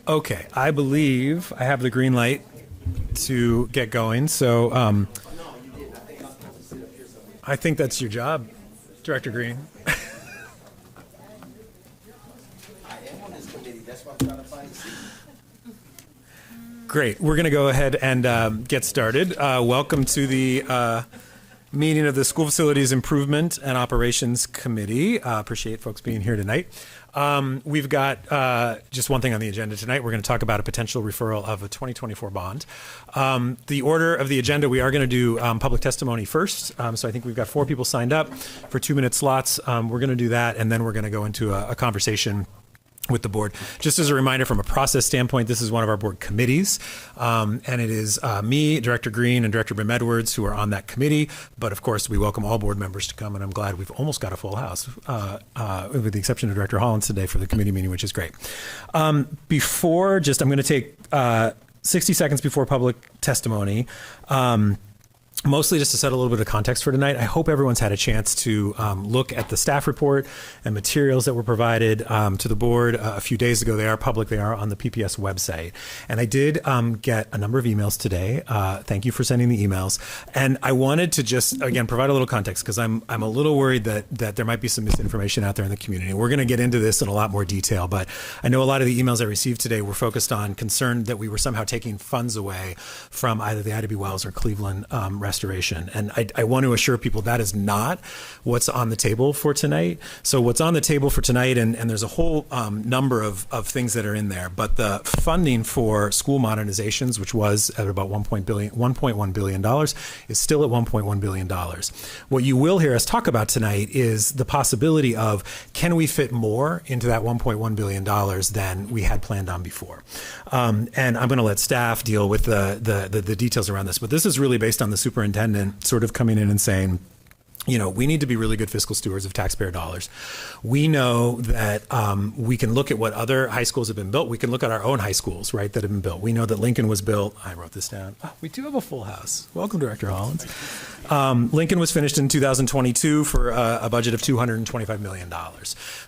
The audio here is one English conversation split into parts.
Okay, I believe I have the green light to get going. So I think that's your job, Director Green. I am on this committee. That's why I'm trying to find a seat. Great. We're going to go ahead and get started. Welcome to the meeting of the School Facilities Improvement and Operations Committee. Appreciate folks being here tonight. We've got just one thing on the agenda tonight. We're going to talk about a potential referral of a 2024 bond. The order of the agenda, we are going to do public testimony first. So I think we've got 4 people signed up for 2-minute slots. We're going to do that, and then we're going to go into a conversation with the board. Just as a reminder, from a process standpoint, this is one of our board committees, and it is me, Director Green, and Director Bim Edwards who are on that committee. But of course, we welcome all board members to come, and I'm glad we've almost got a full house, with the exception of Director Hollins today for the committee meeting, which is great. I'm going to take 60 seconds before public testimony. Mostly just to set a little bit of context for tonight. I hope everyone's had a chance to look at the staff report and materials that were provided to the board a few days ago. They are public. They are on the PPS website. And I did get a number of emails today. Thank you for sending the emails. And I wanted to just, again, provide a little context because I'm a little worried that there might be some misinformation out there in the community. We're going to get into this in a lot more detail, but I know a lot of the emails I received today were focused on concern that we were somehow taking funds away from either the Ida B. Wells or Cleveland restoration. And I want to assure people that is not what's on the table for tonight. So what's on the table for tonight, and there's a whole number of things that are in there, but the funding for school modernizations, which was at about $1.1 billion, is still at $1.1 billion. What you will hear us talk about tonight is the possibility of, can we fit more into that $1.1 billion than we had planned on before? And I'm going to let staff deal with the details around this, but this is really based on the superintendent sort of coming in and saying, you know, we need to be really good fiscal stewards of taxpayer dollars. We know that we can look at what other high schools have been built. We can look at our own high schools, right, that have been built. We know that Lincoln was built. I wrote this down. Oh, we do have a full house. Welcome, Director Hollins. Lincoln was finished in 2022 for a budget of $225 million.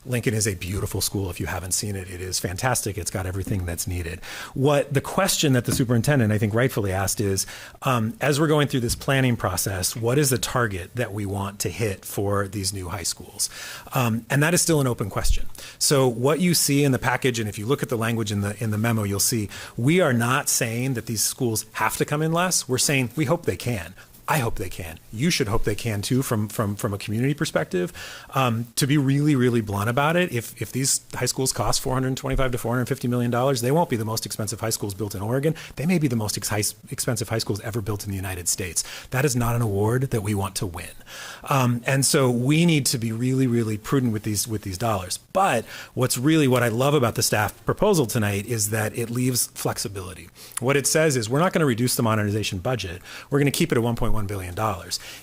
Lincoln is a beautiful school. If you haven't seen it, it is fantastic. It's got everything that's needed. What the question that the superintendent, I think, rightfully asked is, as we're going through this planning process, what is the target that we want to hit for these new high schools? And that is still an open question. So what you see in the package, and if you look at the language in the memo, you'll see we are not saying that these schools have to come in less. We're saying we hope they can. I hope they can. You should hope they can too, from a community perspective. To be really, really blunt about it, if these high schools cost $425 to $450 million, they won't be the most expensive high schools built in Oregon. They may be the most expensive high schools ever built in the United States. That is not an award that we want to win. And so we need to be really, really prudent with these dollars. But what I love about the staff proposal tonight is that it leaves flexibility. What it says is we're not going to reduce the modernization budget. We're going to keep it at $1.1 billion.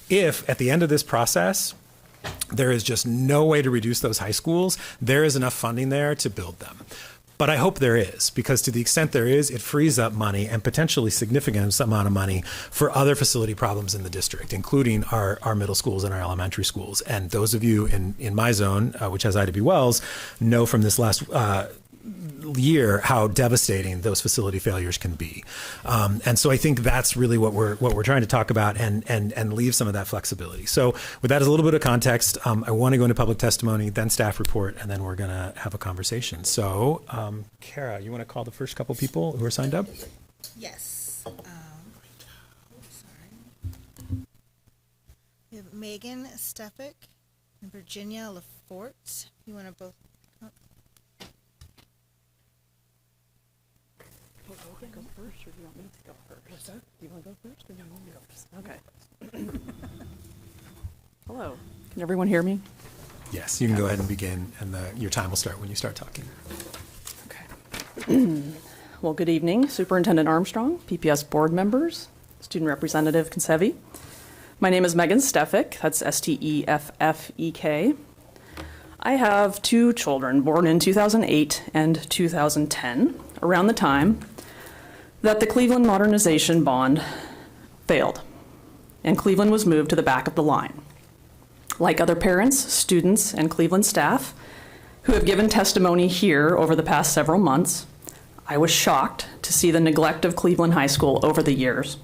If at the end of this process, there is just no way to reduce those high schools, there is enough funding there to build them. But I hope there is, because to the extent there is, it frees up money, and potentially significant amount of money, for other facility problems in the district, including our middle schools and our elementary schools. And those of you in my zone, which has Ida B. Wells, know from this last year how devastating those facility failures can be. And so I think that's really what we're trying to talk about, and leave some of that flexibility. So with that as a little bit of context, I want to go into public testimony, then staff report, and then we're going to have a conversation. So Kara, you want to call the first couple people who are signed up? Yes. Sorry. We have Megan Stefik and Virginia LaForte. You want to both? Go first, or do you want me to go first? Do you want to go first, or do you want me to go first? Okay. Hello. Can everyone hear me? Yes, you can go ahead and begin, and your time will start when you start talking. Okay. Well, good evening, Superintendent Armstrong, PPS board members, Student Representative Consevi. My name is Megan Stefik. That's Steffek. I have 2 children born in 2008 and 2010, around the time that the Cleveland modernization bond failed, and Cleveland was moved to the back of the line. Like other parents, students, and Cleveland staff who have given testimony here over the past several months, I was shocked to see the neglect of Cleveland High School over the years.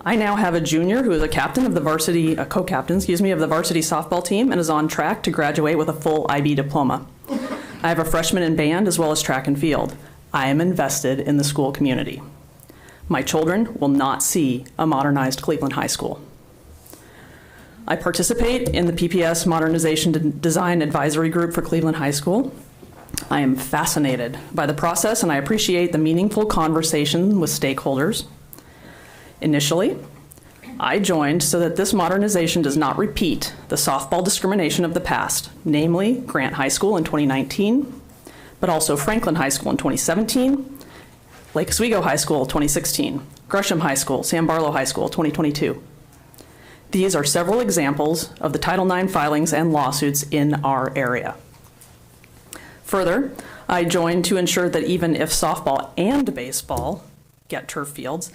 I now have a junior who is a co-captain, of the varsity softball team and is on track to graduate with a full IB diploma. I have a freshman in band as well as track and field. I am invested in the school community. My children will not see a modernized Cleveland High School. I participate in the PPS Modernization Design Advisory Group for Cleveland High School. I am fascinated by the process and I appreciate the meaningful conversation with stakeholders. Initially, I joined so that this modernization does not repeat the softball discrimination of the past, namely Grant High School in 2019, but also Franklin High School in 2017, Lake Oswego High School 2016, Gresham High School, Sam Barlow High School 2022. These are several examples of the Title IX filings and lawsuits in our area. Further, I joined to ensure that even if softball and baseball get turf fields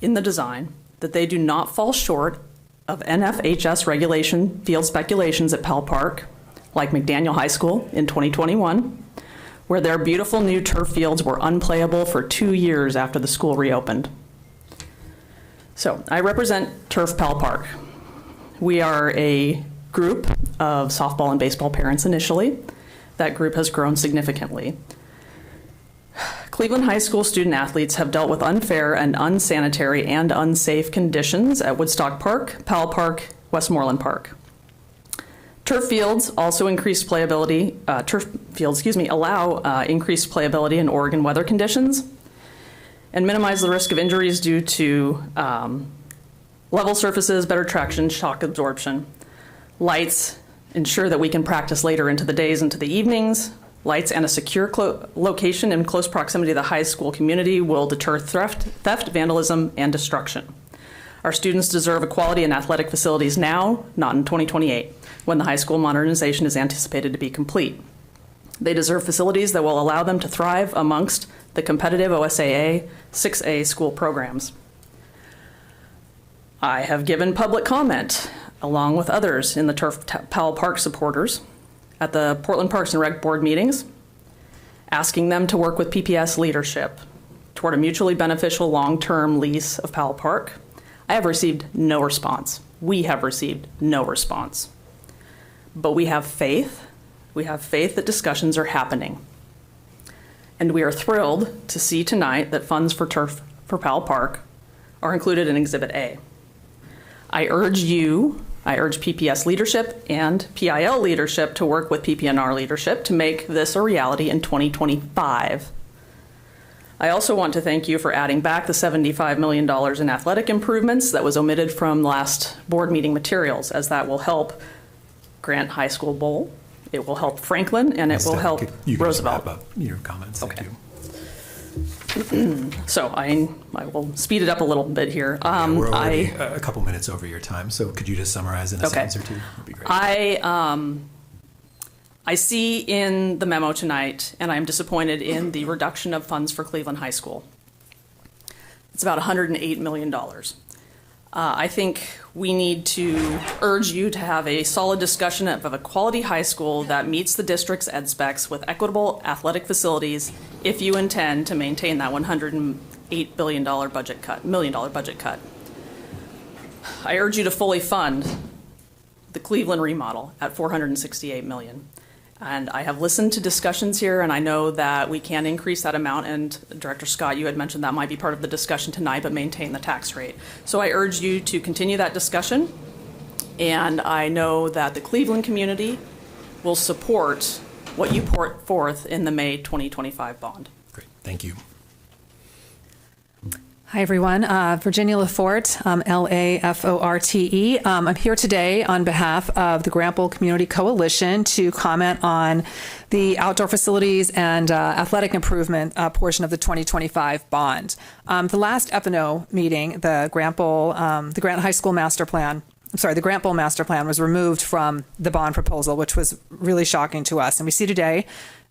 in the design, that they do not fall short of NFHS regulation field speculations at Powell Park, like McDaniel High School in 2021, where their beautiful new turf fields were unplayable for 2 years after the school reopened. So I represent Turf Powell Park. We are a group of softball and baseball parents initially. That group has grown significantly. Cleveland High School student athletes have dealt with unfair and unsanitary and unsafe conditions at Woodstock Park, Powell Park, Westmoreland Park. Turf fields also increased playability, allow increased playability in Oregon weather conditions and minimize the risk of injuries due to level surfaces, better traction, shock absorption. Lights ensure that we can practice later into the days, into the evenings. Lights and a secure location in close proximity to the high school community will deter theft, vandalism, and destruction. Our students deserve equality in athletic facilities now, not in 2028, when the high school modernization is anticipated to be complete. They deserve facilities that will allow them to thrive amongst the competitive OSAA 6A school programs. I have given public comment, along with others in the Turf Powell Park supporters, at the Portland Parks and Rec Board meetings, asking them to work with PPS leadership toward a mutually beneficial long-term lease of Powell Park. I have received no response. We have received no response. But we have faith. We have faith that discussions are happening. And we are thrilled to see tonight that funds for turf for Powell Park are included in Exhibit A. I urge PPS leadership and PIL leadership to work with PPNR leadership to make this a reality in 2025. I also want to thank you for adding back the $75 million in athletic improvements that was omitted from last board meeting materials, as that will help Grant High School Bowl, it will help Franklin, and it will help Roosevelt. Wrap up your comments. Okay. Thank you. So I will speed it up a little bit here. We're already a couple minutes over your time, so could you just summarize in a sentence or two? That'd be great. I see in the memo tonight, and I'm disappointed in the reduction of funds for Cleveland High School. It's about $108 million. I think we need to urge you to have a solid discussion of a quality high school that meets the district's ed specs with equitable athletic facilities if you intend to maintain that $108 million budget cut. I urge you to fully fund the Cleveland remodel at $468 million. And I have listened to discussions here, and I know that we can increase that amount. And Director Scott, you had mentioned that might be part of the discussion tonight, but maintain the tax rate. So I urge you to continue that discussion. And I know that the Cleveland community will support what you put forth in the May 2025 bond. Great, thank you. Hi, everyone. Virginia Laforte, Laforte. I'm here today on behalf of the Grant Bowl Community Coalition to comment on the outdoor facilities and athletic improvement portion of the 2025 bond. The last FNO meeting, the Grant Bowl Master Plan was removed from the bond proposal, which was really shocking to us. And we see today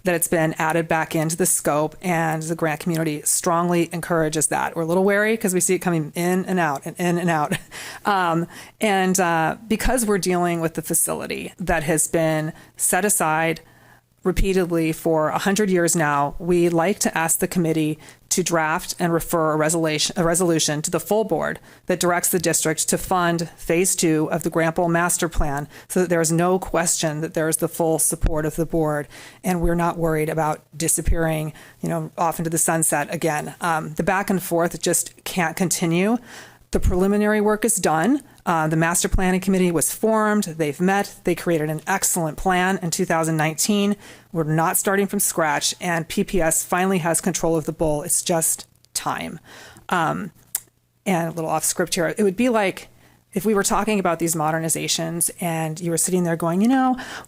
that it's been added back into the scope, and the grant community strongly encourages that. We're a little wary because we see it coming in and out and in and out. Because we're dealing with the facility that has been set aside repeatedly for 100 years now, we like to ask the committee to draft and refer a resolution to the full board that directs the district to fund phase 2 of the Granville Master Plan so that there is no question that there is the full support of the board and we're not worried about disappearing, off into the sunset again. The back and forth just can't continue. The preliminary work is done. The Master Planning Committee was formed. They've met. They created an excellent plan in 2019. We're not starting from scratch, and PPS finally has control of the bowl. It's just time. And a little off script here. It would be like if we were talking about these modernizations and you were sitting there going,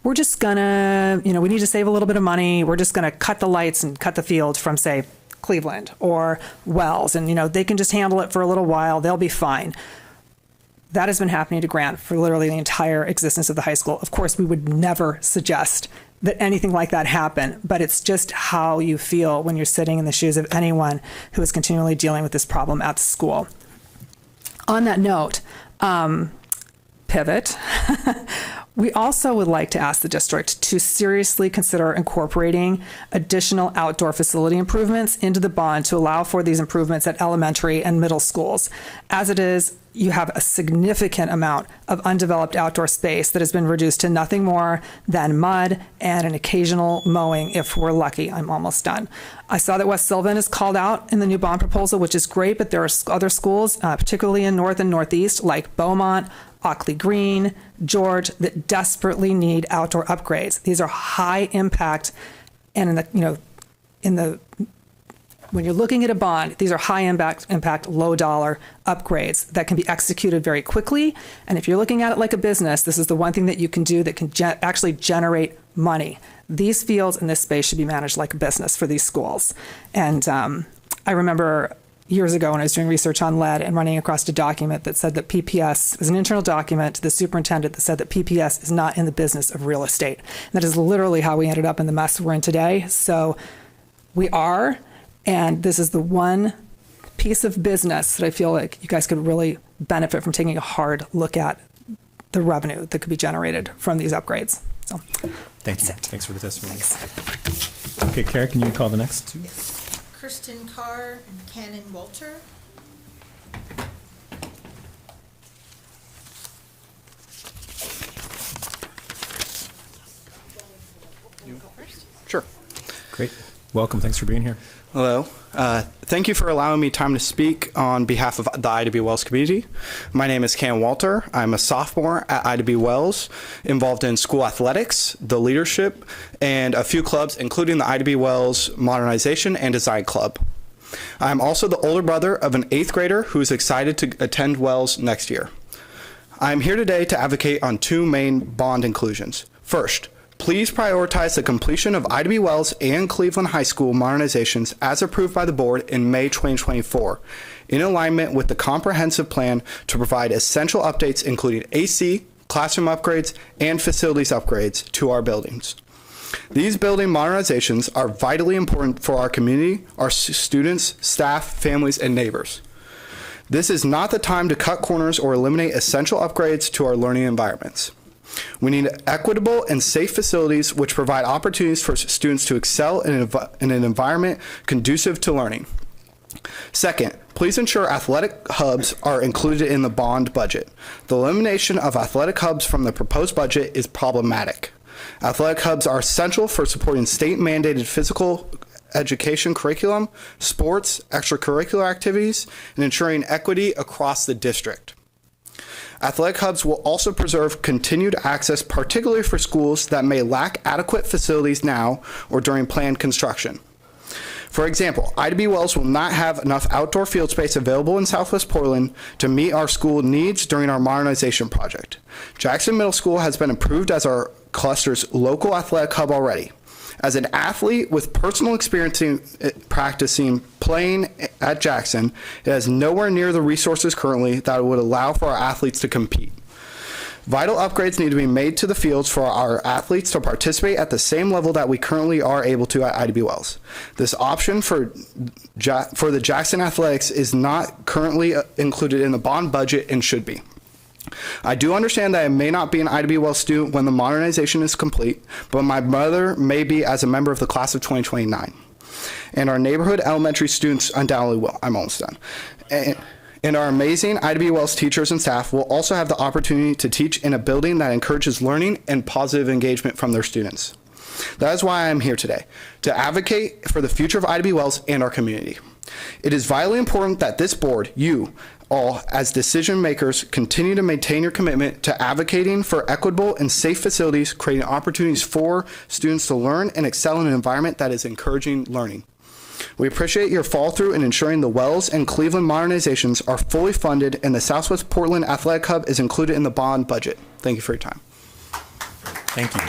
we're just gonna, we need to save a little bit of money. We're just gonna cut the lights and cut the field from, say, Cleveland or Wells, and they can just handle it for a little while. They'll be fine. That has been happening to Grant for literally the entire existence of the high school. Of course, we would never suggest that anything like that happen, but it's just how you feel when you're sitting in the shoes of anyone who is continually dealing with this problem at the school. On that note, pivot. We also would like to ask the district to seriously consider incorporating additional outdoor facility improvements into the bond to allow for these improvements at elementary and middle schools. As it is, you have a significant amount of undeveloped outdoor space that has been reduced to nothing more than mud and an occasional mowing if we're lucky. I'm almost done. I saw that West Sylvan is called out in the new bond proposal, which is great, but there are other schools, particularly in North and Northeast, like Beaumont, Ockley Green, George, that desperately need outdoor upgrades. These are high impact, and when you're looking at a bond, these are high impact, low dollar upgrades that can be executed very quickly. And if you're looking at it like a business, this is the one thing that you can do that can actually generate money. These fields and this space should be managed like a business for these schools. And I remember years ago when I was doing research on lead and running across a document that said that PPS was an internal document to the superintendent that said that PPS is not in the business of real estate. And that is literally how we ended up in the mess we're in today. So we are, and this is the one piece of business that I feel like you guys could really benefit from taking a hard look at the revenue that could be generated from these upgrades. So thanks. Thanks for the testimony. Thanks. Okay, Kara, can you call the next two? Yes. Kirsten Carr and Cannon Walter. You go first? Sure. Great. Welcome. Thanks for being here. Hello. Thank you for allowing me time to speak on behalf of the IW Wells community. My name is Cam Walter. I'm a sophomore at IW Wells, involved in school athletics, the leadership, and a few clubs, including the IW Wells Modernization and Design Club. I'm also the older brother of an 8th grader who is excited to attend Wells next year. I'm here today to advocate on two main bond inclusions. First, please prioritize the completion of IW Wells and Cleveland High School modernizations as approved by the board in May 2024, in alignment with the comprehensive plan to provide essential updates including AC, classroom upgrades, and facilities upgrades to our buildings. These building modernizations are vitally important for our community, our students, staff, families, and neighbors. This is not the time to cut corners or eliminate essential upgrades to our learning environments. We need equitable and safe facilities which provide opportunities for students to excel in an environment conducive to learning. Second, please ensure athletic hubs are included in the bond budget. The elimination of athletic hubs from the proposed budget is problematic. Athletic hubs are essential for supporting state-mandated physical education curriculum, sports, extracurricular activities, and ensuring equity across the district. Athletic hubs will also preserve continued access, particularly for schools that may lack adequate facilities now or during planned construction. For example, IW Wells will not have enough outdoor field space available in Southwest Portland to meet our school needs during our modernization project. Jackson Middle School has been approved as our cluster's local athletic hub already. As an athlete with personal experience practicing playing at Jackson, it has nowhere near the resources currently that would allow for our athletes to compete. Vital upgrades need to be made to the fields for our athletes to participate at the same level that we currently are able to at IW Wells. This option for the Jackson Athletics is not currently included in the bond budget and should be. I do understand that I may not be an IW Wells student when the modernization is complete, but my mother may be as a member of the class of 2029. And our neighborhood elementary students undoubtedly will. I'm almost done. And our amazing IW Wells teachers and staff will also have the opportunity to teach in a building that encourages learning and positive engagement from their students. That is why I am here today, to advocate for the future of IW Wells and our community. It is vitally important that this board, you all, as decision makers, continue to maintain your commitment to advocating for equitable and safe facilities, creating opportunities for students to learn and excel in an environment that is encouraging learning. We appreciate your follow through in ensuring the Wells and Cleveland modernizations are fully funded and the Southwest Portland Athletic Hub is included in the bond budget. Thank you for your time. Thank you.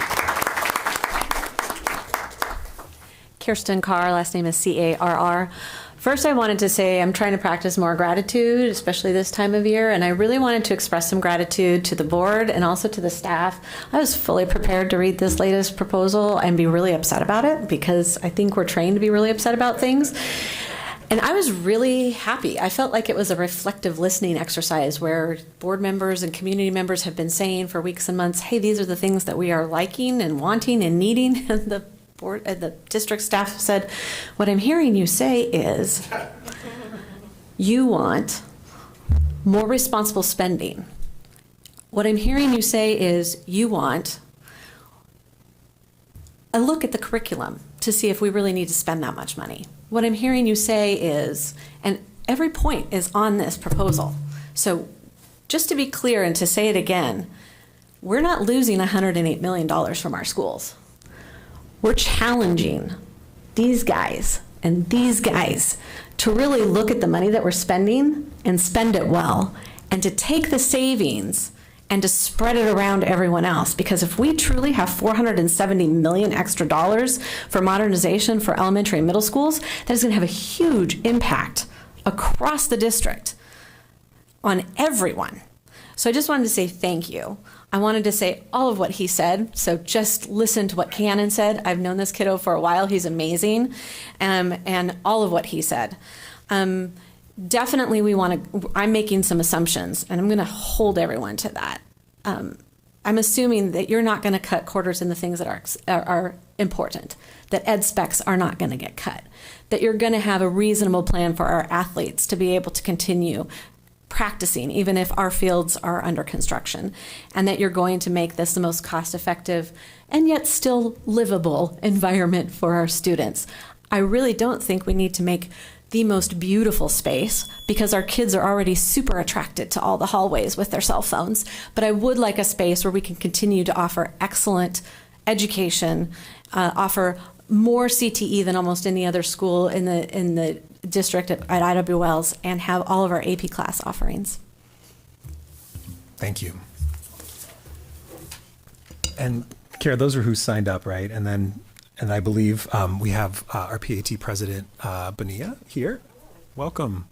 Kirsten Carr, last name is C-A-R-R. First, I wanted to say I'm trying to practice more gratitude, especially this time of year, and I really wanted to express some gratitude to the board and also to the staff. I was fully prepared to read this latest proposal and be really upset about it because I think we're trained to be really upset about things. And I was really happy. I felt like it was a reflective listening exercise where board members and community members have been saying for weeks and months, hey, these are the things that we are liking and wanting and needing. And the board, the district staff said, what I'm hearing you say is you want more responsible spending. What I'm hearing you say is you want a look at the curriculum to see if we really need to spend that much money. What I'm hearing you say is, and every point is on this proposal. So just to be clear and to say it again, we're not losing $108 million from our schools. We're challenging these guys and these guys to really look at the money that we're spending and spend it well, and to take the savings and to spread it around to everyone else. Because if we truly have $470 million extra dollars for modernization for elementary and middle schools, that is going to have a huge impact across the district on everyone. So I just wanted to say thank you. I wanted to say all of what he said, so just listen to what Cannon said. I've known this kiddo for a while. He's amazing, and all of what he said. Definitely I'm making some assumptions, and I'm going to hold everyone to that. I'm assuming that you're not going to cut quarters in the things that are important, that ed specs are not going to get cut, that you're going to have a reasonable plan for our athletes to be able to continue practicing, even if our fields are under construction, and that you're going to make this the most cost-effective and yet still livable environment for our students. I really don't think we need to make the most beautiful space because our kids are already super attracted to all the hallways with their cell phones, but I would like a space where we can continue to offer excellent education, offer more CTE than almost any other school in the district at IW Wells, and have all of our AP class offerings. Thank you. And Kara, those are who signed up, right? And I believe we have our PAT president, Benia, here. Welcome.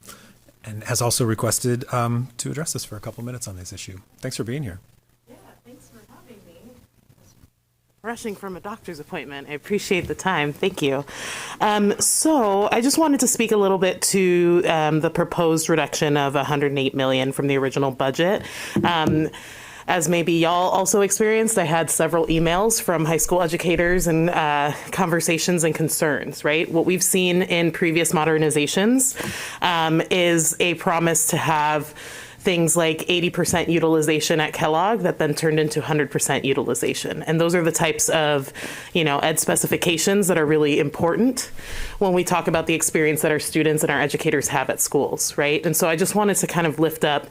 And has also requested to address us for a couple minutes on this issue. Thanks for being here. Yeah, thanks for having me. Rushing from a doctor's appointment. I appreciate the time. Thank you. So I just wanted to speak a little bit to the proposed reduction of $108 million from the original budget. As maybe y'all also experienced, I had several emails from high school educators and conversations and concerns, right? What we've seen in previous modernizations is a promise to have things like 80% utilization at Kellogg that then turned into 100% utilization. And those are the types of, ed specifications that are really important when we talk about the experience that our students and our educators have at schools, right? And so I just wanted to kind of lift up,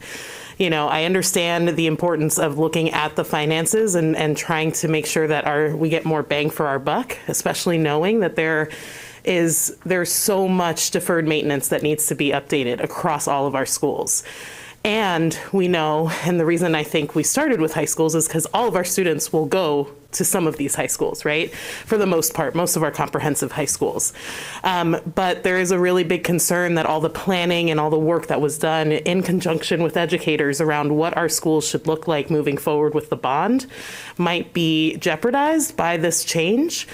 I understand the importance of looking at the finances and trying to make sure that we get more bang for our buck, especially knowing that there's so much deferred maintenance that needs to be updated across all of our schools. And we know, and the reason I think we started with high schools is because all of our students will go to some of these high schools, right? For the most part, most of our comprehensive high schools. But there is a really big concern that all the planning and all the work that was done in conjunction with educators around what our schools should look like moving forward with the bond might be jeopardized by this change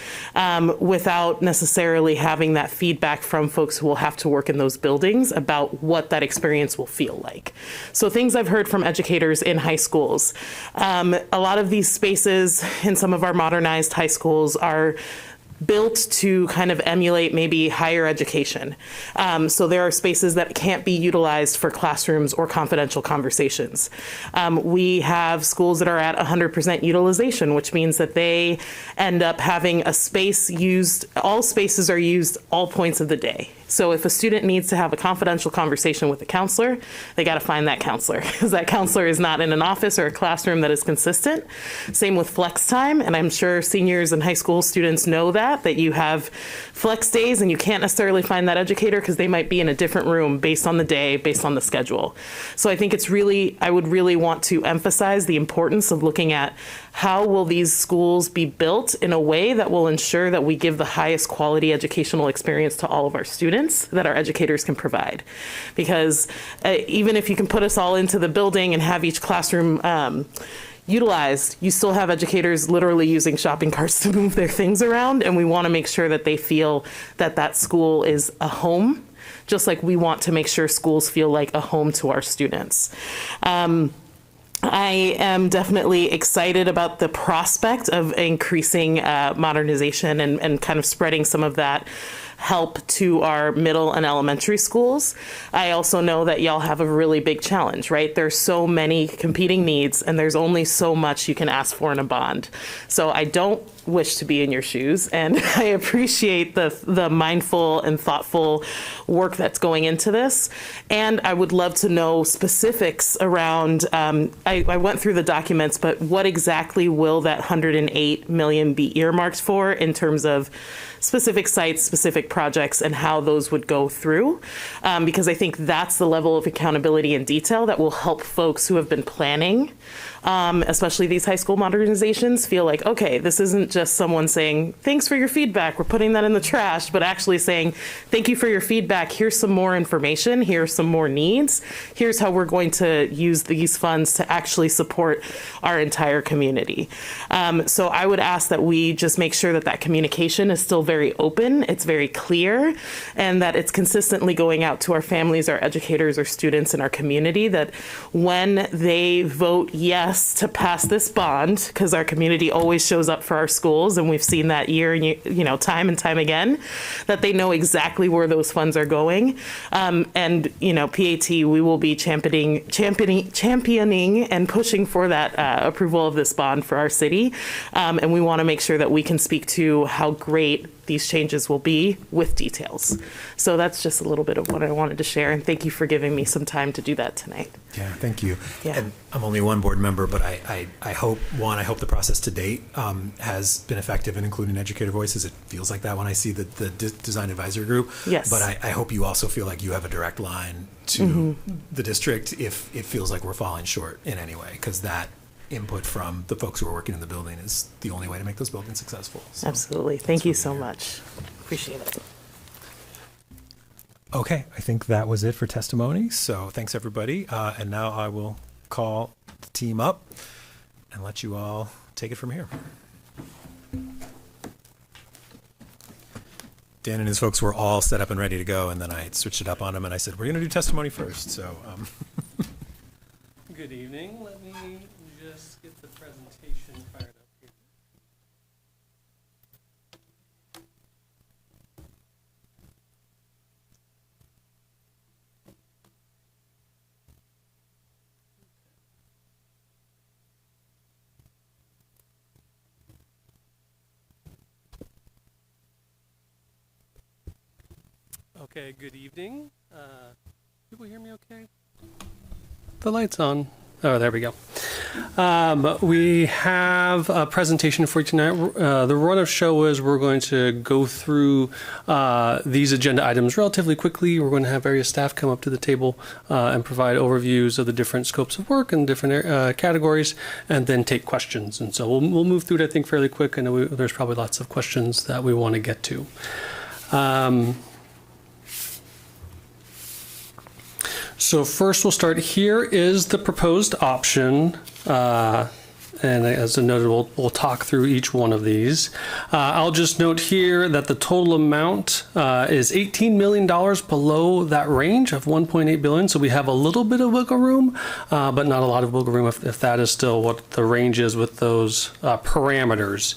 without necessarily having that feedback from folks who will have to work in those buildings about what that experience will feel like. So things I've heard from educators in high schools. A lot of these spaces in some of our modernized high schools are built to kind of emulate maybe higher education. So there are spaces that can't be utilized for classrooms or confidential conversations. We have schools that are at 100% utilization, which means that they end up having a space used, all spaces are used all points of the day. So if a student needs to have a confidential conversation with a counselor, they got to find that counselor because that counselor is not in an office or a classroom that is consistent. Same with flex time, and I'm sure seniors and high school students know that you have flex days and you can't necessarily find that educator because they might be in a different room based on the day, based on the schedule. So I think it's really, I would really want to emphasize the importance of looking at how will these schools be built in a way that will ensure that we give the highest quality educational experience to all of our students that our educators can provide. Because even if you can put us all into the building and have each classroom utilized, you still have educators literally using shopping carts to move their things around, and we want to make sure that they feel that that school is a home, just like we want to make sure schools feel like a home to our students. I am definitely excited about the prospect of increasing modernization and kind of spreading some of that help to our middle and elementary schools. I also know that y'all have a really big challenge, right? There's so many competing needs and there's only so much you can ask for in a bond. So I don't wish to be in your shoes, and I appreciate the mindful and thoughtful work that's going into this. And I would love to know specifics around, I went through the documents, but what exactly will that $108 million be earmarked for in terms of specific sites, specific projects, and how those would go through? Because I think that's the level of accountability and detail that will help folks who have been planning, especially these high school modernizations, feel like, okay, this isn't just someone saying, thanks for your feedback, we're putting that in the trash, but actually saying, thank you for your feedback, here's some more information, here's some more needs, here's how we're going to use these funds to actually support our entire community. So I would ask that we just make sure that that communication is still very open, it's very clear, and that it's consistently going out to our families, our educators, our students in our community, that when they vote yes to pass this bond, because our community always shows up for our schools, and we've seen that year and time and time again, that they know exactly where those funds are going. And PAT, we will be championing and pushing for that approval of this bond for our city. And we want to make sure that we can speak to how great these changes will be with details. So that's just a little bit of what I wanted to share, and thank you for giving me some time to do that tonight. Yeah, thank you. Yeah. And I'm only one board member, but I hope the process to date has been effective in including educator voices. It feels like that when I see the design advisory group. Yes. But I hope you also feel like you have a direct line to the district if it feels like we're falling short in any way, because that input from the folks who are working in the building is the only way to make those buildings successful. So Absolutely. Thank you so much. Appreciate it. Okay, I think that was it for testimony. So thanks, everybody. And now I will call the team up and let you all take it from here. Dan and his folks were all set up and ready to go, and then I switched it up on them, and I said, we're going to do testimony first. So Good evening. Let me just get the presentation fired up here. Okay, good evening. People hear me okay? The light's on. Oh, there we go. We have a presentation for you tonight. The run of show is we're going to go through these agenda items relatively quickly. We're going to have various staff come up to the table and provide overviews of the different scopes of work and different categories, and then take questions. And so we'll move through it, I think, fairly quick. I know there's probably lots of questions that we want to get to. So first we'll start. Here is the proposed option. And as I noted, we'll talk through each one of these. I'll just note here that the total amount is $18 million below that range of $1.8 billion. So we have a little bit of wiggle room, but not a lot of wiggle room if that is still what the range is with those parameters.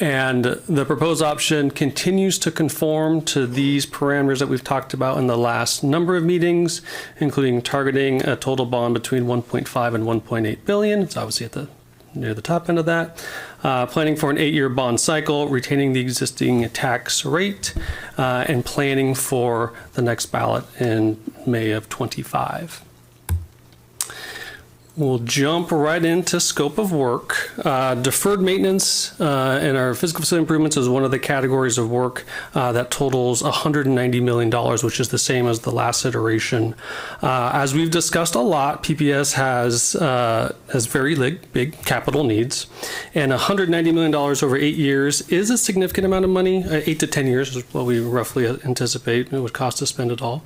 And the proposed option continues to conform to these parameters that we've talked about in the last number of meetings, including targeting a total bond between 1.5 and 1.8 billion. It's obviously near the top end of that. Planning for an 8-year bond cycle, retaining the existing tax rate, and planning for the next ballot in May of 25. We'll jump right into scope of work. Deferred maintenance and our physical facility improvements is one of the categories of work that totals $190 million, which is the same as the last iteration. As we've discussed a lot, PPS has very big capital needs, and $190 million over 8 years is a significant amount of money. 8 to 10 years is what we roughly anticipate it would cost to spend it all.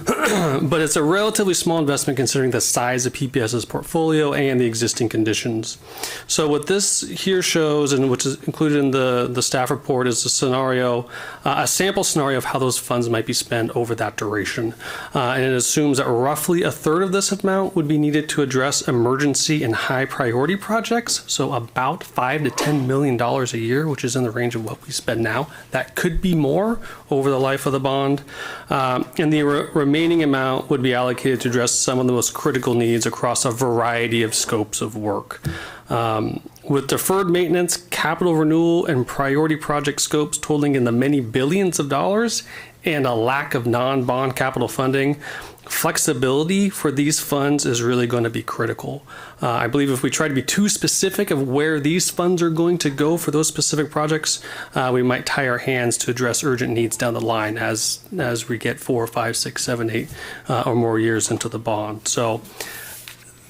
But it's a relatively small investment considering the size of PPS's portfolio and the existing conditions. So what this here shows, and which is included in the staff report, is a scenario, a sample scenario of how those funds might be spent over that duration. And it assumes that roughly a third of this amount would be needed to address emergency and high priority projects. So about $5 to $10 million a year, which is in the range of what we spend now. That could be more over the life of the bond. And the remaining amount would be allocated to address some of the most critical needs across a variety of scopes of work. With deferred maintenance, capital renewal, and priority project scopes totaling in the many billions of dollars, and a lack of non-bond capital funding, flexibility for these funds is really going to be critical. I believe if we try to be too specific of where these funds are going to go for those specific projects, we might tie our hands to address urgent needs down the line as we get 4, 5, 6, 7, 8 or more years into the bond. So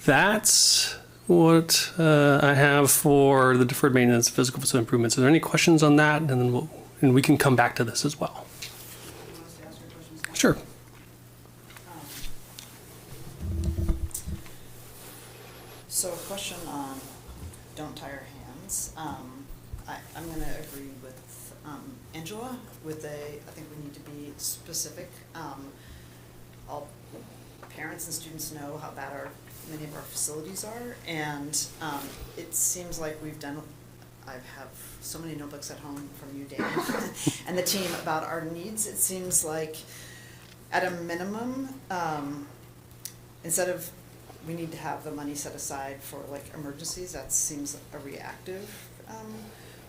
that's what I have for the deferred maintenance physical facility improvements. Are there any questions on that? And then we can come back to this as well. Sure. So a question on don't tie our hands. I'm going to agree with Angela with I think we need to be specific. All parents and students know how bad many of our facilities are, and it seems like I have so many notebooks at home from you, Dan, and the team about our needs. It seems like at a minimum, instead of we need to have the money set aside for like emergencies, that seems a reactive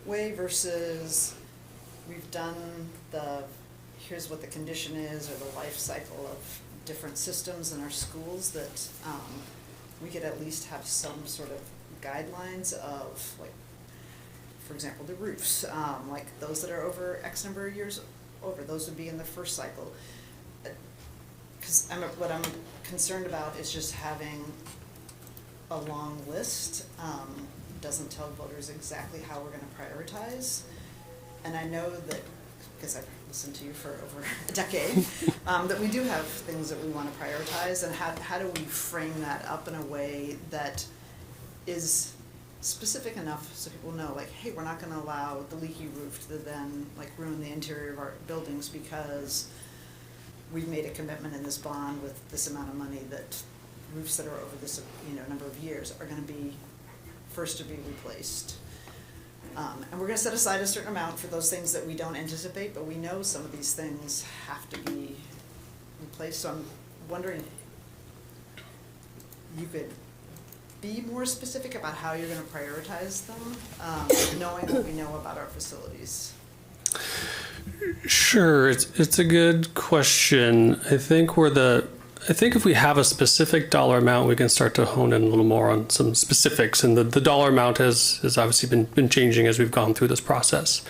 way versus we've done here's what the condition is or the life cycle of different systems in our schools that we could at least have some sort of guidelines of, like, for example, the roofs, like those that are over X number of years over, those would be in the first cycle. Because what I'm concerned about is just having a long list. Doesn't tell voters exactly how we're going to prioritize. And I know that, because I've listened to you for over a decade, that we do have things that we want to prioritize, and how do we frame that up in a way that is specific enough so people know, like, hey, we're not going to allow the leaky roof to then like ruin the interior of our buildings because we've made a commitment in this bond with this amount of money that roofs that are over this number of years are going to be first to be replaced. And we're going to set aside a certain amount for those things that we don't anticipate, but we know some of these things have to be replaced. So I'm wondering, you could be more specific about how you're going to prioritize them, knowing what we know about our facilities. Sure, it's a good question. I think where the I think if we have a specific dollar amount, we can start to hone in a little more on some specifics. And the dollar amount has obviously been changing as we've gone through this process.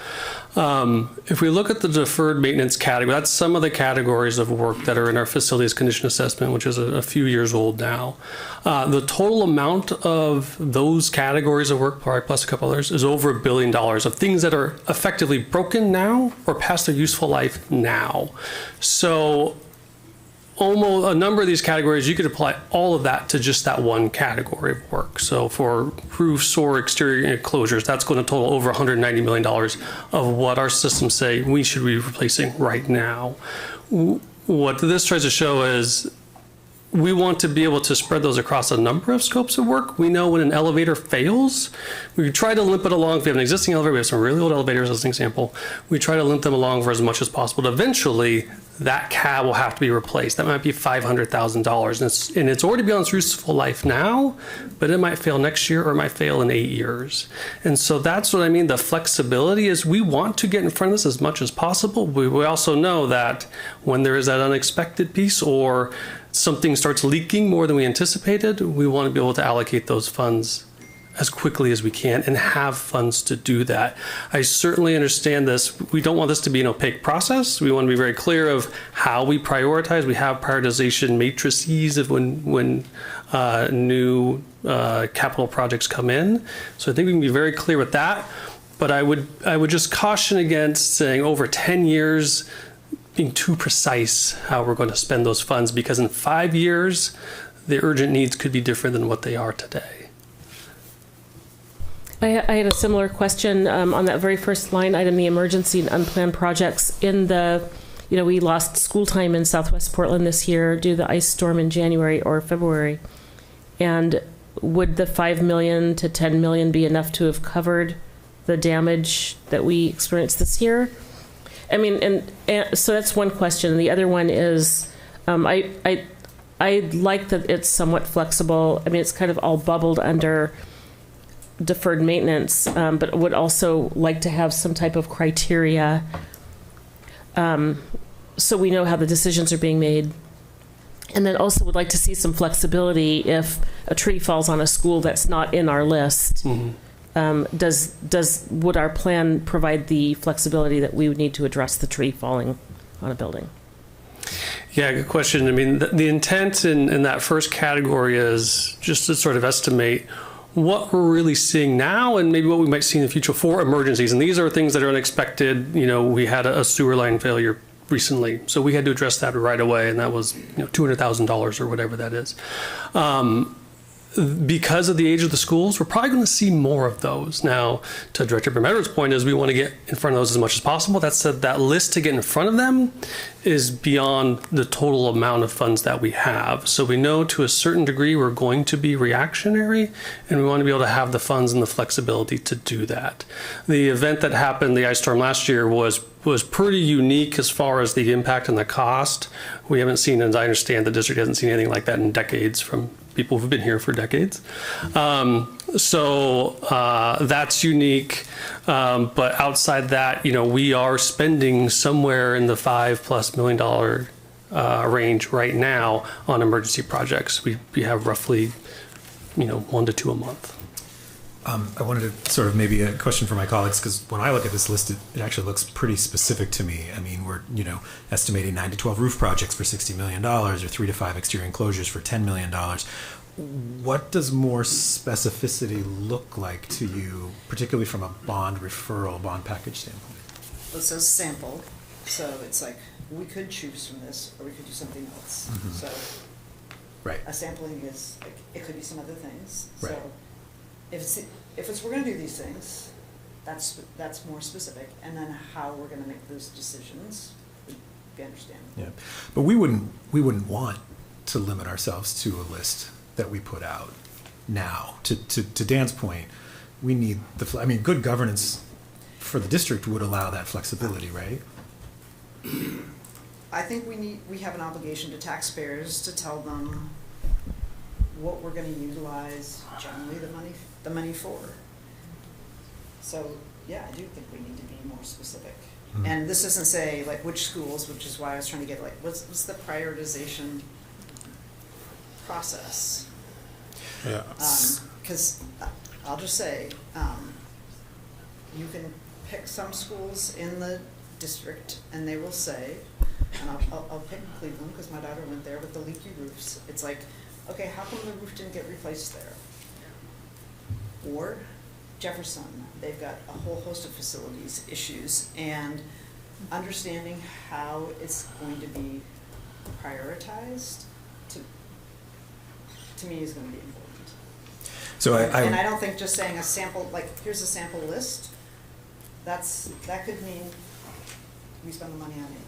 If we look at the deferred maintenance category, that's some of the categories of work that are in our facilities condition assessment, which is a few years old now. The total amount of those categories of work, probably plus a couple others, is over $1 billion of things that are effectively broken now or past their useful life now. So almost a number of these categories, you could apply all of that to just that one category of work. So for roofs or exterior enclosures, that's going to total over $190 million of what our systems say we should be replacing right now. What this tries to show is we want to be able to spread those across a number of scopes of work. We know when an elevator fails, we try to limp it along. If we have an existing elevator, we have some really old elevators as an example, we try to limp them along for as much as possible. But eventually, that cab will have to be replaced. That might be $500,000. And it's already beyond its useful life now, but it might fail next year or it might fail in 8 years. And so that's what I mean. The flexibility is we want to get in front of this as much as possible. We also know that when there is that unexpected piece or something starts leaking more than we anticipated, we want to be able to allocate those funds as quickly as we can and have funds to do that. I certainly understand this. We don't want this to be an opaque process. We want to be very clear of how we prioritize. We have prioritization matrices of when new capital projects come in. So I think we can be very clear with that. But I would just caution against saying over 10 years, being too precise how we're going to spend those funds, because in 5 years, the urgent needs could be different than what they are today. I had a similar question on that very first line item, the emergency and unplanned projects. In the, we lost school time in Southwest Portland this year due to the ice storm in January or February. And would the $5 million to $10 million be enough to have covered the damage that we experienced this year? I mean, and so that's one question. And the other one is, I like that it's somewhat flexible. I mean, it's kind of all bubbled under deferred maintenance, but would also like to have some type of criteria so we know how the decisions are being made. And then also would like to see some flexibility if a tree falls on a school that's not in our list. Mm-hmm. Would our plan provide the flexibility that we would need to address the tree falling on a building? Yeah, good question. I mean, the intent in that first category is just to sort of estimate what we're really seeing now and maybe what we might see in the future for emergencies. And these are things that are unexpected. We had a sewer line failure recently, so we had to address that right away, and that was $200,000 or whatever that is. Because of the age of the schools, we're probably going to see more of those. Now, to Director Bermetter's point is we want to get in front of those as much as possible. That said, that list to get in front of them is beyond the total amount of funds that we have. So we know to a certain degree we're going to be reactionary, and we want to be able to have the funds and the flexibility to do that. The event that happened, the ice storm last year, was pretty unique as far as the impact and the cost. We haven't seen, as I understand, the district hasn't seen anything like that in decades from people who've been here for decades. So that's unique. But outside that, we are spending somewhere in the $5+ million range right now on emergency projects. We have roughly, 1 to 2 a month. I wanted to sort of maybe a question for my colleagues, because when I look at this list, it actually looks pretty specific to me. I mean, we're, estimating 9 to 12 roof projects for $60 million or 3 to 5 exterior enclosures for $10 million. What does more specificity look like to you, particularly from a bond package standpoint? Well, it says sample, so it's like we could choose from this or we could do something else. Mm-hmm. So right. A sampling is, like, it could be some other things. Right. So if we're going to do these things, that's more specific, and then how we're going to make those decisions would be understandable. Yeah, but we wouldn't want to limit ourselves to a list that we put out now. To Dan's point, we need good governance for the district would allow that flexibility, right? I think we have an obligation to taxpayers to tell them what we're going to utilize generally the money for. So yeah, I do think we need to be more specific. Mm-hmm. And this doesn't say like which schools, which is why I was trying to get like what's the prioritization process. Yeah. Because I'll just say, you can pick some schools in the district and they will say, and I'll pick Cleveland because my daughter went there with the leaky roofs. It's like, okay, how come the roof didn't get replaced there? Or Jefferson, they've got a whole host of facilities issues, and understanding how it's going to be prioritized to me is going to be important. So And I don't think just saying a sample, like, here's a sample list, that could mean we spend the money on anything.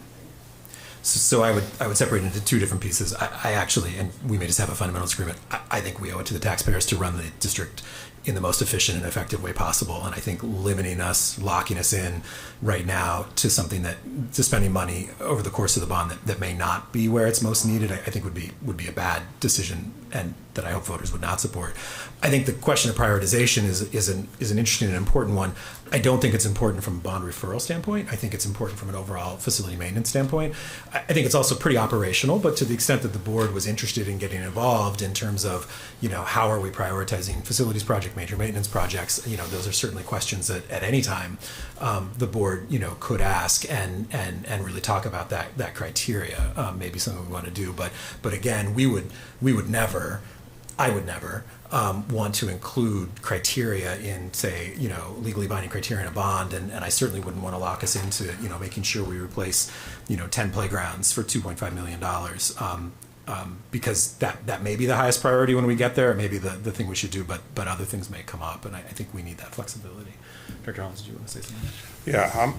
So I would separate it into two different pieces. I actually, and we may just have a fundamental disagreement, I think we owe it to the taxpayers to run the district in the most efficient and effective way possible. And I think limiting us, locking us in right now to something to spending money over the course of the bond that may not be where it's most needed, I think would be a bad decision, and that I hope voters would not support. I think the question of prioritization is an interesting and important one. I don't think it's important from a bond referral standpoint. I think it's important from an overall facility maintenance standpoint. I think it's also pretty operational, but to the extent that the board was interested in getting involved in terms of, how are we prioritizing facilities project, major maintenance projects, those are certainly questions that at any time the board, could ask and really talk about that criteria. Maybe something we want to do, but again, I would never want to include criteria in, say, legally binding criteria in a bond, and I certainly wouldn't want to lock us into, making sure we replace, 10 playgrounds for $2.5 million, because that may be the highest priority when we get there. It may be the thing we should do, but other things may come up, and I think we need that flexibility. Dr. Hollins, did you want to say something? Yeah,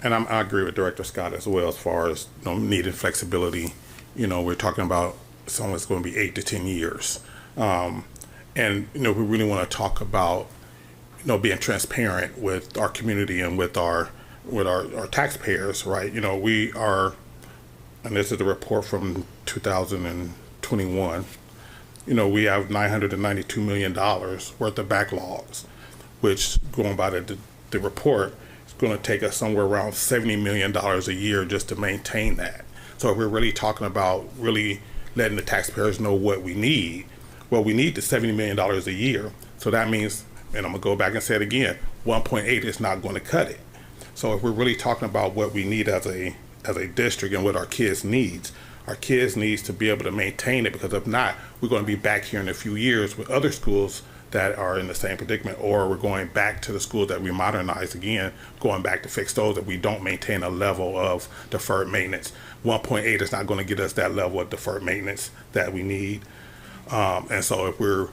and I agree with Director Scott as well as far as needed flexibility. We're talking about someone that's going to be 8 to 10 years. And we really want to talk about being transparent with our community and with our taxpayers, right? We are, and this is the report from 2021. We have $992 million worth of backlogs, which, going by the report, is going to take us somewhere around $70 million a year just to maintain that. So if we're really talking about really letting the taxpayers know what we need, well, we need the $70 million a year. So that means, and I'm going to go back and say it again, 1.8 is not going to cut it. So if we're really talking about what we need as a district and what our kids needs to be able to maintain it, because if not, we're going to be back here in a few years with other schools that are in the same predicament, or we're going back to the schools that we modernize again, going back to fix those that we don't maintain a level of deferred maintenance. 1.8 is not going to get us that level of deferred maintenance that we need. And so if we're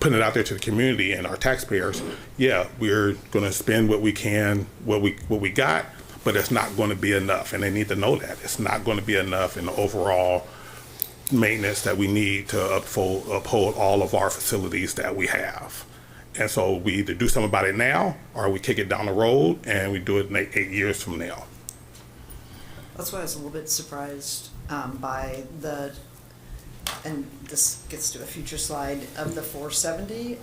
putting it out there to the community and our taxpayers, yeah, we're going to spend what we can, what we got, but it's not going to be enough. And they need to know that. It's not going to be enough in the overall maintenance that we need to uphold all of our facilities that we have. And so we either do something about it now, or we kick it down the road and we do it in 8 years from now. That's why I was a little bit surprised by and this gets to a future slide, of the 470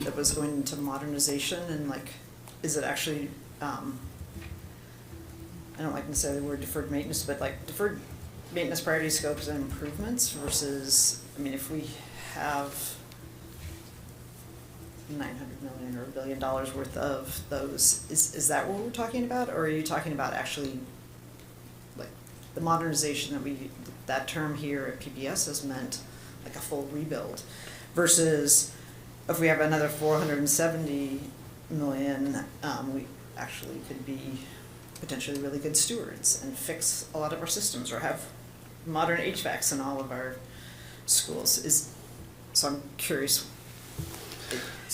that was going into modernization, and is it actually, I don't like to say the word deferred maintenance, but deferred maintenance priority scopes and improvements versus, if we have $900 million or $1 billion worth of those, is that what we're talking about? Or are you talking about actually the modernization that term here at PBS has meant a full rebuild, versus if we have another 470 million, we actually could be potentially really good stewards and fix a lot of our systems, or have modern HVACs in all of our schools. So I'm curious,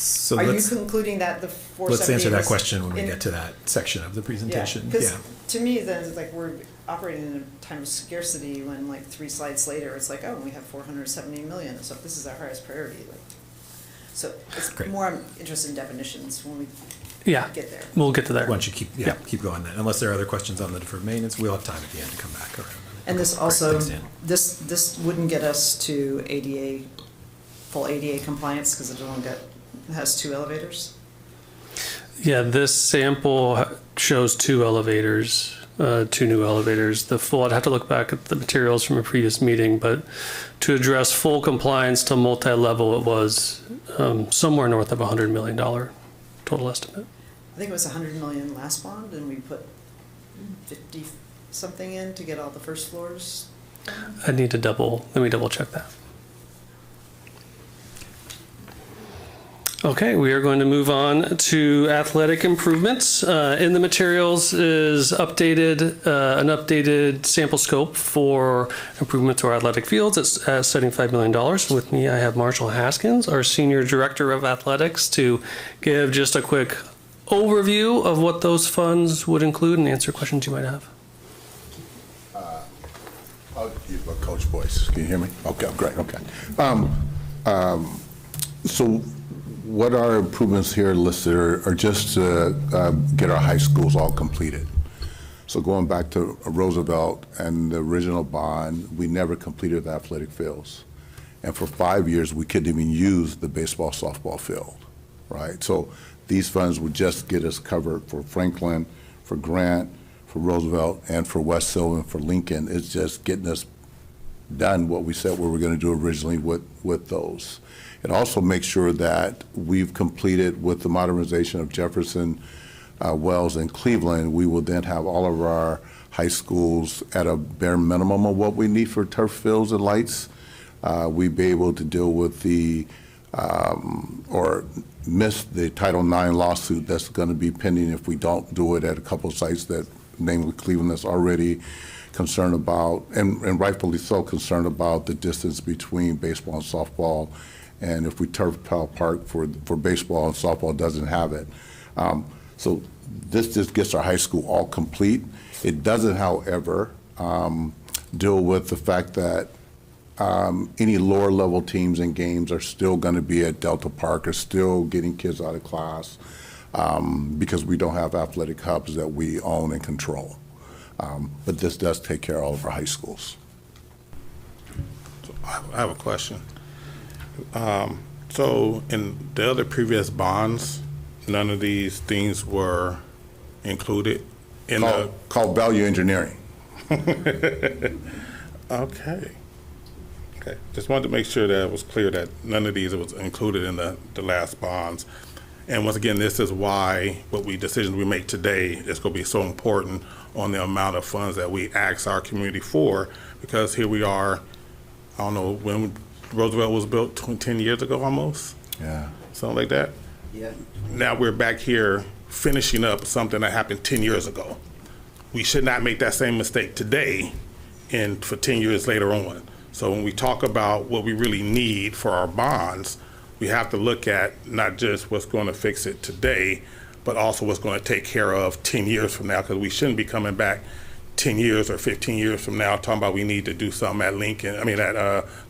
So are you concluding that the 470? Let's answer that question when we get to that section of the presentation. Yeah, because to me, then we're operating in a time of scarcity when 3 slides later it's we have 470 million, so this is our highest priority. So it's Great. more I'm interested in definitions when we get there. We'll get to there. Why don't you keep going then? Unless there are other questions on the deferred maintenance, we'll have time at the end to come back around. And this also, this wouldn't get us to ADA, full ADA compliance, because it has 2 elevators? Yeah, this sample shows 2 elevators. 2 new elevators. I'd have to look back at the materials from a previous meeting, but to address full compliance to multi-level, it was somewhere north of $100 million total estimate. I think it was 100 million last bond, and we put 50 something in to get all the first floors. I'd need to let me double check that. Okay, we are going to move on to athletic improvements. In the materials is an updated sample scope for improvement to our athletic fields. It's $75 million. With me, I have Marshall Haskins, our Senior Director of Athletics, to give just a quick overview of what those funds would include and answer questions you might have. I'll use my coach voice. Can you hear me? Okay, great, okay. So what our improvements here listed are just to get our high schools all completed. So going back to Roosevelt and the original bond, we never completed the athletic fields. And for 5 years, we couldn't even use the baseball, softball field, right? So these funds would just get us covered for Franklin, for Grant, for Roosevelt, and for West Sylvan, for Lincoln. It's just getting us done what we said we were going to do originally with those. It also makes sure that we've completed with the modernization of Jefferson, Wells, and Cleveland. We will then have all of our high schools at a bare minimum of what we need for turf fields and lights. We'd be able to deal with or miss the Title IX lawsuit that's going to be pending if we don't do it at a couple of sites that, namely Cleveland, that's already concerned about, and rightfully so, concerned about the distance between baseball and softball. And if we turf Powell Park for baseball and softball doesn't have it. So this just gets our high school all complete. It doesn't, however, deal with the fact that any lower level teams and games are still going to be at Delta Park, are still getting kids out of class because we don't have athletic hubs that we own and control. But this does take care of all of our high schools. So I have a question. So in the other previous bonds, none of these things were included in called value engineering. Okay. Just wanted to make sure that it was clear that none of these was included in the last bonds. And once again, this is why decisions we make today is going to be so important on the amount of funds that we ask our community for, because here we are, I don't know, when Roosevelt was built 10 years ago almost? Yeah. Something like that? Yeah. Now we're back here finishing up something that happened 10 years ago. We should not make that same mistake today and for 10 years later on. So when we talk about what we really need for our bonds, we have to look at not just what's going to fix it today, but also what's going to take care of 10 years from now, because we shouldn't be coming back 10 years or 15 years from now talking about we need to do something at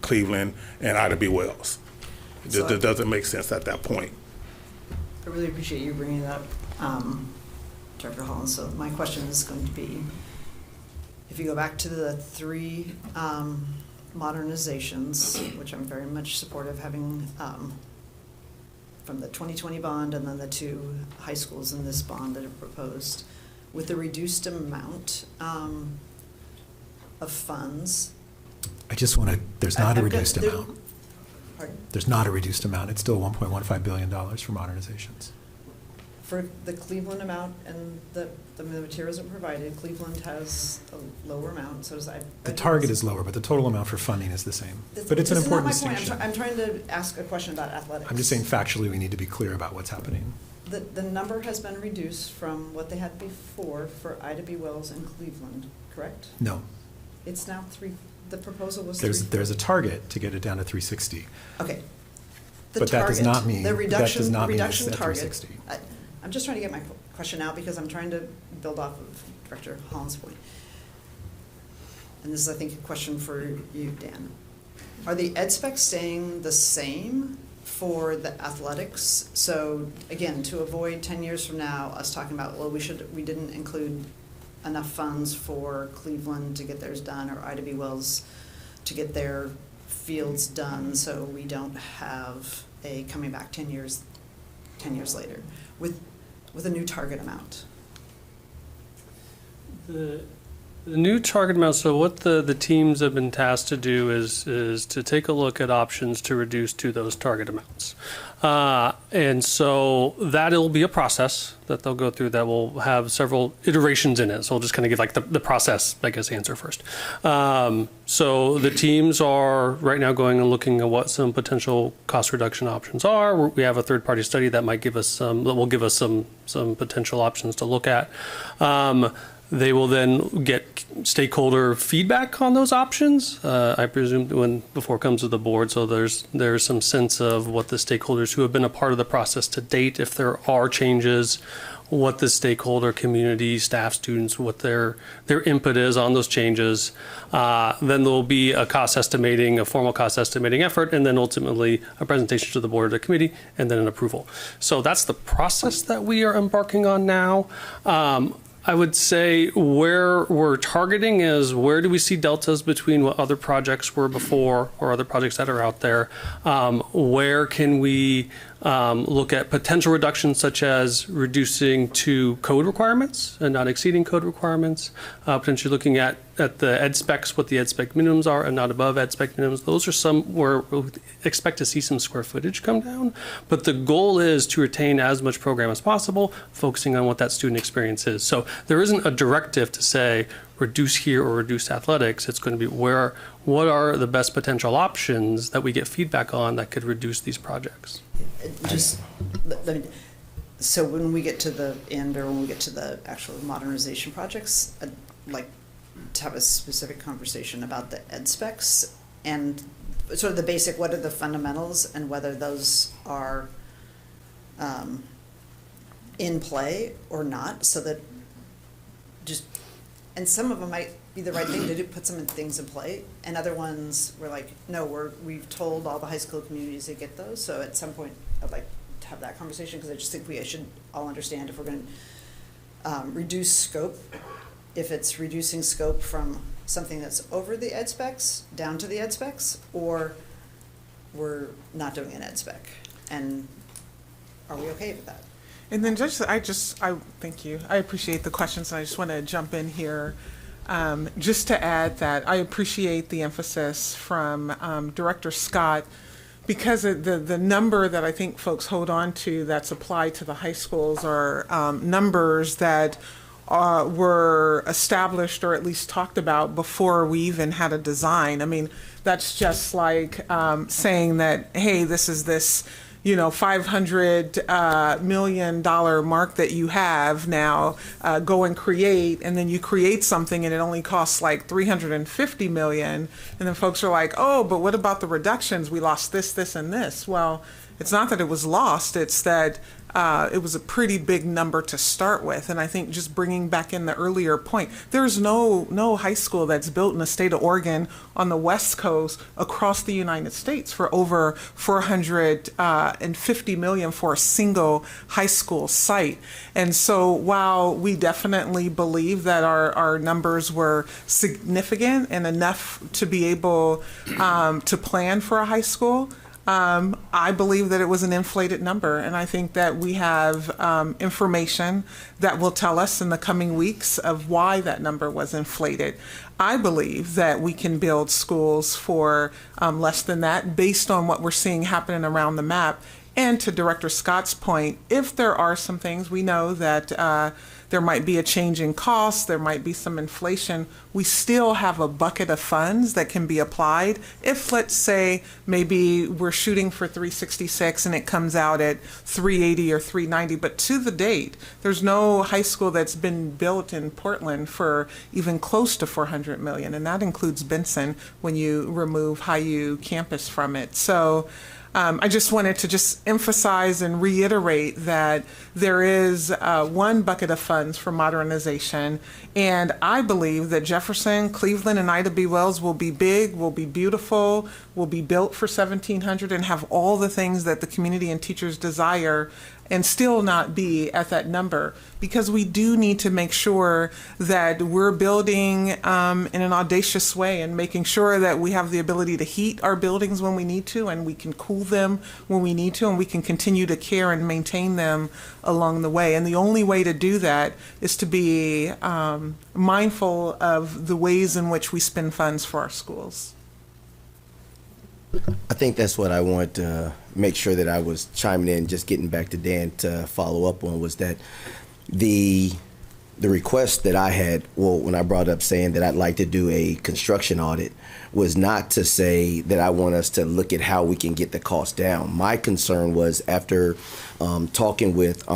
Cleveland and Ida B. Wells. It doesn't make sense at that point. I really appreciate you bringing it up, Director Hollins. So my question is going to be, if you go back to the 3 modernizations, which I'm very much supportive of having from the 2020 bond and then the 2 high schools in this bond that are proposed, with the reduced amount of funds. I just want to, there's not a reduced amount. Pardon? There's not a reduced amount. It's still $1.15 billion for modernizations. For the Cleveland amount and the materials that are provided, Cleveland has a lower amount, so does I. The target is lower, but the total amount for funding is the same. But it's an important distinction. I'm trying to ask a question about athletics. I'm just saying factually we need to be clear about what's happening. The number has been reduced from what they had before for Ida B. Wells and Cleveland, correct? No. It's now 3, the proposal was There's a target to get it down to 360. Okay. But that does not mean, the reduction, it's at target. 360. I'm just trying to get my question out because I'm trying to build off of Director Holland's point. And this is, I think, a question for you, Dan. Are the ed specs staying the same for the athletics? So again, to avoid 10 years from now, us talking about, well, we didn't include enough funds for Cleveland to get theirs done, or Ida B. Wells to get their fields done, so we don't have a coming back 10 years later with a new target amount. The new target amount, so what the teams have been tasked to do is to take a look at options to reduce to those target amounts. And so that'll be a process that they'll go through that will have several iterations in it. So I'll just kind of give like the process, I guess, answer first. So the teams are right now going and looking at what some potential cost reduction options are. We have a third-party study that might give us some potential options to look at. They will then get stakeholder feedback on those options. I presume before it comes to the board, so there's some sense of what the stakeholders who have been a part of the process to date, if there are changes, what the stakeholder community, staff, students, what their input is on those changes. Then there'll be a formal cost estimating effort, and then ultimately a presentation to the board or the committee, and then an approval. So that's the process that we are embarking on now. I would say where we're targeting is where do we see deltas between what other projects were before or other projects that are out there? Where can we look at potential reductions such as reducing to code requirements and not exceeding code requirements, potentially looking at the ed specs, what the ed spec minimums are and not above ed spec minimums. Those are some where we expect to see some square footage come down, but the goal is to retain as much program as possible, focusing on what that student experience is. So there isn't a directive to say reduce here or reduce athletics. It's going to be what are the best potential options that we get feedback on that could reduce these projects. So when we get to the end, or when we get to the actual modernization projects, I'd like to have a specific conversation about the ed specs and sort of the basic, what are the fundamentals and whether those are in play or not, so that and some of them might be the right thing to do, put some things in play, and other ones we're like, no, we've told all the high school communities to get those. So at some point I'd like to have that conversation, because I just think we should all understand if we're going to reduce scope, if it's reducing scope from something that's over the ed specs down to the ed specs, or we're not doing an ed spec, and are we okay with that? And then I thank you. I appreciate the questions. I just want to jump in here just to add that I appreciate the emphasis from Director Scott, because the number that I think folks hold on to that's applied to the high schools are numbers that were established or at least talked about before we even had a design. I mean, that's just like saying that, hey, this is this $500 million mark that you have now, go and create, and then you create something and it only costs like $350 million, and then folks are like, oh, but what about the reductions? We lost this, this, and this. Well, it's not that it was lost, it's that it was a pretty big number to start with. And I think just bringing back in the earlier point, there's no high school that's built in the state of Oregon on the West Coast across the United States for over $450 million for a single high school site. And so while we definitely believe that our numbers were significant and enough to be able to plan for a high school, I believe that it was an inflated number, and I think that we have information that will tell us in the coming weeks of why that number was inflated. I believe that we can build schools for less than that based on what we're seeing happening around the map. And to Director Scott's point, if there are some things, we know that there might be a change in costs, there might be some inflation, we still have a bucket of funds that can be applied. If, let's say, maybe we're shooting for 366 and it comes out at 380 or 390, but to the date, there's no high school that's been built in Portland for even close to $400 million, and that includes Benson when you remove High U campus from it. So I just wanted to just emphasize and reiterate that there is one bucket of funds for modernization, and I believe that Jefferson, Cleveland, and Ida B. Wells will be big, will be beautiful, will be built for 1,700, and have all the things that the community and teachers desire. and still not be at that number, because we do need to make sure that we're building in an audacious way and making sure that we have the ability to heat our buildings when we need to, and we can cool them when we need to, and we can continue to care and maintain them along the way. And the only way to do that is to be mindful of the ways in which we spend funds for our schools. I think that's what I want to make sure that I was chiming in, just getting back to Dan to follow up on, was that the request that I had, well, when I brought up saying that I'd like to do a construction audit, was not to say that I want us to look at how we can get the cost down. My concern was, after talking with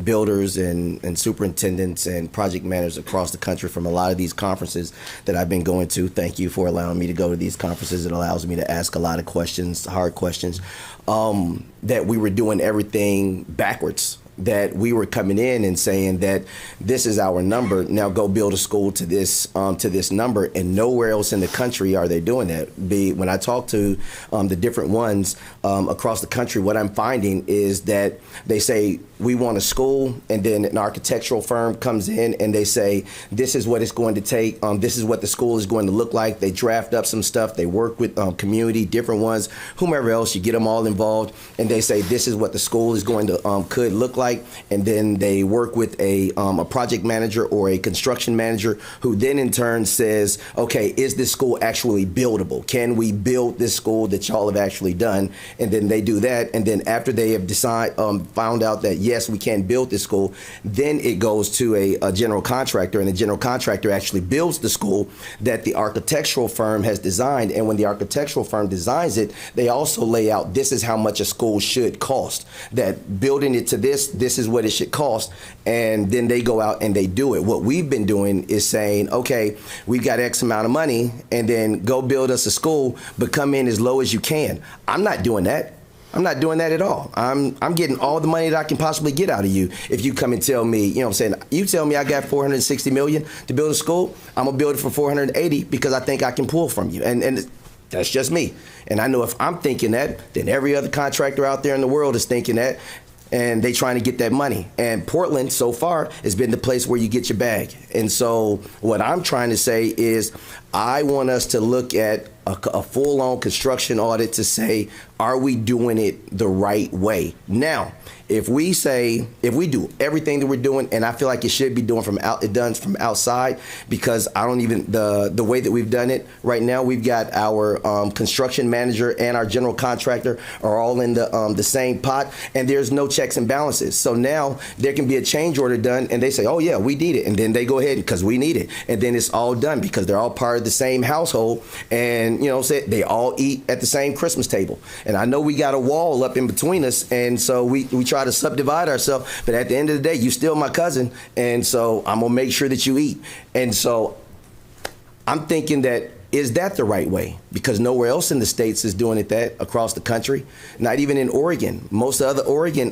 builders and superintendents and project managers across the country from a lot of these conferences that I've been going to. Thank you for allowing me to go to these conferences. It allows me to ask a lot of questions, hard questions, that we were doing everything backwards. That we were coming in and saying that this is our number, now go build a school to this number, and nowhere else in the country are they doing that. When I talk to the different ones across the country, what I'm finding is that they say, we want a school, and then an architectural firm comes in and they say, this is what it's going to take, this is what the school is going to look like. They draft up some stuff, they work with community, different ones, whomever else, you get them all involved, and they say, this is what the school is going to could look like. And then they work with a project manager or a construction manager, who then in turn says, okay, is this school actually buildable? Can we build this school that y'all have actually done? And then they do that. And then after they have found out that, yes, we can build this school, then it goes to a general contractor, and the general contractor actually builds the school that the architectural firm has designed. And when the architectural firm designs it, they also lay out, this is how much a school should cost. That building it to this is what it should cost, and then they go out and they do it. What we've been doing is saying, okay, we've got X amount of money, and then go build us a school, but come in as low as you can. I'm not doing that. I'm not doing that at all. I'm getting all the money that I can possibly get out of you. If you come and tell me, you know what I'm saying, you tell me I got $460 million to build a school, I'm gonna build it for 480 because I think I can pull from you. And that's just me. And I know if I'm thinking that, then every other contractor out there in the world is thinking that, and they trying to get that money. And Portland, so far, has been the place where you get your bag. And so what I'm trying to say is, I want us to look at a full-on construction audit to say, are we doing it the right way? Now, if we do everything that we're doing, and I feel like it should be done from outside, because I don't even, the way that we've done it right now, we've got our construction manager and our general contractor are all in the same pot, and there's no checks and balances. So now there can be a change order done, and they say, oh yeah, we need it, and then they go ahead because we need it, and then it's all done because they're all part of the same household, and you know, they all eat at the same Christmas table. And I know we got a wall up in between us, and so we try to subdivide ourselves, but at the end of the day, you still my cousin, and so I'm gonna make sure that you eat. And so I'm thinking that, is that the right way? Because nowhere else in the states is doing it that across the country. Not even in Oregon. Most of the Oregon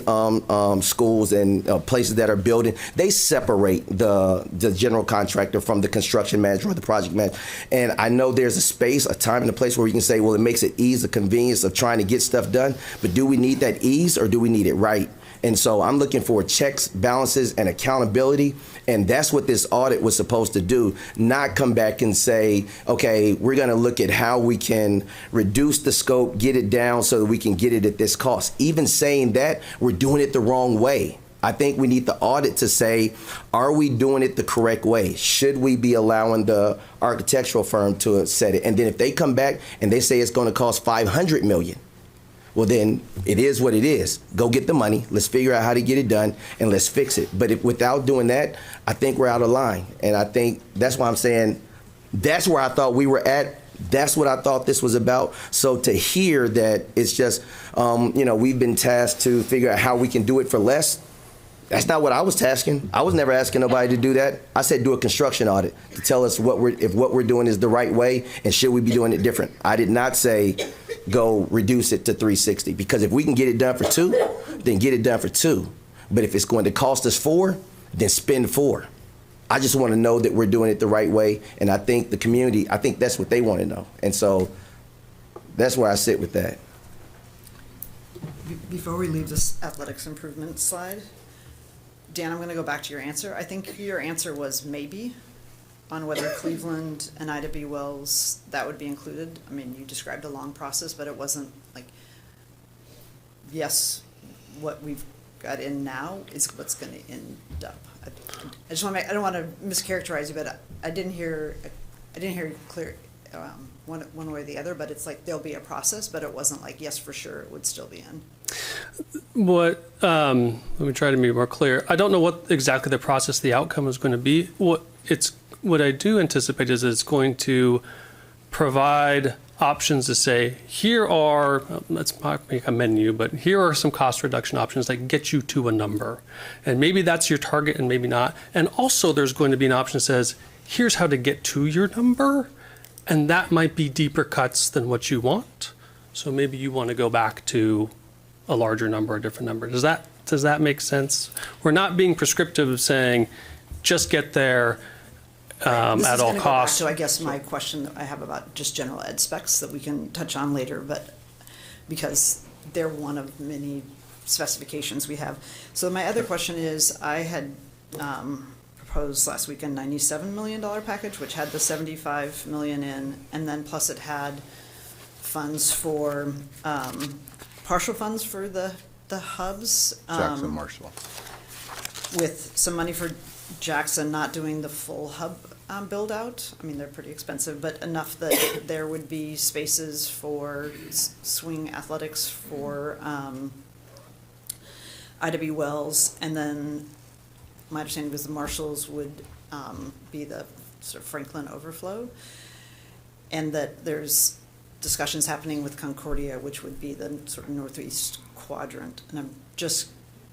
schools and places that are building, they separate the general contractor from the construction manager or the project manager. And I know there's a space, a time and a place where we can say, well, it makes it ease, the convenience of trying to get stuff done. But do we need that ease, or do we need it right? And so I'm looking for checks, balances, and accountability. And that's what this audit was supposed to do, not come back and say, okay, we're going to look at how we can reduce the scope, get it down so that we can get it at this cost. Even saying that, we're doing it the wrong way. I think we need the audit to say, are we doing it the correct way? Should we be allowing the architectural firm to set it? And then if they come back and they say it's going to cost $500 million, well, then it is what it is. Go get the money. Let's figure out how to get it done, and let's fix it. But without doing that, I think we're out of line. And I think that's why I'm saying that's where I thought we were at. That's what I thought this was about. So to hear that it's just, we've been tasked to figure out how we can do it for less, that's not what I was tasking. I was never asking nobody to do that. I said do a construction audit to tell us if what we're doing is the right way, and should we be doing it different. I did not say go reduce it to 360, because if we can get it done for 2, then get it done for 2. But if it's going to cost us 4, then spend 4. I just want to know that we're doing it the right way, and I think the community, I think that's what they want to know. And so that's where I sit with that. Before we leave this athletics improvement slide, Dan, I'm going to go back to your answer. I think your answer was maybe on whether Cleveland and Ida B. Wells, that would be included. I mean, you described a long process, but it wasn't like, yes, what we've got in now is what's going to end up. I just want to make, I don't want to mischaracterize you, but I didn't hear you clear one way or the other, but it's like there'll be a process, but it wasn't like, yes, for sure, it would still be in. Let me try to be more clear. I don't know what exactly the process, the outcome is going to be. What I do anticipate is it's going to provide options to say, here are, let's not make a menu, but here are some cost reduction options that get you to a number. And maybe that's your target and maybe not. And also there's going to be an option that says, here's how to get to your number. And that might be deeper cuts than what you want. So maybe you want to go back to a larger number, a different number. Does that make sense? We're not being prescriptive of saying, just get there at all costs. So I guess my question that I have about just general ed specs that we can touch on later, but because they're one of many specifications we have. So my other question is, I had proposed last week a $97 million package, which had the $75 million in, and then plus it had funds for, partial funds for the hubs. Jackson Marshall. With some money for Jackson not doing the full hub build out. I mean, they're pretty expensive, but enough that there would be spaces for swing athletics for Ida B. Wells, and then my understanding was the Marshalls would be the sort of Franklin overflow, and that there's discussions happening with Concordia, which would be the sort of northeast quadrant. And I'm just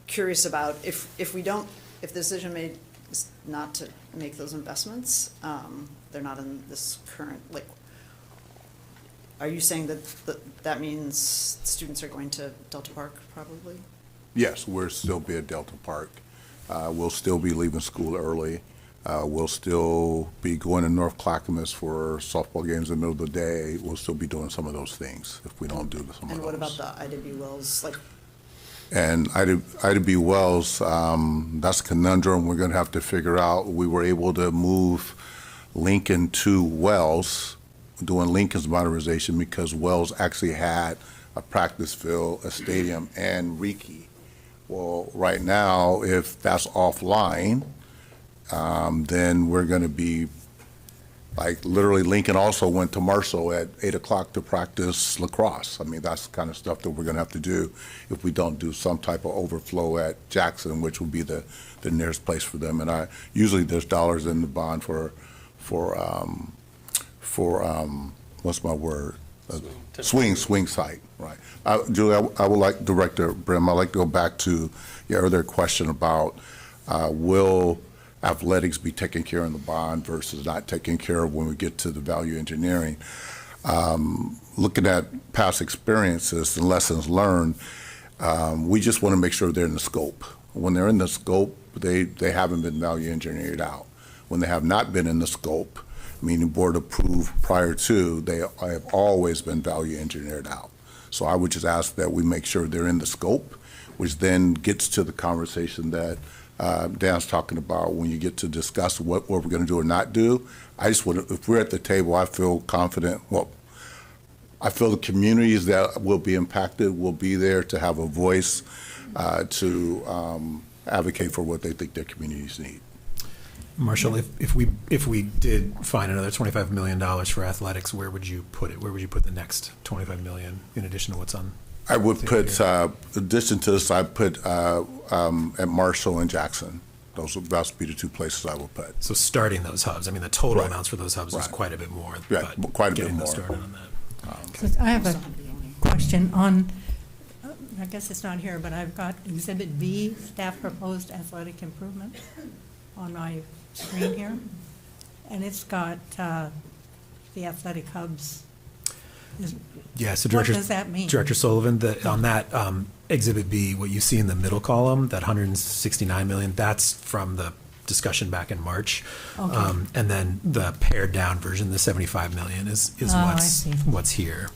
curious about if the decision made is not to make those investments, they're not in this current, like, are you saying that means students are going to Delta Park probably? Yes, we'll still be at Delta Park. We'll still be leaving school early. We'll still be going to North Clackamas for softball games in the middle of the day. We'll still be doing some of those things if we don't do some of those. And what about the Ida B. Wells? And Ida B. Wells, that's a conundrum we're going to have to figure out. We were able to move Lincoln to Wells, doing Lincoln's modernization, because Wells actually had a practice field, a stadium, and Reiki. Well, right now, if that's offline, then we're going to be, like, literally Lincoln also went to Marshall at 8 o'clock to practice lacrosse. I mean, that's the kind of stuff that we're going to have to do if we don't do some type of overflow at Jackson, which would be the nearest place for them. And usually there's dollars in the bond for what's my word? Swing site, right. Julie, I would like, Director Brim, I'd like to go back to your other question about will athletics be taken care of in the bond versus not taken care of when we get to the value engineering. Looking at past experiences and lessons learned, we just want to make sure they're in the scope. When they're in the scope, they haven't been value engineered out. When they have not been in the scope, meaning board approved prior to, they have always been value engineered out. So I would just ask that we make sure they're in the scope, which then gets to the conversation that Dan's talking about when you get to discuss what we're going to do or not do. I just want to, if we're at the table, I feel confident. Well, I feel the communities that will be impacted will be there to have a voice to advocate for what they think their communities need. Marshall, if we did find another $25 million for athletics, where would you put it? Where would you put the next $25 million in addition to what's on? I would put, in addition to this, I put at Marshall and Jackson. Those would be the two places I would put. So starting those hubs, I mean, the total amounts for those hubs is quite a bit more. Yeah, quite a bit more. Started on that. So I have a question on, I guess it's not here, but I've got Exhibit B, staff proposed athletic improvement on my screen here. And it's got the athletic hubs. Yeah, so what does that mean? Director Sullivan, on that Exhibit B, what you see in the middle column, that $169 million, that's from the discussion back in March. Okay. And then the pared down version, the $75 million, is what's here.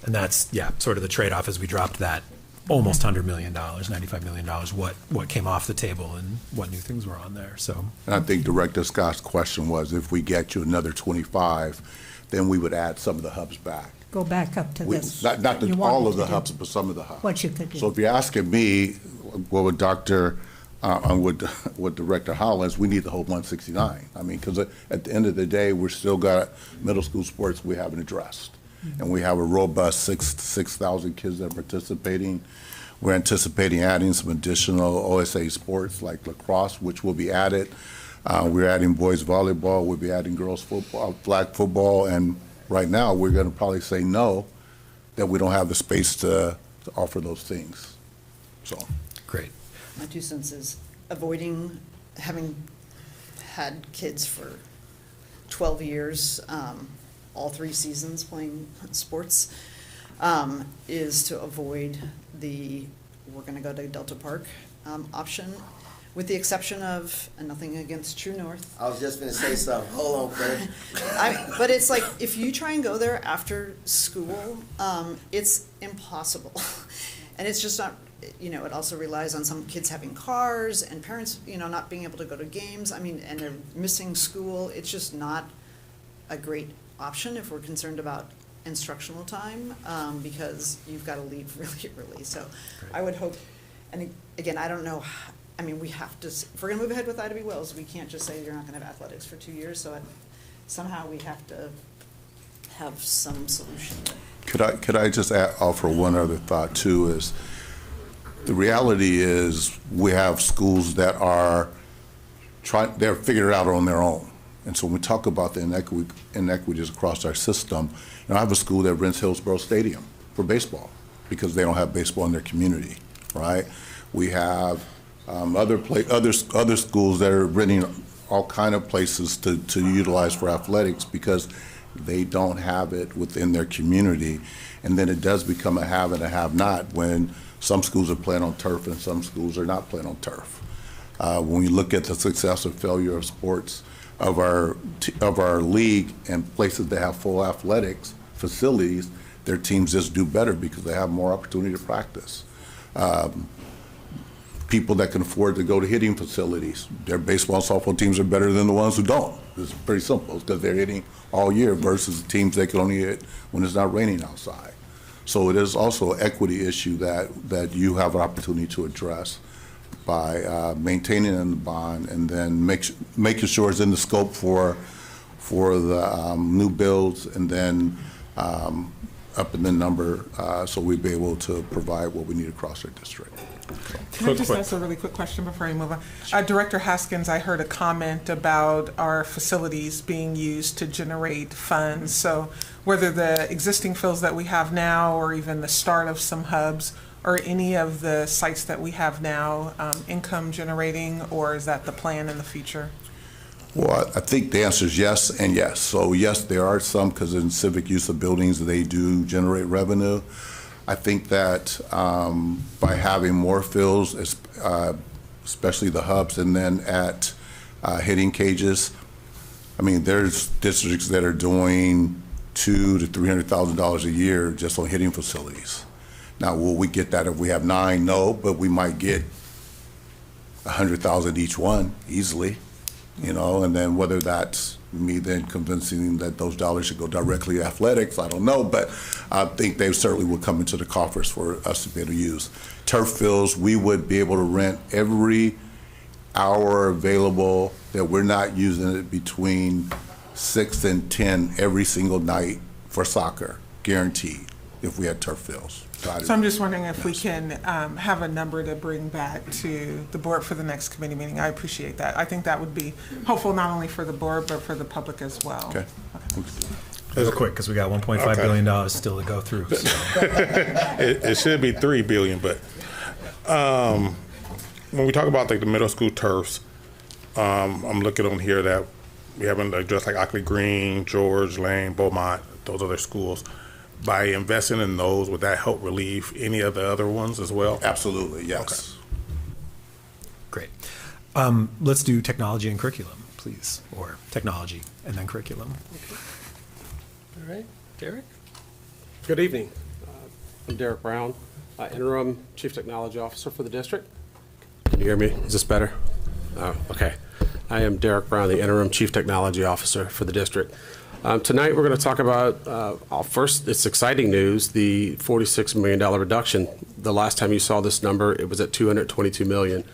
And that's, yeah, sort of the trade-off as we dropped that almost $100 million, $95 million, what came off the table and what new things were on there. So, And I think Director Scott's question was, if we get you another 25, then we would add some of the hubs back. Go back up to this. Not You want all me of the to do hubs, but some of the hubs. What you could do. So if you're asking me, what would with Director Hollins, we need the whole 169. I mean, because at the end of the day, we're still got middle school sports we haven't addressed. And we have a robust 6,000 kids that are participating. We're anticipating adding some additional OSA sports like lacrosse, which will be added. We're adding boys volleyball, we'll be adding girls football, flag football, and right now, we're gonna probably say no, that we don't have the space to offer those things, so. great. My 2 cents is avoiding having had kids for 12 years, all 3 seasons playing sports, is to avoid we're going to go to Delta Park option, with the exception of, and nothing against True North. I was just going to say something. Hold on, Craig. But it's like, if you try and go there after school, it's impossible. And it's just not, it also relies on some kids having cars and parents, not being able to go to games. I mean, and they're missing school. It's just not a great option if we're concerned about instructional time, because you've got to leave really early. So I would hope, and again, I don't know, I mean, we have to, if we're going to move ahead with Ida B. Wells, we can't just say you're not going to have athletics for 2 years. So somehow we have to have some solution. Could I just offer one other thought too, is the reality is we have schools that are they're figured it out on their own. And so when we talk about the inequities across our system, I have a school that rents Hillsborough Stadium for baseball because they don't have baseball in their community, right? We have other schools that are renting all kind of places to utilize for athletics because they don't have it within their community. And then it does become a have and a have not when some schools are playing on turf and some schools are not playing on turf. When we look at the success or failure of sports of our league and places that have full athletics facilities, their teams just do better because they have more opportunity to practice. People that can afford to go to hitting facilities, their baseball and softball teams are better than the ones who don't. It's pretty simple, because they're hitting all year versus the teams that can only hit when it's not raining outside. So it is also an equity issue that you have an opportunity to address by maintaining in the bond and then making sure it's in the scope for the new builds, and then up in the number so we'd be able to provide what we need across our district. Can I just ask a really quick question before I move on? Director Haskins, I heard a comment about our facilities being used to generate funds. So whether the existing fields that we have now or even the start of some hubs or any of the sites that we have now income generating, or is that the plan in the future? Well, I think the answer is yes and yes. So yes, there are some, because in civic use of buildings, they do generate revenue. I think that by having more fields, especially the hubs, and then at hitting cages, I mean, there's districts that are doing $200,000 to $300,000 a year just on hitting facilities. Now, will we get that if we have 9? No, but we might get 100,000 each one easily, and then whether that's me then convincing that those dollars should go directly to athletics, I don't know, but I think they certainly would come into the coffers for us to be able to use. Turf fields, we would be able to rent every hour available that we're not using it between 6 and 10 every single night for soccer, guaranteed, if we had turf fields. So I'm just wondering if we can have a number to bring back to the board for the next committee meeting. I appreciate that. I think that would be helpful not only for the board, but for the public as well. Okay. Real quick, because we got $1.5 billion still to go through. So. It should be $3 billion, but when we talk about the middle school turfs, I'm looking on here that we haven't addressed, like Ockley Green, George, Lane, Beaumont, those other schools. By investing in those, would that help relieve any of the other ones as well? Absolutely, yes. Okay. Great. Let's do technology and curriculum, please, or technology and then curriculum. All right, Derek. Good evening. I'm Derek Brown. Interim Chief Technology Officer for the district. Can you hear me? Is this better? Oh, okay. I am Derek Brown, the Interim Chief Technology Officer for the district. Tonight we're going to talk about, first, it's exciting news, the $46 million reduction. The last time you saw this number, it was at $222 million.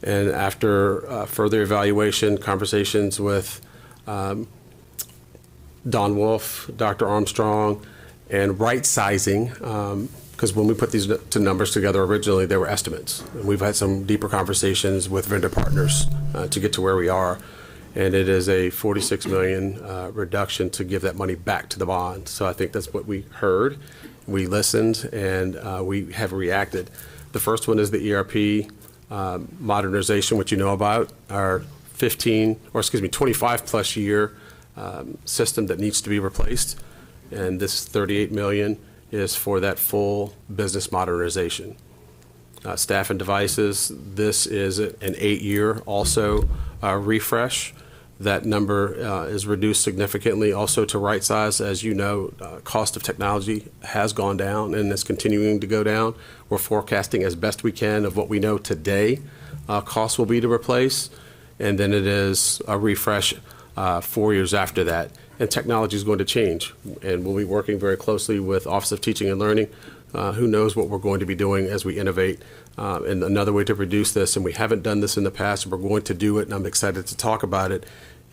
And after further evaluation, conversations with Don Wolf, Dr. Armstrong, and right sizing, because when we put these two numbers together originally, they were estimates. And we've had some deeper conversations with vendor partners to get to where we are. And it is a $46 million reduction to give that money back to the bond. So I think that's what we heard. We listened, and we have reacted. The first one is the ERP modernization, which you know about, our 25 plus year system that needs to be replaced. And this $38 million is for that full business modernization. Staff and devices, this is an 8-year also refresh. That number is reduced significantly also to right size. As you know, cost of technology has gone down and is continuing to go down. We're forecasting as best we can of what we know today costs will be to replace. And then it is a refresh 4 years after that. And technology is going to change. And we'll be working very closely with Office of Teaching and Learning. Who knows what we're going to be doing as we innovate. And another way to reduce this, and we haven't done this in the past, we're going to do it, and I'm excited to talk about it,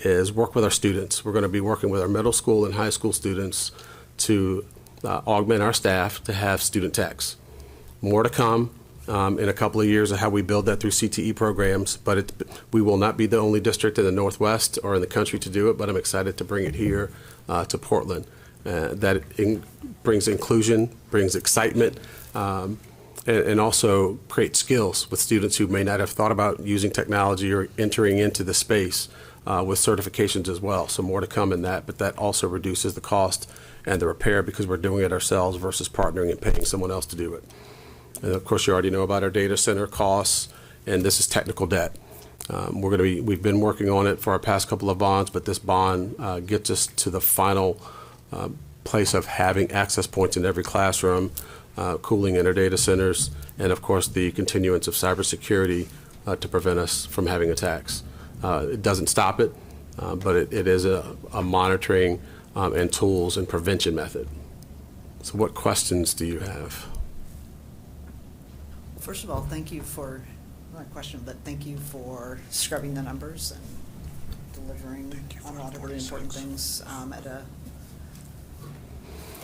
is work with our students. We're going to be working with our middle school and high school students to augment our staff to have student techs. More to come in a couple of years of how we build that through CTE programs, but we will not be the only district in the Northwest or in the country to do it, but I'm excited to bring it here to Portland. That brings inclusion, brings excitement, and also creates skills with students who may not have thought about using technology or entering into the space with certifications as well. So more to come in that, but that also reduces the cost and the repair because we're doing it ourselves versus partnering and paying someone else to do it. And of course, you already know about our data center costs, and this is technical debt. We've been working on it for our past couple of bonds, but this bond gets us to the final place of having access points in every classroom, cooling in our data centers, and of course the continuance of cybersecurity to prevent us from having attacks. It doesn't stop it, but it is a monitoring and tools and prevention method. So what questions do you have? First of all, thank you for, not a question, but thank you for scrubbing the numbers and delivering on a lot of really important things at a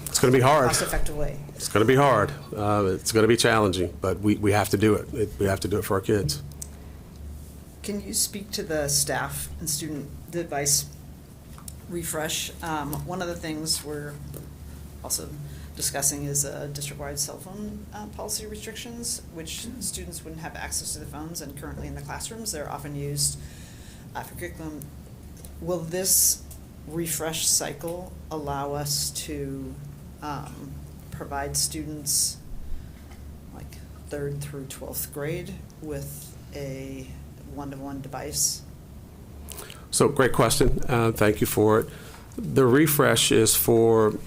It's going to be hard. cost-effective way. It's going to be hard. It's going to be challenging, but we have to do it. We have to do it for our kids. Can you speak to the staff and student device refresh? One of the things we're also discussing is district-wide cell phone policy restrictions, which students wouldn't have access to the phones, and currently in the classrooms, they're often used for curriculum. Will this refresh cycle allow us to provide students like 3rd through 12th grade with a one-to-one device? So great question. Thank you for it. The refresh is for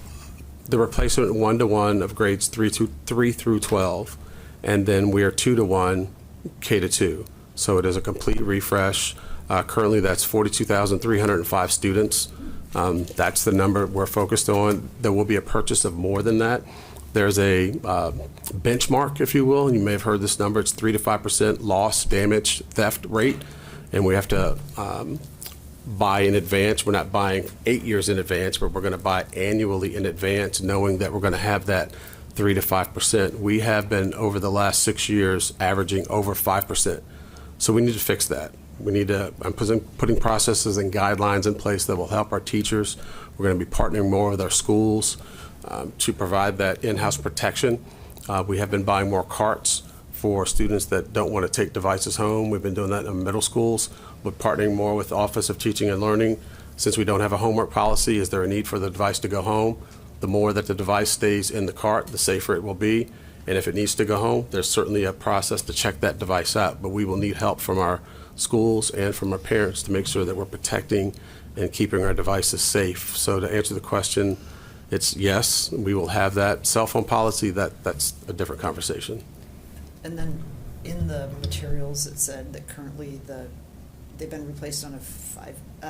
the replacement 1-to-1 of grades 3 through 12, and then we are 2-to-1 K-2. So it is a complete refresh. Currently, that's 42,305 students. That's the number we're focused on. There will be a purchase of more than that. There's a benchmark, if you will, and you may have heard this number. It's 3 to 5% loss, damage, theft rate, and we have to buy in advance. We're not buying 8 years in advance, but we're going to buy annually in advance, knowing that we're going to have that 3 to 5%. We have been, over the last 6 years, averaging over 5%. So we need to fix that. We need to, I'm putting processes and guidelines in place that will help our teachers. We're going to be partnering more with our schools to provide that in-house protection. We have been buying more carts for students that don't want to take devices home. We've been doing that in middle schools. We're partnering more with the Office of Teaching and Learning. Since we don't have a homework policy, is there a need for the device to go home? The more that the device stays in the cart, the safer it will be. And if it needs to go home, there's certainly a process to check that device out. But we will need help from our schools and from our parents to make sure that we're protecting and keeping our devices safe. So to answer the question, It's yes, we will have that. Cell phone policy, that's a different conversation. And then in the materials, it said that currently they've been replaced on a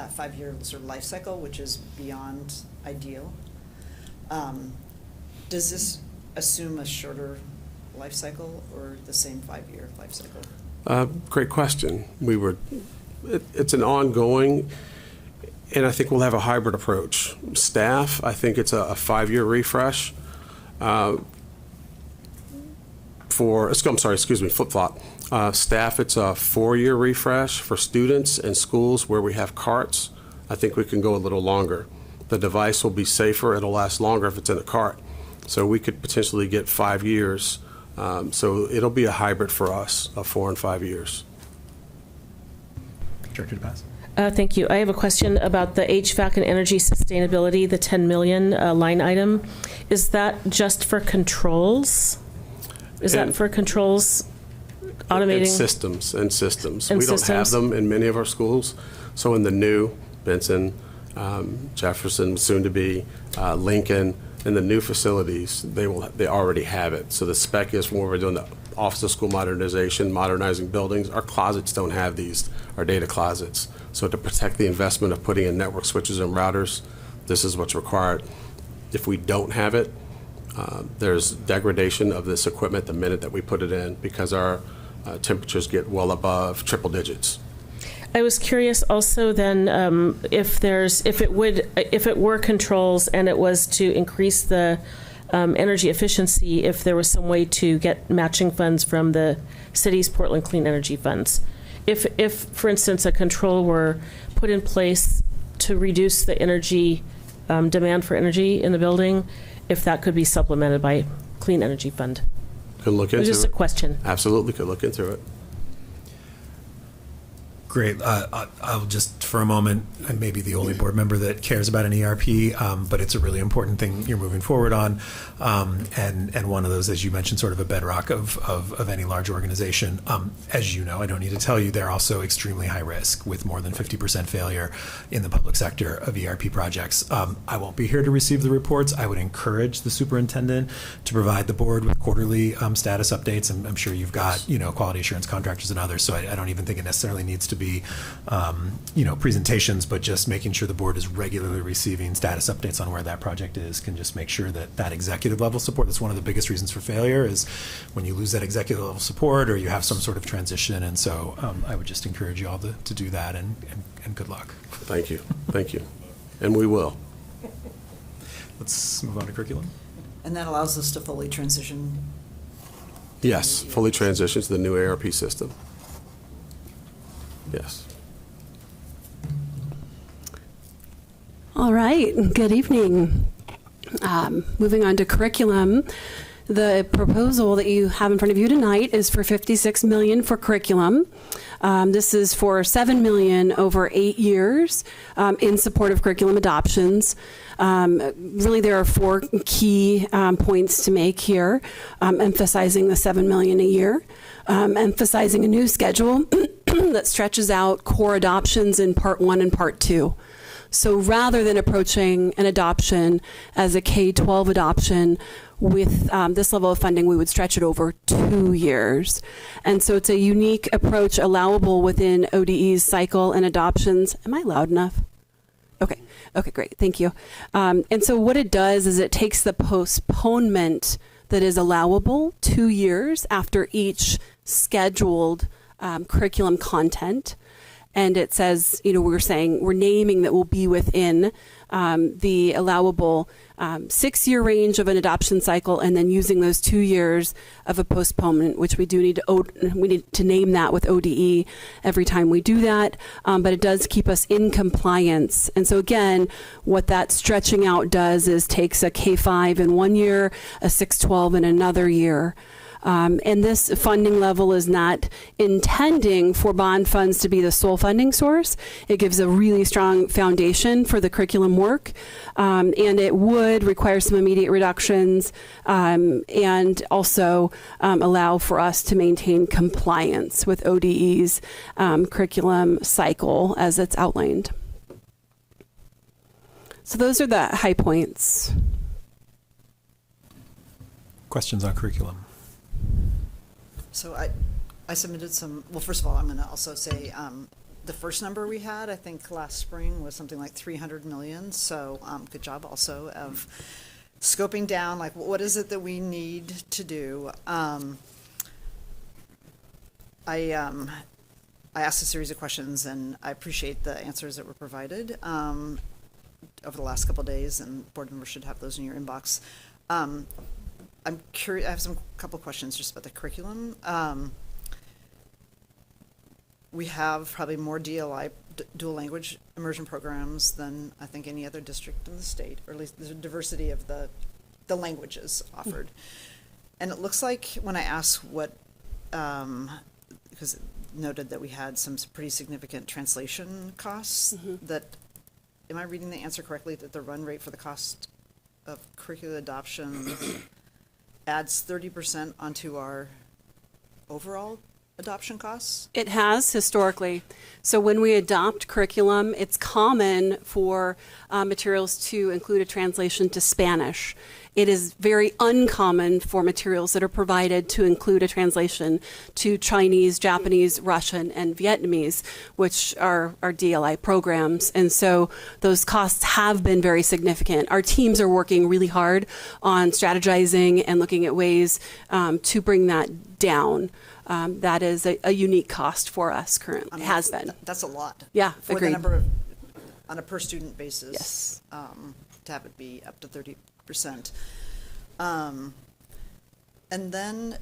five-year sort of life cycle, which is beyond ideal. Does this assume a shorter life cycle or the same 5-year life cycle? Great question. It's an ongoing, and I think we'll have a hybrid approach. Staff, I think it's a 5-year refresh. Flip-flop. Staff, it's a 4-year refresh. For students and schools where we have carts, I think we can go a little longer. The device will be safer, it'll last longer if it's in a cart. So we could potentially get 5 years. So it'll be a hybrid for us of 4 and 5 years. Director DePaz. Thank you. I have a question about the HVAC and energy sustainability, the 10 million line item. Is that just for controls? Is that for controls, automating? And systems. We don't have them in many of our schools. So in the new Benson, Jefferson, soon to be Lincoln, in the new facilities, they already have it. So the spec is when we're doing the Office of School Modernization, modernizing buildings, our closets don't have these, our data closets. So to protect the investment of putting in network switches and routers, this is what's required. If we don't have it, there's degradation of this equipment the minute that we put it in because our temperatures get well above triple digits. I was curious also then if it were controls and it was to increase the energy efficiency, if there was some way to get matching funds from the city's Portland Clean Energy Funds. If for instance, a control were put in place to reduce the energy demand for energy in the building, if that could be supplemented by Clean Energy Fund. Could look into it. It was just a question. Absolutely, could look into it. Great. I'll just, for a moment, I may be the only board member that cares about an ERP, but it's a really important thing you're moving forward on. And one of those, as you mentioned, sort of a bedrock of any large organization. As you know, I don't need to tell you, they're also extremely high risk with more than 50% failure in the public sector of ERP projects. I won't be here to receive the reports. I would encourage the superintendent to provide the board with quarterly status updates. I'm sure you've got, quality assurance contractors and others, so I don't even think it necessarily needs to be presentations, but just making sure the board is regularly receiving status updates on where that project is can just make sure that executive level support, that's one of the biggest reasons for failure, is when you lose that executive level support or you have some sort of transition. And so I would just encourage you all to do that, and good luck. Thank you. And we will. Let's move on to curriculum. And that allows us to fully transition? Yes, fully transition to the new ARP system. Yes. All right, good evening. Moving on to curriculum, the proposal that you have in front of you tonight is for $56 million for curriculum. This is for $7 million over 8 years in support of curriculum adoptions. Really, there are 4 key points to make here, emphasizing the $7 million a year, emphasizing a new schedule that stretches out core adoptions in Part 1 and Part 2. So rather than approaching an adoption as a K-12 adoption with this level of funding, we would stretch it over 2 years. And so it's a unique approach allowable within ODE's cycle and adoptions. Am I loud enough? Okay, great, thank you. And so what it does is it takes the postponement that is allowable 2 years after each scheduled curriculum content. And it says, we're naming that will be within the allowable 6-year range of an adoption cycle, and then using those 2 years of a postponement, which we need to name that with ODE every time we do that. But it does keep us in compliance. And so again, what that stretching out does is takes a K-5 in 1 year, a 6-12 in another year. And this funding level is not intending for bond funds to be the sole funding source. It gives a really strong foundation for the curriculum work, and it would require some immediate reductions and also allow for us to maintain compliance with ODE's curriculum cycle as it's outlined. So those are the high points. questions on curriculum? So I submitted some, well, first of all, I'm going to also say the first number we had, I think last spring, was something like 300 million. So good job also of scoping down, like, what is it that we need to do? I asked a series of questions, and I appreciate the answers that were provided over the last couple of days, and board members should have those in your inbox. I'm curious, I have couple questions just about the curriculum. We have probably more DLI, dual language immersion programs, than I think any other district in the state, or at least the diversity of the languages offered. And it looks like when I asked what, because it noted that we had some pretty significant translation costs, that, am I reading the answer correctly, that the run rate for the cost of curricular adoption adds 30% onto our overall adoption costs? It has historically. So when we adopt curriculum, it's common for materials to include a translation to Spanish. It is very uncommon for materials that are provided to include a translation to Chinese, Japanese, Russian, and Vietnamese, which are DLI programs. And so those costs have been very significant. Our teams are working really hard on strategizing and looking at ways to bring that down. That is a unique cost for us currently. It has been. That's a lot. Yeah, for agreed. the number of, on a per student basis. Yes. To have it be up to 30%. And then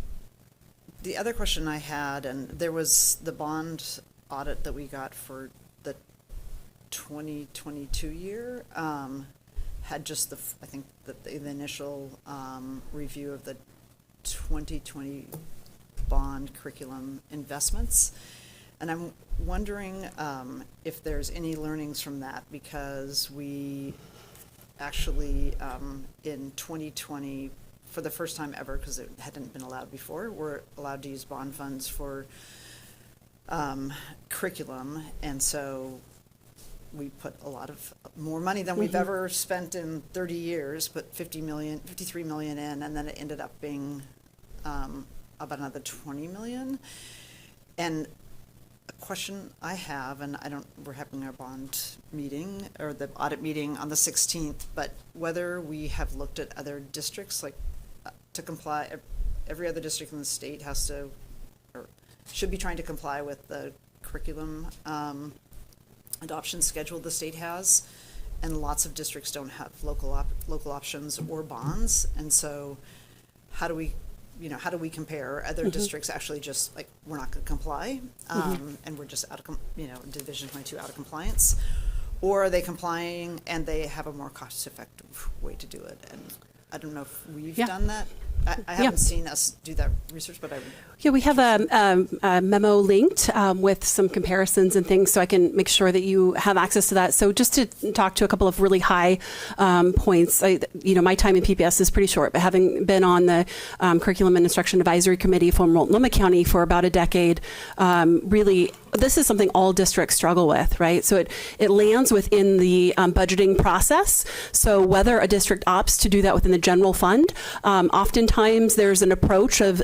the other question I had, and there was the bond audit that we got for the 2022 year, had just I think the initial review of the 2020 bond curriculum investments. And I'm wondering if there's any learnings from that, because we actually in 2020, for the first time ever, because it hadn't been allowed before, we're allowed to use bond funds for curriculum. And so we put a lot of more money than we've ever spent in 30 years, put 53 million in, and then it ended up being about another 20 million. And a question I have, and we're having our bond meeting, or the audit meeting on the 16th, but whether we have looked at other districts, like to comply, every other district in the state has to, or should be trying to comply with the curriculum adoption schedule the state has, and lots of districts don't have local options or bonds. And so how do we compare? Other districts actually just, like, we're not going to comply, and we're just out of, Division 22 out of compliance, or are they complying and they have a more cost-effective way to do it? And I don't know if we've done that. I haven't seen us do that research, but I would. Yeah, we have a memo linked with some comparisons and things, so I can make sure that you have access to that. So just to talk to a couple of really high points, my time in PPS is pretty short, but having been on the Curriculum and Instruction Advisory Committee for Multnomah County for about a decade, really, this is something all districts struggle with, right? So it lands within the budgeting process. So whether a district opts to do that within the general fund, oftentimes there's an approach of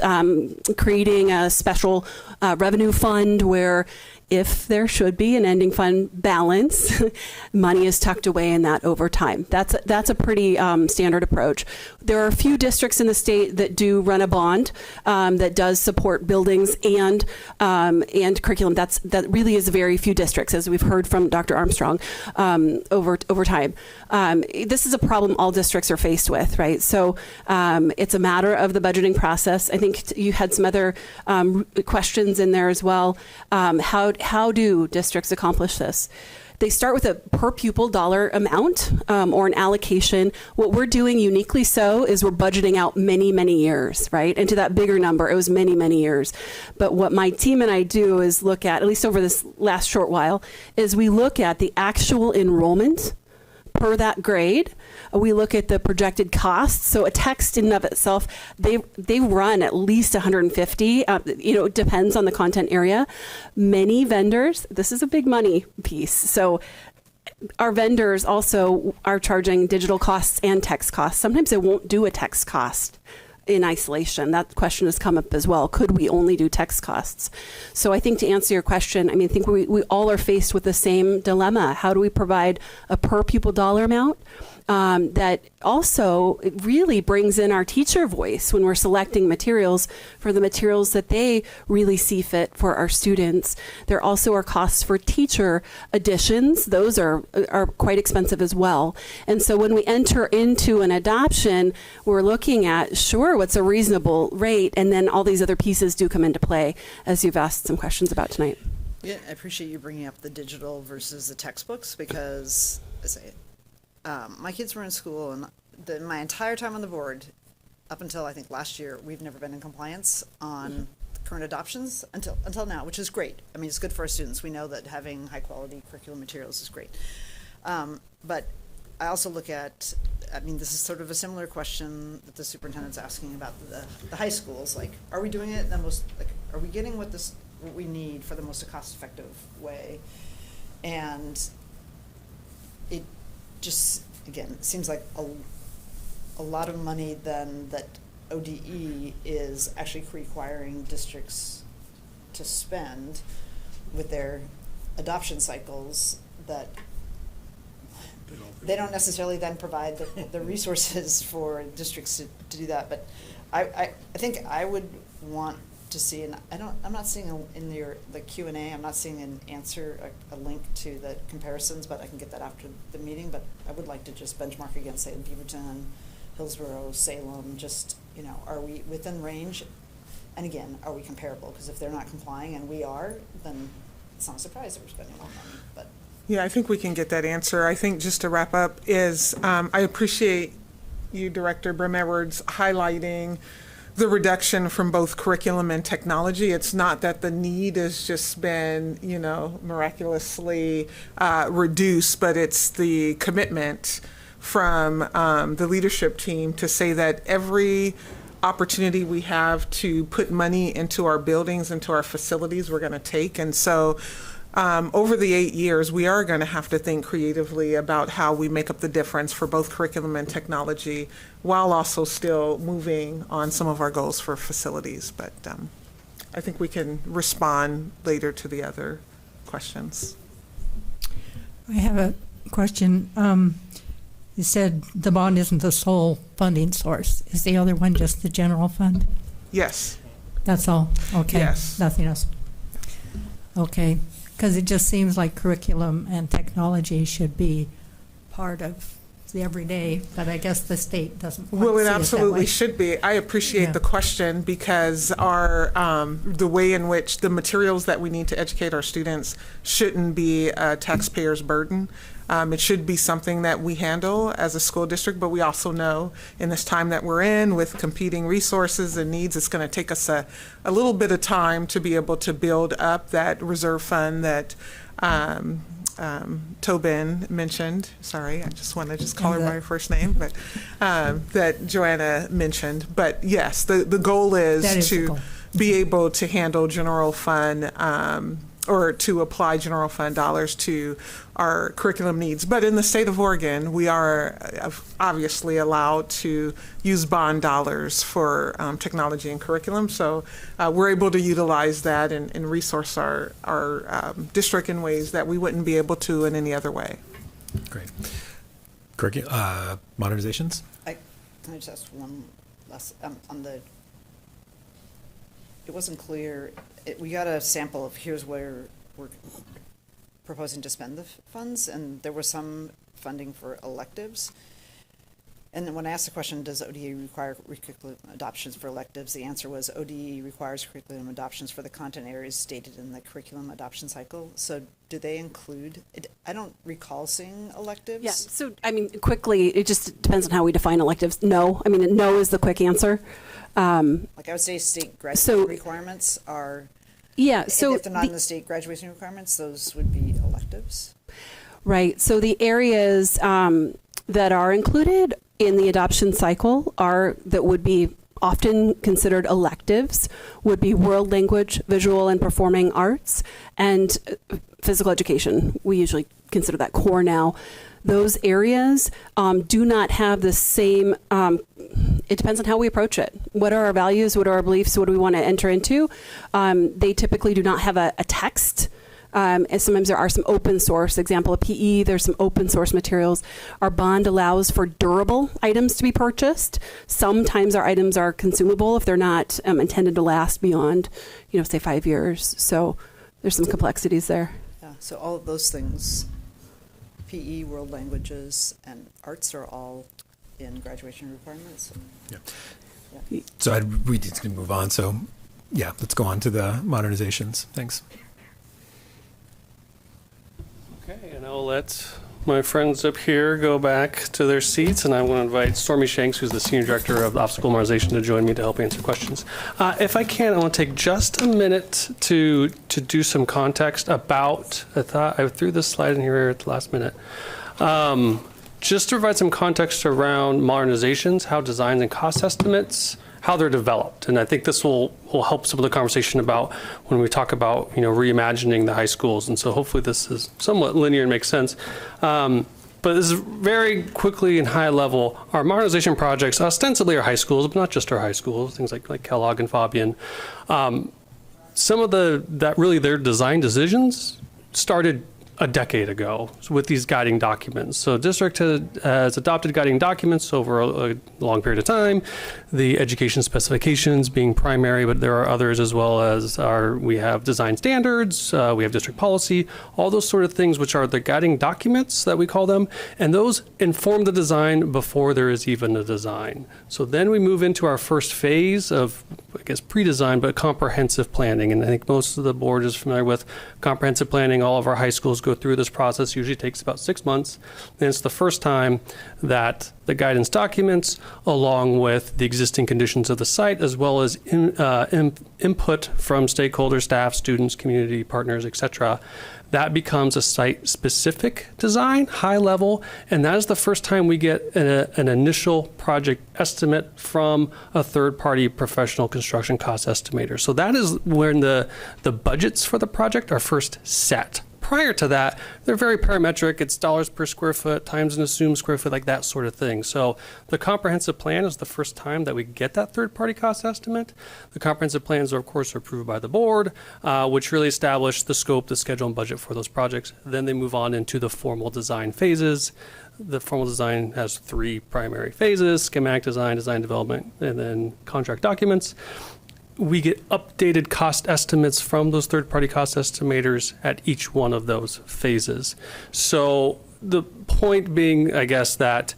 creating a special revenue fund where, if there should be an ending fund balance, money is tucked away in that over time. That's a pretty standard approach. There are a few districts in the state that do run a bond that does support buildings and curriculum. That really is very few districts, as we've heard from Dr. Armstrong over time. This is a problem all districts are faced with, right? So it's a matter of the budgeting process. I think you had some other questions in there as well. How do districts accomplish this? They start with a per pupil dollar amount or an allocation. What we're doing uniquely so is we're budgeting out many, many years, right? And to that bigger number, it was many, many years. But what my team and I do is look at least over this last short while, is we look at the actual enrollment per that grade. We look at the projected costs. So a text in and of itself, they run at least 150. It depends on the content area. Many vendors, this is a big money piece. So our vendors also are charging digital costs and text costs. Sometimes they won't do a text cost. in isolation. That question has come up as well. Could we only do text costs? So I think to answer your question, I think we all are faced with the same dilemma. How do we provide a per pupil dollar amount that also really brings in our teacher voice when we're selecting materials for the materials that they really see fit for our students? There also are costs for teacher additions. Those are quite expensive as well. And so when we enter into an adoption, we're looking at, sure, what's a reasonable rate? And then all these other pieces do come into play, as you've asked some questions about tonight. Yeah, I appreciate you bringing up the digital versus the textbooks, because my kids were in school, and my entire time on the board, up until I think last year, we've never been in compliance on current adoptions until now, which is great. It's good for our students. We know that having high quality curriculum materials is great. But I also look at, this is sort of a similar question that the superintendent's asking about the high schools. Like, are we doing it in the most, are we getting what we need for the most cost-effective way? And it just, again, it seems like a lot of money then that ODE is actually requiring districts to spend with their adoption cycles, that they don't necessarily then provide the resources for districts to do that. But I think I would want to see, and I'm not seeing in the Q&A, I'm not seeing an answer, a link to the comparisons, but I can get that after the meeting. But I would like to just benchmark against, say, Beaverton, Hillsborough, Salem, just, are we within range? And again, are we comparable? Because if they're not complying and we are, then it's not a surprise that we're spending more money. But yeah, I think we can get that answer. I think just to wrap up is I appreciate you, Director Brim-Edwards, highlighting the reduction from both curriculum and technology. It's not that the need has just been, miraculously reduced, but it's the commitment from the leadership team to say that every opportunity we have to put money into our buildings, into our facilities, we're going to take. And so over the 8 years, we are going to have to think creatively about how we make up the difference for both curriculum and technology, while also still moving on some of our goals for facilities. But I think we can respond later to the other questions. I have a question. You said the bond isn't the sole funding source. Is the other one just the general fund? Yes. That's all? Okay. Yes. Nothing else? Okay. Because it just seems like curriculum and technology should be part of the everyday, but I guess the state doesn't quite Well, it see absolutely that way. should be. I appreciate the question, because our the way in which the materials that we need to educate our students shouldn't be a taxpayer's burden. It should be something that we handle as a school district, but we also know in this time that we're in with competing resources and needs, it's going to take us a little bit of time to be able to build up that reserve fund that Tobin mentioned. Sorry, I just want to call her by her first name, but that Joanna mentioned. But yes, the goal is to be able to handle general fund or to apply general fund dollars to our curriculum needs. But in the state of Oregon, we are obviously allowed to use bond dollars for technology and curriculum. So we're able to utilize that and resource our district in ways that we wouldn't be able to in any other way. Great. Modernizations? Can I just ask one last, on the, it wasn't clear, we got a sample of here's where we're proposing to spend the funds, and there was some funding for electives. And then when I asked the question, does ODE require curriculum adoptions for electives, the answer was ODE requires curriculum adoptions for the content areas stated in the curriculum adoption cycle. So do they include, I don't recall seeing electives. Yeah, so quickly, it just depends on how we define electives. No, no is the quick answer. Like I would say state graduation requirements are, so if they're not in the state graduation requirements, those would be electives. Right, so the areas that are included in the adoption cycle that would be often considered electives would be world language, visual and performing arts, and physical education. We usually consider that core now. Those areas do not have the same It depends on how we approach it. What are our values? What are our beliefs? What do we want to enter into? They typically do not have a text. And sometimes there are some open source, example of PE, there's some open source materials. Our bond allows for durable items to be purchased. Sometimes our items are consumable if they're not intended to last beyond, say 5 years. So there's some complexities there. Yeah, so all of those things, PE, world languages, and arts are all in graduation requirements. Yeah. So we need to move on. So yeah, let's go on to the modernizations. Thanks. Okay, and I'll let my friends up here go back to their seats, and I want to invite Stormy Shanks, who's the Senior Director of Obstacle Modernization, to join me to help answer questions. If I can, I want to take just a minute to do some context about, I threw this slide in here at the last minute, just to provide some context around modernizations, how designs and cost estimates, how they're developed. And I think this will help some of the conversation about when we talk about, reimagining the high schools. And so hopefully this is somewhat linear and makes sense. But this is very quickly and high level. Our modernization projects ostensibly are high schools, but not just our high schools, things like Kellogg and Fabian. Some of their design decisions started a decade ago with these guiding documents. So district has adopted guiding documents over a long period of time, the education specifications being primary, but there are others as well as we have design standards, we have district policy, all those sort of things, which are the guiding documents that we call them, and those inform the design before there is even a design. So then we move into our first phase of, pre-design, but comprehensive planning. And I think most of the board is familiar with comprehensive planning. All of our high schools go through this process. Usually takes about 6 months. And it's the first time that the guidance documents, along with the existing conditions of the site, as well as input from stakeholders, staff, students, community partners, etc., that becomes a site-specific design, high level, and that is the first time we get an initial project estimate from a third-party professional construction cost estimator. So that is when the budgets for the project are first set. Prior to that, they're very parametric. It's dollars per square foot times an assumed square foot, like that sort of thing. So the comprehensive plan is the first time that we get that third-party cost estimate. The comprehensive plans are, of course, approved by the board, which really establish the scope, the schedule, and budget for those projects. Then they move on into the formal design phases. The formal design has 3 primary phases: schematic design, design development, and then contract documents. We get updated cost estimates from those third-party cost estimators at each one of those phases. So the point being, I guess, that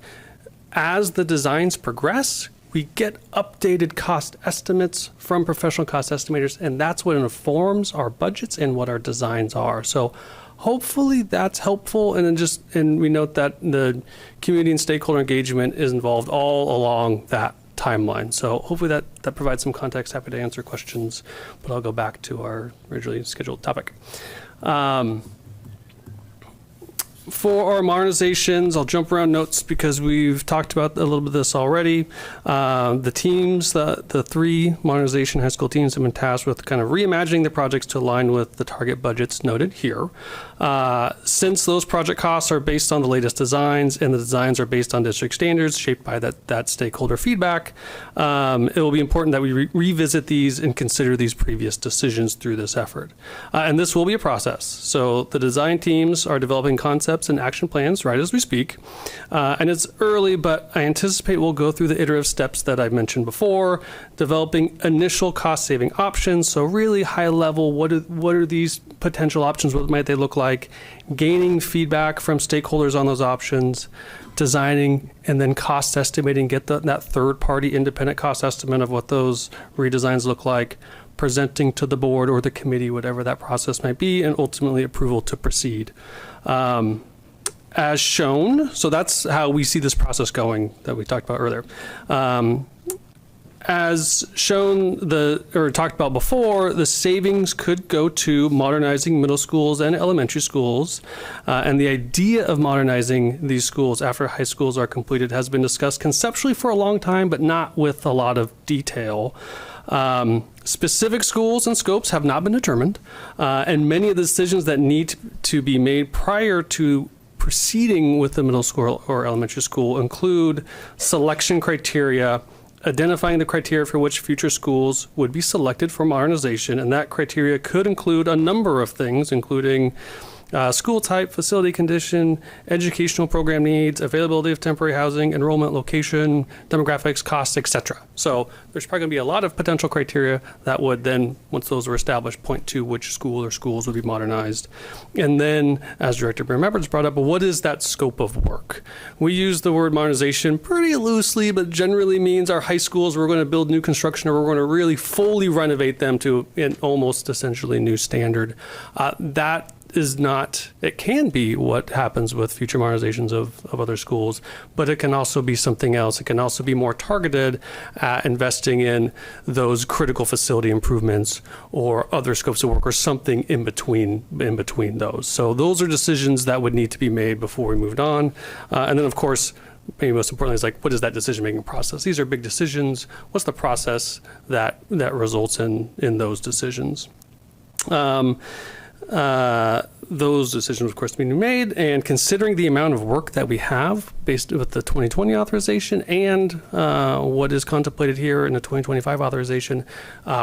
as the designs progress, we get updated cost estimates from professional cost estimators, and that's what informs our budgets and what our designs are. So hopefully that's helpful. And then we note that the community and stakeholder engagement is involved all along that timeline. So hopefully that provides some context. Happy to answer questions, but I'll go back to our originally scheduled topic. For our modernizations, I'll jump around notes because we've talked about a little bit of this already. The teams, the 3 modernization high school teams have been tasked with kind of reimagining the projects to align with the target budgets noted here. Since those project costs are based on the latest designs and the designs are based on district standards shaped by that stakeholder feedback, it will be important that we revisit these and consider these previous decisions through this effort. And this will be a process. So the design teams are developing concepts and action plans right as we speak. And it's early, but I anticipate we'll go through the iterative steps that I've mentioned before, developing initial cost-saving options. So really high level, what are these potential options? What might they look like? Gaining feedback from stakeholders on those options, designing, and then cost estimating, get that third-party independent cost estimate of what those redesigns look like, presenting to the board or the committee, whatever that process might be, and ultimately approval to proceed. As shown, so that's how we see this process going that we talked about earlier. As shown or talked about before, the savings could go to modernizing middle schools and elementary schools. And the idea of modernizing these schools after high schools are completed has been discussed conceptually for a long time, but not with a lot of detail. Specific schools and scopes have not been determined, and many of the decisions that need to be made prior to proceeding with the middle school or elementary school include selection criteria, identifying the criteria for which future schools would be selected for modernization, and that criteria could include a number of things, including school type, facility condition, educational program needs, availability of temporary housing, enrollment location, demographics, costs, etc. So there's probably going to be a lot of potential criteria that would then, once those are established, point to which school or schools would be modernized. And then, as Director Byrne-Mepperts brought up, what is that scope of work? We use the word modernization pretty loosely, but generally means our high schools, we're going to build new construction, or we're going to really fully renovate them to an almost essentially new standard. That is not, it can be what happens with future modernizations of other schools, but it can also be something else. It can also be more targeted at investing in those critical facility improvements or other scopes of work or something in between those. So those are decisions that would need to be made before we moved on. And then of course, maybe most importantly is like, what is that decision-making process? These are big decisions. What's the process that results in those decisions? Those decisions, of course, being made, and considering the amount of work that we have based with the 2020 authorization and what is contemplated here in the 2025 authorization,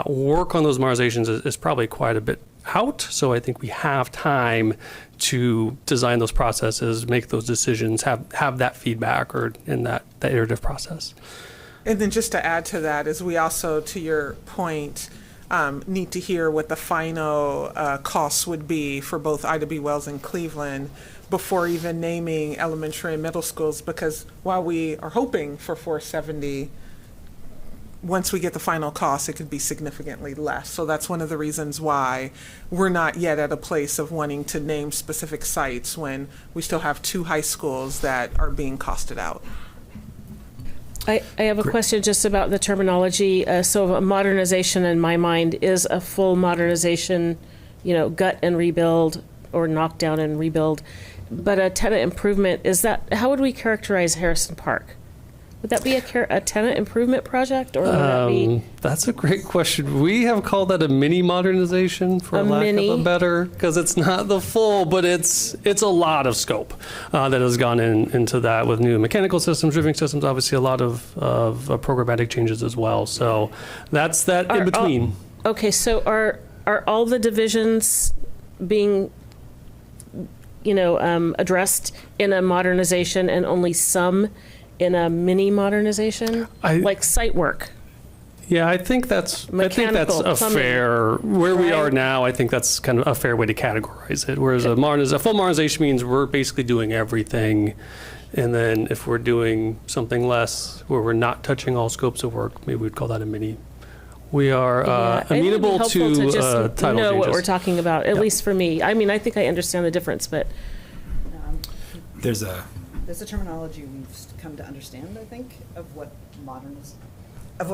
work on those modernizations is probably quite a bit out. So I think we have time to design those processes, make those decisions, have that feedback or in that iterative process. And then just to add to that is we also, to your point, need to hear what the final costs would be for both Ida B. Wells and Cleveland before even naming elementary and middle schools, because while we are hoping for 470, once we get the final cost, it could be significantly less. So that's one of the reasons why we're not yet at a place of wanting to name specific sites when we still have 2 high schools that are being costed out. I have a question just about the terminology. So a modernization in my mind is a full modernization, gut and rebuild or knock down and rebuild. But a tenant improvement, how would we characterize Harrison Park? Would that be a tenant improvement project, or would that be? That's a great question. We have called that a mini modernization, for lack of a better, because it's not the full, but it's a lot of scope that has gone into that with new mechanical systems, roofing systems, obviously a lot of programmatic changes as well. So that's that in between. Okay, so are all the divisions being addressed in a modernization and only some in a mini modernization, like site work? Yeah, I think that's Mechanical, a plumbing, fair, where we right? are now, I think that's kind of a fair way to categorize it. Whereas a full modernization means we're basically doing everything. And then if we're doing something less, where we're not touching all scopes of work, maybe we'd call that a mini. We are amenable to just title know what changes. we're talking about, at least for me. I mean, I think I understand the difference, but There's a terminology we've come to understand, I think, of what at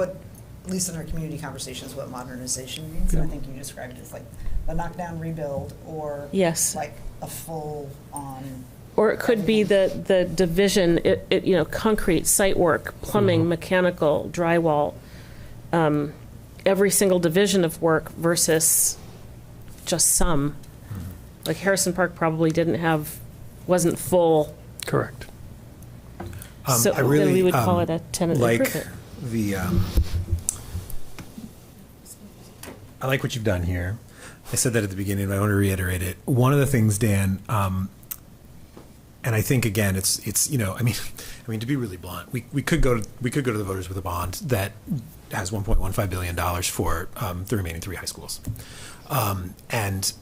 least in our community conversations, what modernization means. And I think you described it as like a knockdown rebuild, or like a full on. Or it could be the division, concrete, site work, plumbing, mechanical, drywall, every single division of work versus just some. Like Harrison Park probably wasn't full. Correct. So I really then we would call it a tenant improvement. I like what you've done here. I said that at the beginning, but I want to reiterate it. One of the things, Dan, and I think again, it's I mean to be really blunt, we could go to the voters with a bond that has $1.15 billion for the remaining 3 high schools, and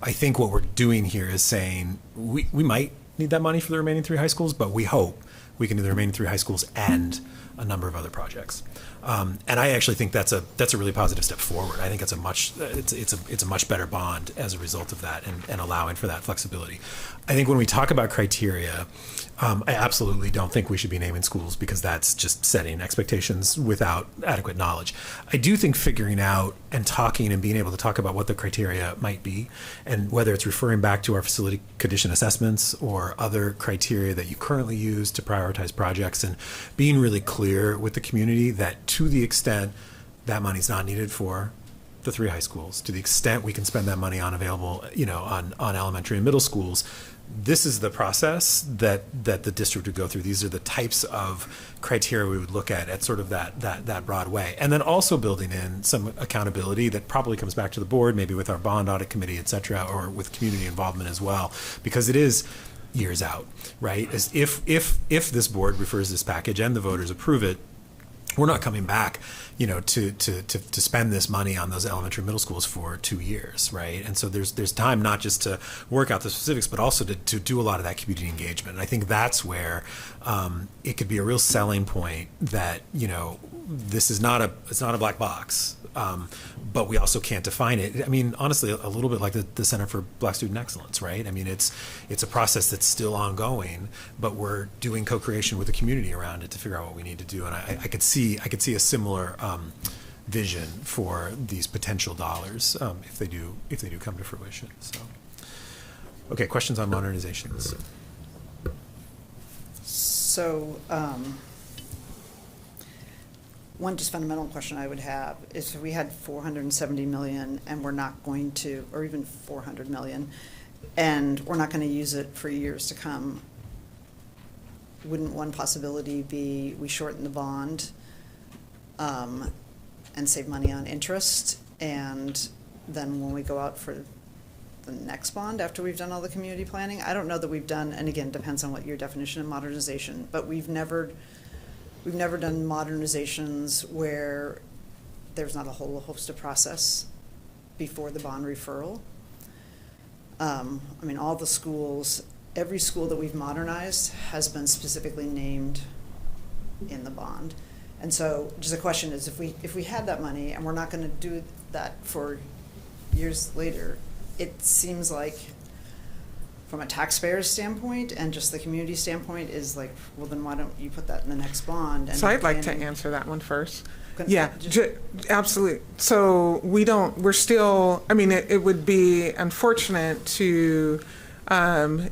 I think what we're doing here is saying we might need that money for the remaining 3 high schools, but we hope we can do the remaining 3 high schools and a number of other projects. And I actually think that's a really positive step forward. I think it's a much better bond as a result of that and allowing for that flexibility. I think when we talk about criteria, I absolutely don't think we should be naming schools, because that's just setting expectations without adequate knowledge. I do think figuring out and talking and being able to talk about what the criteria might be, and whether it's referring back to our facility condition assessments or other criteria that you currently use to prioritize projects, and being really clear with the community that to the extent that money's not needed for the 3 high schools, to the extent we can spend that money on available, on elementary and middle schools, this is the process that the district would go through. These are the types of criteria we would look at sort of that broad way. And then also building in some accountability that probably comes back to the board, maybe with our bond audit committee, et cetera, or with community involvement as well, because it is years out, right? As if this board refers this package and the voters approve it, we're not coming back, to spend this money on those elementary middle schools for 2 years, right? And so there's time not just to work out the specifics, but also to do a lot of that community engagement. And I think that's where it could be a real selling point that this is not a black box, but we also can't define it. I mean, honestly, a little bit like the Center for Black Student Excellence, right? I mean, it's a process that's still ongoing, but we're doing co-creation with the community around it to figure out what we need to do. And I could see a similar vision for these potential dollars if they do come to fruition. So, okay, questions on modernizations. So, one just fundamental question I would have is if we had 470 million and we're not going to, or even 400 million, and we're not going to use it for years to come, wouldn't one possibility be we shorten the bond and save money on interest, and then when we go out for the next bond after we've done all the community planning? I don't know that we've done, and again, depends on what your definition of modernization, but we've never done modernizations where there's not a whole host of process before the bond referral. I mean, all the schools, every school that we've modernized has been specifically named in the bond. And so just the question is, if we had that money and we're not going to do that for years later, it seems like from a taxpayer's standpoint and just the community standpoint is like, well, then why don't you put that in the next bond? And so I'd like to answer that one first. Yeah, absolutely. So we're still, I mean, it would be unfortunate to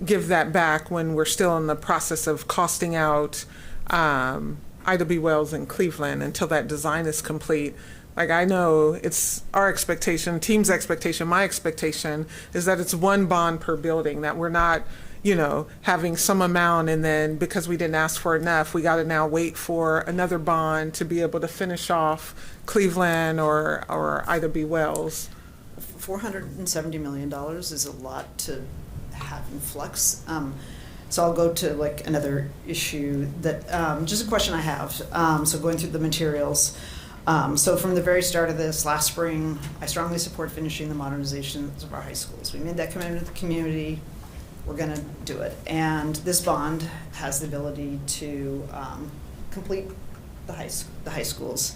give that back when we're still in the process of costing out Ida B. Wells in Cleveland until that design is complete. Like, I know it's our expectation, team's expectation, my expectation is that it's one bond per building, that we're not, having some amount and then because we didn't ask for enough, we got to now wait for another bond to be able to finish off Cleveland or Ida B. Wells. $470 million is a lot to have in flux. So I'll go to like another issue that, just a question I have. So going through the materials. So from the very start of this last spring, I strongly support finishing the modernizations of our high schools. We made that commitment to the community. We're going to do it. And this bond has the ability to complete the high schools.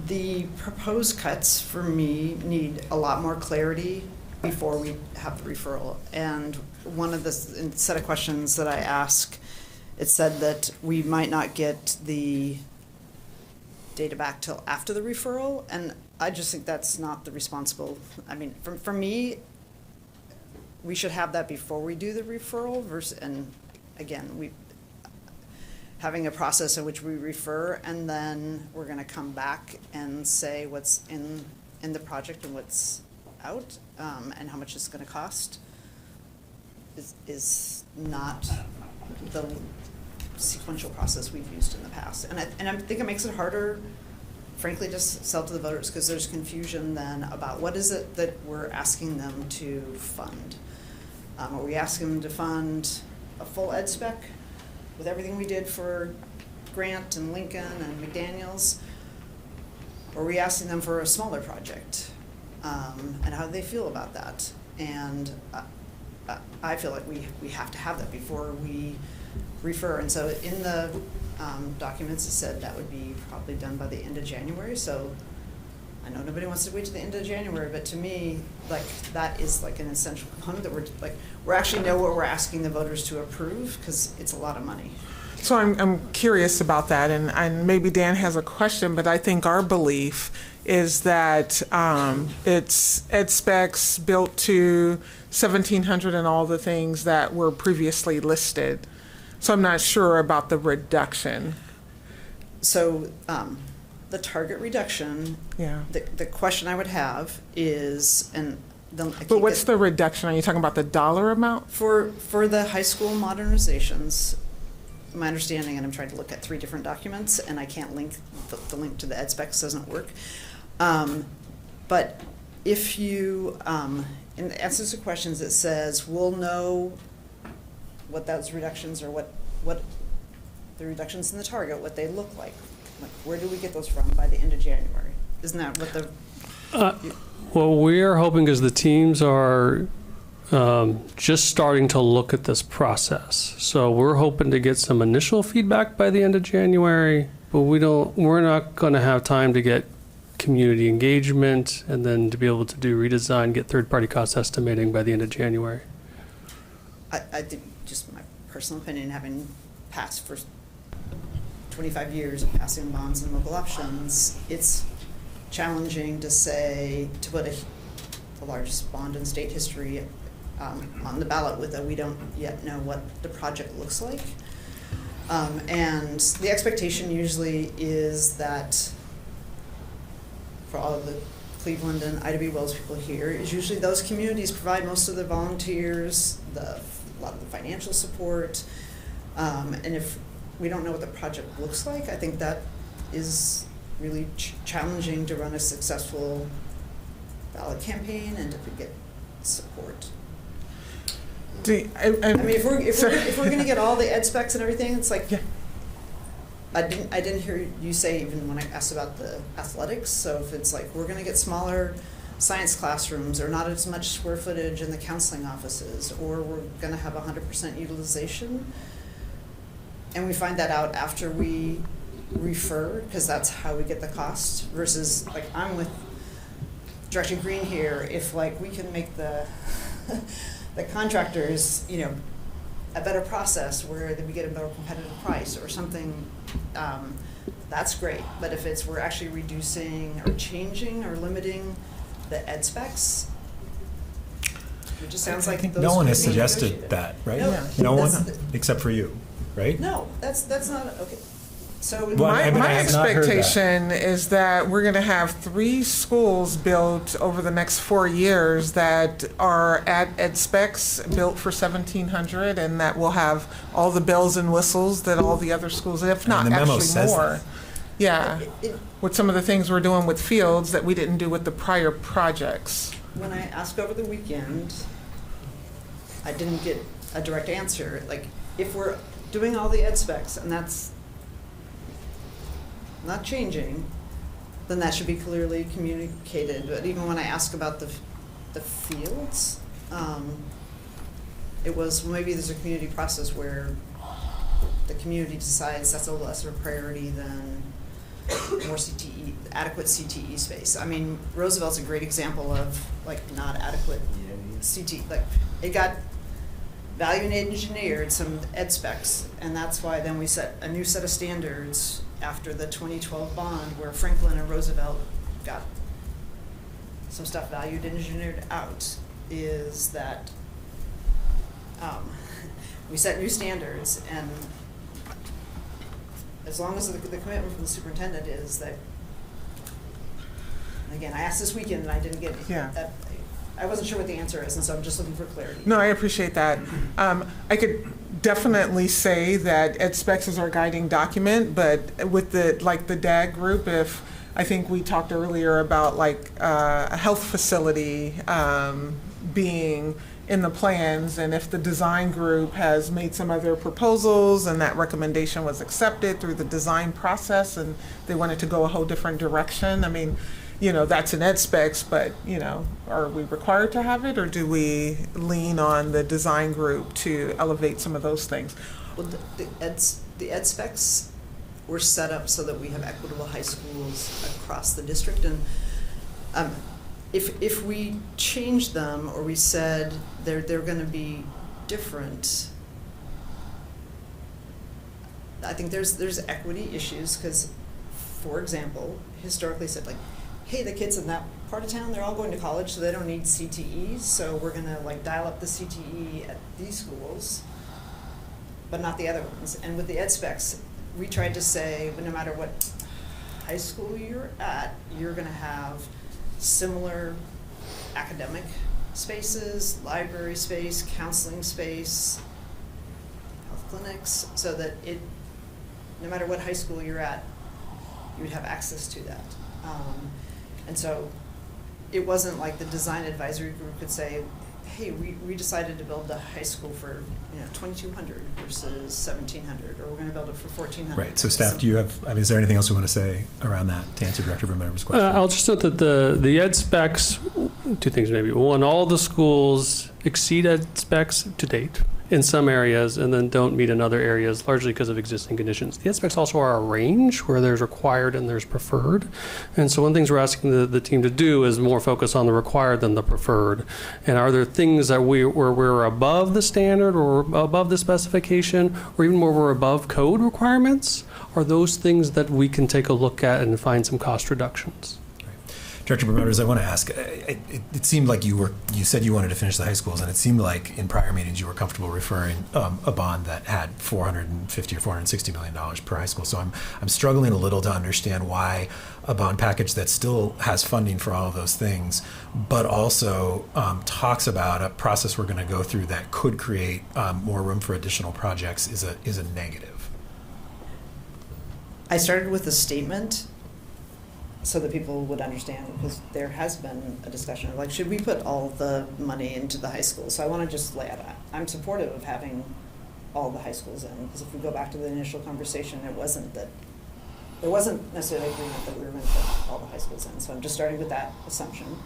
The proposed cuts for me need a lot more clarity before we have the referral. And one of the set of questions that I ask, it said that we might not get the data back till after the referral, and I just think that's not the responsible. I mean, for me, we should have that before we do the referral. And again, having a process in which we refer, and then we're going to come back and say what's in the project and what's out, and how much it's going to cost is not the sequential process we've used in the past. And I think it makes it harder, frankly, to sell to the voters, because there's confusion then about what is it that we're asking them to fund. Are we asking them to fund a full ed spec with everything we did for Grant and Lincoln and McDaniels? Or are we asking them for a smaller project? And how do they feel about that? And I feel like we have to have that before we refer. And so in the documents, it said that would be probably done by the end of January. So I know nobody wants to wait to the end of January, but to me, like, that is like an essential component that we're actually know what we're asking the voters to approve, because it's a lot of money. So I'm curious about that, and maybe Dan has a question, but I think our belief is that it's ed specs built to 1700 and all the things that were previously listed. So I'm not sure about the reduction. So the target reduction, yeah. The question I would have is, and But what's the reduction? Are you talking about the dollar amount? For the high school modernizations, my understanding, and I'm trying to look at 3 different documents, and I can't link, the link to the ed specs doesn't work. But if you, in the answers to questions, it says, we'll know what those reductions or what the reductions in the target, what they look like. Like, where do we get those from by the end of January? Isn't that what the... What we're hoping is the teams are just starting to look at this process. So we're hoping to get some initial feedback by the end of January, but we're not going to have time to get community engagement and then to be able to do redesign, get third-party cost estimating by the end of January. I think, just my personal opinion, having passed for 25 years of passing bonds and local options, it's challenging to put the largest bond in state history on the ballot with we don't yet know what the project looks like. And the expectation usually is that for all of the Cleveland and Ida B. Wells people here, is usually those communities provide most of the volunteers, a lot of the financial support, and if we don't know what the project looks like, I think that is really challenging to run a successful ballot campaign and to get support. I mean, if we're going to get all the ed specs and everything, it's like, I didn't hear you say even when I asked about the athletics. So if it's like we're going to get smaller science classrooms or not as much square footage in the counseling offices, or we're going to have 100% utilization, and we find that out after we refer, because that's how we get the cost, versus like I'm with Director Green here, if like we can make the the contractors, you know, a better process where we get a more competitive price or something, that's great. But if we're actually reducing or changing or limiting the ed specs, it just sounds like those no one has could be suggested negotiated. that, right? No, No one, that's except for you, right? No, that's not okay. So My I have not heard that. expectation is that we're going to have 3 schools built over the next 4 years that are at ed specs, built for $1,700, and that will have all the bells and whistles that all the other schools, if not the memo actually says more. that. Yeah, with some of the things we're doing with fields that we didn't do with the prior projects. when I asked over the weekend, I didn't get a direct answer. Like, if we're doing all the ed specs and that's not changing, then that should be clearly communicated. But even when I ask about the fields, it was, well, maybe there's a community process where the community decides that's a lesser priority than more CTE, adequate CTE space. I mean, Roosevelt's a great example of like not adequate CTE. Like, it got value engineered some ed specs, and that's why then we set a new set of standards after the 2012 bond, where Franklin and Roosevelt got some stuff valued and engineered out, is that we set new standards, and as long as the commitment from the superintendent is that, again, I asked this weekend and I didn't get, I wasn't sure what the answer is, and so I'm just looking for clarity. No, I appreciate that. I could definitely say that ed specs is our guiding document, but with the DAG group, if I think we talked earlier about like a health facility being in the plans, and if the design group has made some other proposals and that recommendation was accepted through the design process and they wanted to go a whole different direction, I mean, you know, that's an ed specs, but, you know, are we required to have it, or do we lean on the design group to elevate some of those things? Well, the ed specs were set up so that we have equitable high schools across the district, and if we changed them or we said they're going to be different, I think there's equity issues, because, for example, historically said like, hey, the kids in that part of town, they're all going to college, so they don't need CTE, so we're going to like dial up the CTE at these schools, but not the other ones. And with the ed specs, we tried to say, but no matter what high school you're at, you're going to have similar academic spaces, library space, counseling space, health clinics, so that no matter what high school you're at, you would have access to that. And so it wasn't like the design advisory group could say, hey, we decided to build a high school for 2,200 versus 1,700, or we're going to build it for 1,400. Right. So staff, do you have, is there anything else you want to say around that to answer Director Vermeer's question? I'll just note that the ed specs, two things maybe. One, all the schools exceed ed specs to date in some areas and then don't meet in other areas, largely because of existing conditions. The ed specs also are a range where there's required and there's preferred. And so one of the things we're asking the team to do is more focus on the required than the preferred. And are there things that where we're above the standard or above the specification, or even where we're above code requirements? Are those things that we can take a look at and find some cost reductions? Director Bermudez, I want to ask, it seemed like you said you wanted to finish the high schools, and it seemed like in prior meetings you were comfortable referring a bond that had $450 or $460 million per high school. So I'm struggling a little to understand why a bond package that still has funding for all of those things, but also talks about a process we're going to go through that could create more room for additional projects is a negative. I started with a statement so that people would understand, because there has been a discussion of, like, should we put all the money into the high schools? So I want to just lay out, I'm supportive of having all the high schools in, because if we go back to the initial conversation, there wasn't necessarily agreement that we were going to put all the high schools in. So I'm just starting with that assumption.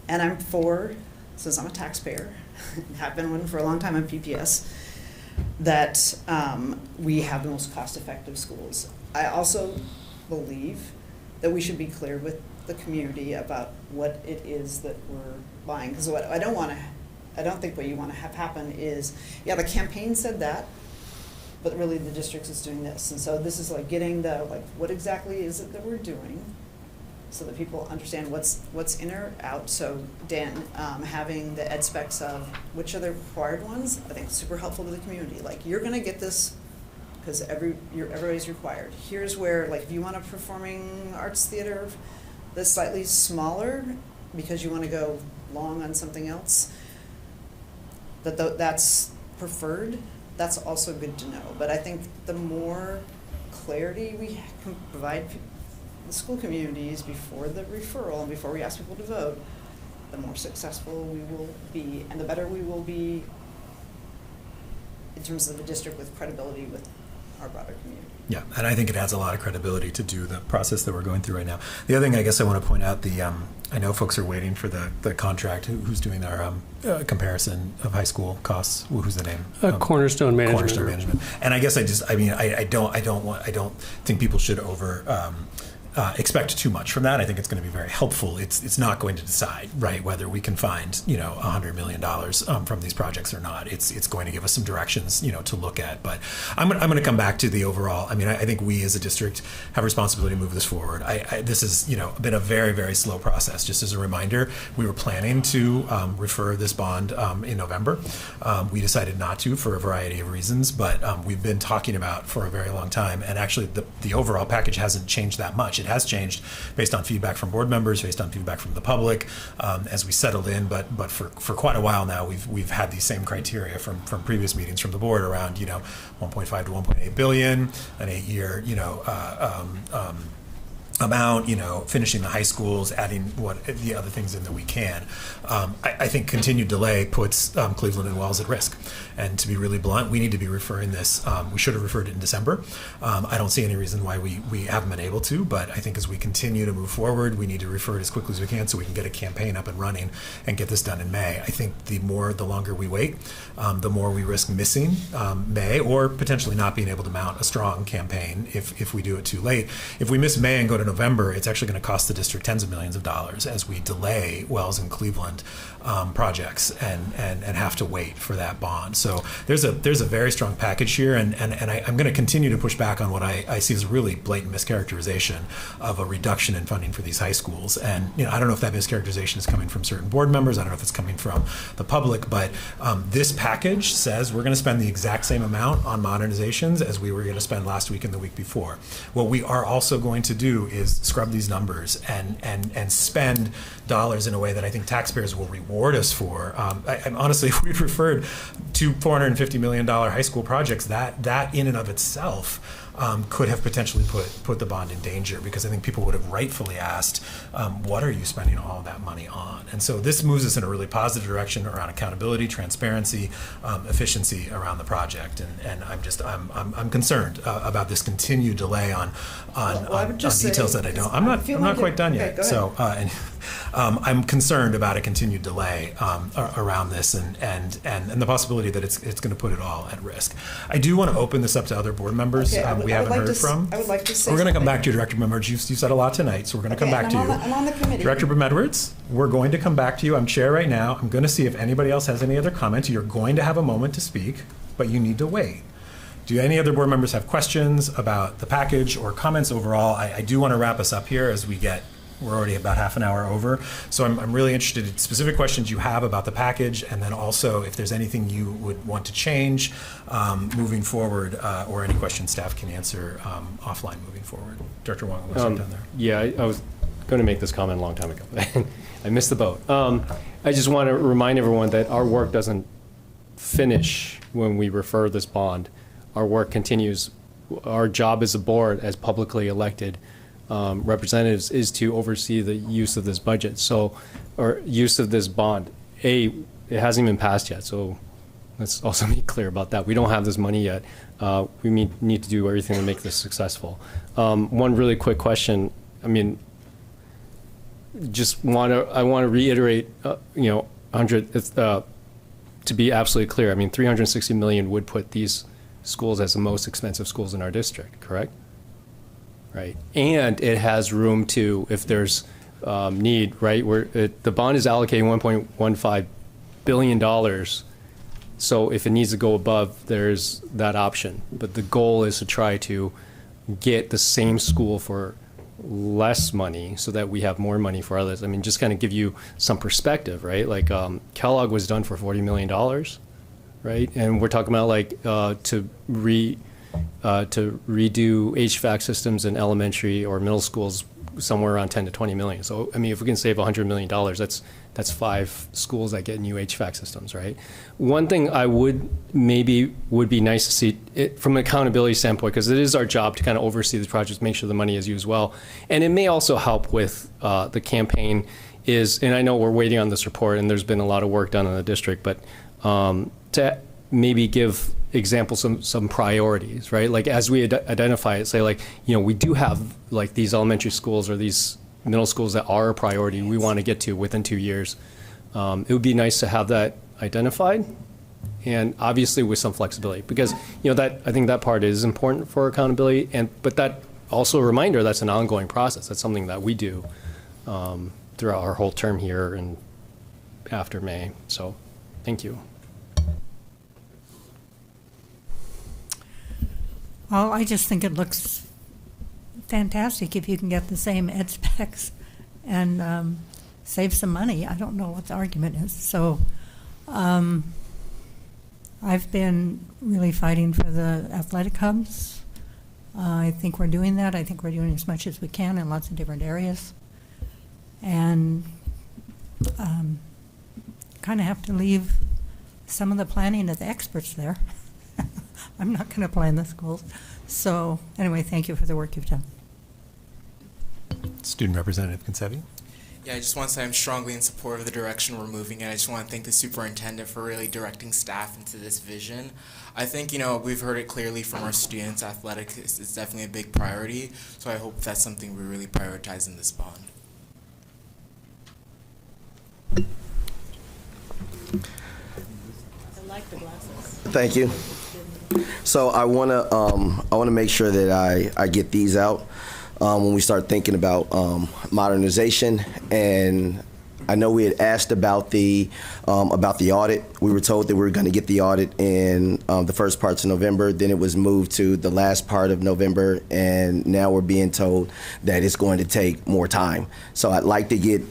And I'm for, since I'm a taxpayer, have been one for a long time on PPS, that we have the most cost-effective schools. I also believe that we should be clear with the community about what it is that we're buying. Because what I don't think what you want to have happen is, yeah, the campaign said that, but really the district is doing this. And so this is like getting what exactly is it that we're doing, so that people understand what's in or out. So Dan, having the ed specs of which are the required ones, I think is super helpful to the community. Like, you're gonna get this because everybody's required. Here's where, like, if you want a performing arts theater that's slightly smaller because you want to go long on something else, that's preferred, that's also good to know. But I think the more clarity we can provide the school communities before the referral and before we ask people to vote, the more successful we will be, and the better we will be in terms of the district with credibility with our broader community. Yeah, and I think it adds a lot of credibility to do the process that we're going through right now. The other thing I guess I want to point out, I know folks are waiting for the contract. Who's doing our comparison of high school costs? Who's the name? Cornerstone Management. Cornerstone Management. And I guess I don't think people should expect too much from that. I think it's going to be very helpful. It's not going to decide, right, whether we can find $100 million from these projects or not. It's going to give us some directions to look at. But I'm going to come back to the overall. I think we as a district have a responsibility to move this forward. This has been a very, very slow process. Just as a reminder, we were planning to refer this bond in November. We decided not to for a variety of reasons, but we've been talking about for a very long time. And actually, the overall package hasn't changed that much. It has changed based on feedback from board members, based on feedback from the public, as we settled in. But for quite a while now, we've had these same criteria from previous meetings from the board around 1.5 to 1.8 billion, an 8-year amount, finishing the high schools, adding what the other things in that we can. I think continued delay puts Cleveland and Wells at risk. And to be really blunt, we need to be referring this. We should have referred it in December. I don't see any reason why we haven't been able to, but I think as we continue to move forward, we need to refer it as quickly as we can so we can get a campaign up and running and get this done in May. I think the longer we wait, the more we risk missing May, or potentially not being able to mount a strong campaign if we do it too late. If we miss May and go to November, it's actually going to cost the district tens of millions of dollars as we delay Wells and Cleveland projects and have to wait for that bond. So there's a very strong package here, and I'm going to continue to push back on what I see as a really blatant mischaracterization of a reduction in funding for these high schools. And I don't know if that mischaracterization is coming from certain board members. I don't know if it's coming from the public, but this package says we're going to spend the exact same amount on modernizations as we were going to spend last week and the week before. What we are also going to do is scrub these numbers and spend dollars in a way that I think taxpayers will reward us for. And honestly, if we'd referred to $450 million high school projects, that in and of itself could have potentially put the bond in danger, because I think people would have rightfully asked, what are you spending all of that money on? And so this moves us in a really positive direction around accountability, transparency, efficiency around the project. And I'm concerned about this continued delay on details that I don't. I'm not quite done yet. So I'm concerned about a continued delay around this and the possibility that it's going to put it all at risk. I do want to open this up to other board members. We haven't heard from. I would like to say we're going to come back to you, Director Edwards. You've said a lot tonight, so we're going to come back to you. I'm on the committee. Director Edwards, we're going to come back to you. I'm chair right now. I'm going to see if anybody else has any other comments. You're going to have a moment to speak, but you need to wait. Do any other board members have questions about the package or comments overall? I do want to wrap us up here as we're already about half an hour over. So I'm really interested in specific questions you have about the package, and then also if there's anything you would want to change moving forward, or any questions staff can answer offline moving forward. Director Wong, what's down there? Yeah, I was going to make this comment a long time ago. I missed the boat. I just want to remind everyone that our work doesn't finish when we refer this bond. Our work continues. Our job as a board, as publicly elected representatives, is to oversee the use of this budget, or use of this bond. It hasn't even passed yet, so let's also be clear about that. We don't have this money yet. We need to do everything to make this successful. One really quick question. I mean, I want to reiterate, to be absolutely clear. I mean, $360 million would put these schools as the most expensive schools in our district, correct? Right, and it has room to, if there's need, right? The bond is allocating $1.15 billion, so if it needs to go above, there's that option. But the goal is to try to get the same school for less money, so that we have more money for others. I mean, just kind of give you some perspective, right? Like Kellogg was done for $40 million, right? And we're talking about to redo HVAC systems in elementary or middle schools somewhere around 10 to 20 million. So, I mean, if we can save $100 million, that's 5 schools that get new HVAC systems, right? One thing I would be nice to see it from an accountability standpoint, because it is our job to kind of oversee the projects, make sure the money is used well. And it may also help with the campaign and I know we're waiting on this report and there's been a lot of work done in the district, but to maybe give examples, some priorities, right? Like as we identify it, say we do have these elementary schools or these middle schools that are a priority we want to get to within 2 years. It would be nice to have that identified, and obviously with some flexibility, because I think that part is important for accountability, but that also a reminder that's an ongoing process. That's something that we do throughout our whole term here and after May. So thank you. Well, I just think it looks fantastic if you can get the same ed specs and save some money. I don't know what the argument is. So I've been really fighting for the athletic hubs. I think we're doing that. I think we're doing as much as we can in lots of different areas. And kind of have to leave some of the planning to the experts there. I'm not going to plan the schools. So anyway, thank you for the work you've done. Student Representative Concevi. Yeah, I just want to say I'm strongly in support of the direction we're moving in. I just want to thank the superintendent for really directing staff into this vision. I think, we've heard it clearly from our students. Athletics is definitely a big priority, so I hope that's something we really prioritize in this bond. I like the glasses. Thank you. So I want to make sure that I get these out when we start thinking about modernization and I know we had asked about the audit. We were told that we were going to get the audit in the first parts of November. Then it was moved to the last part of November, and now we're being told that it's going to take more time. So I'd like to get,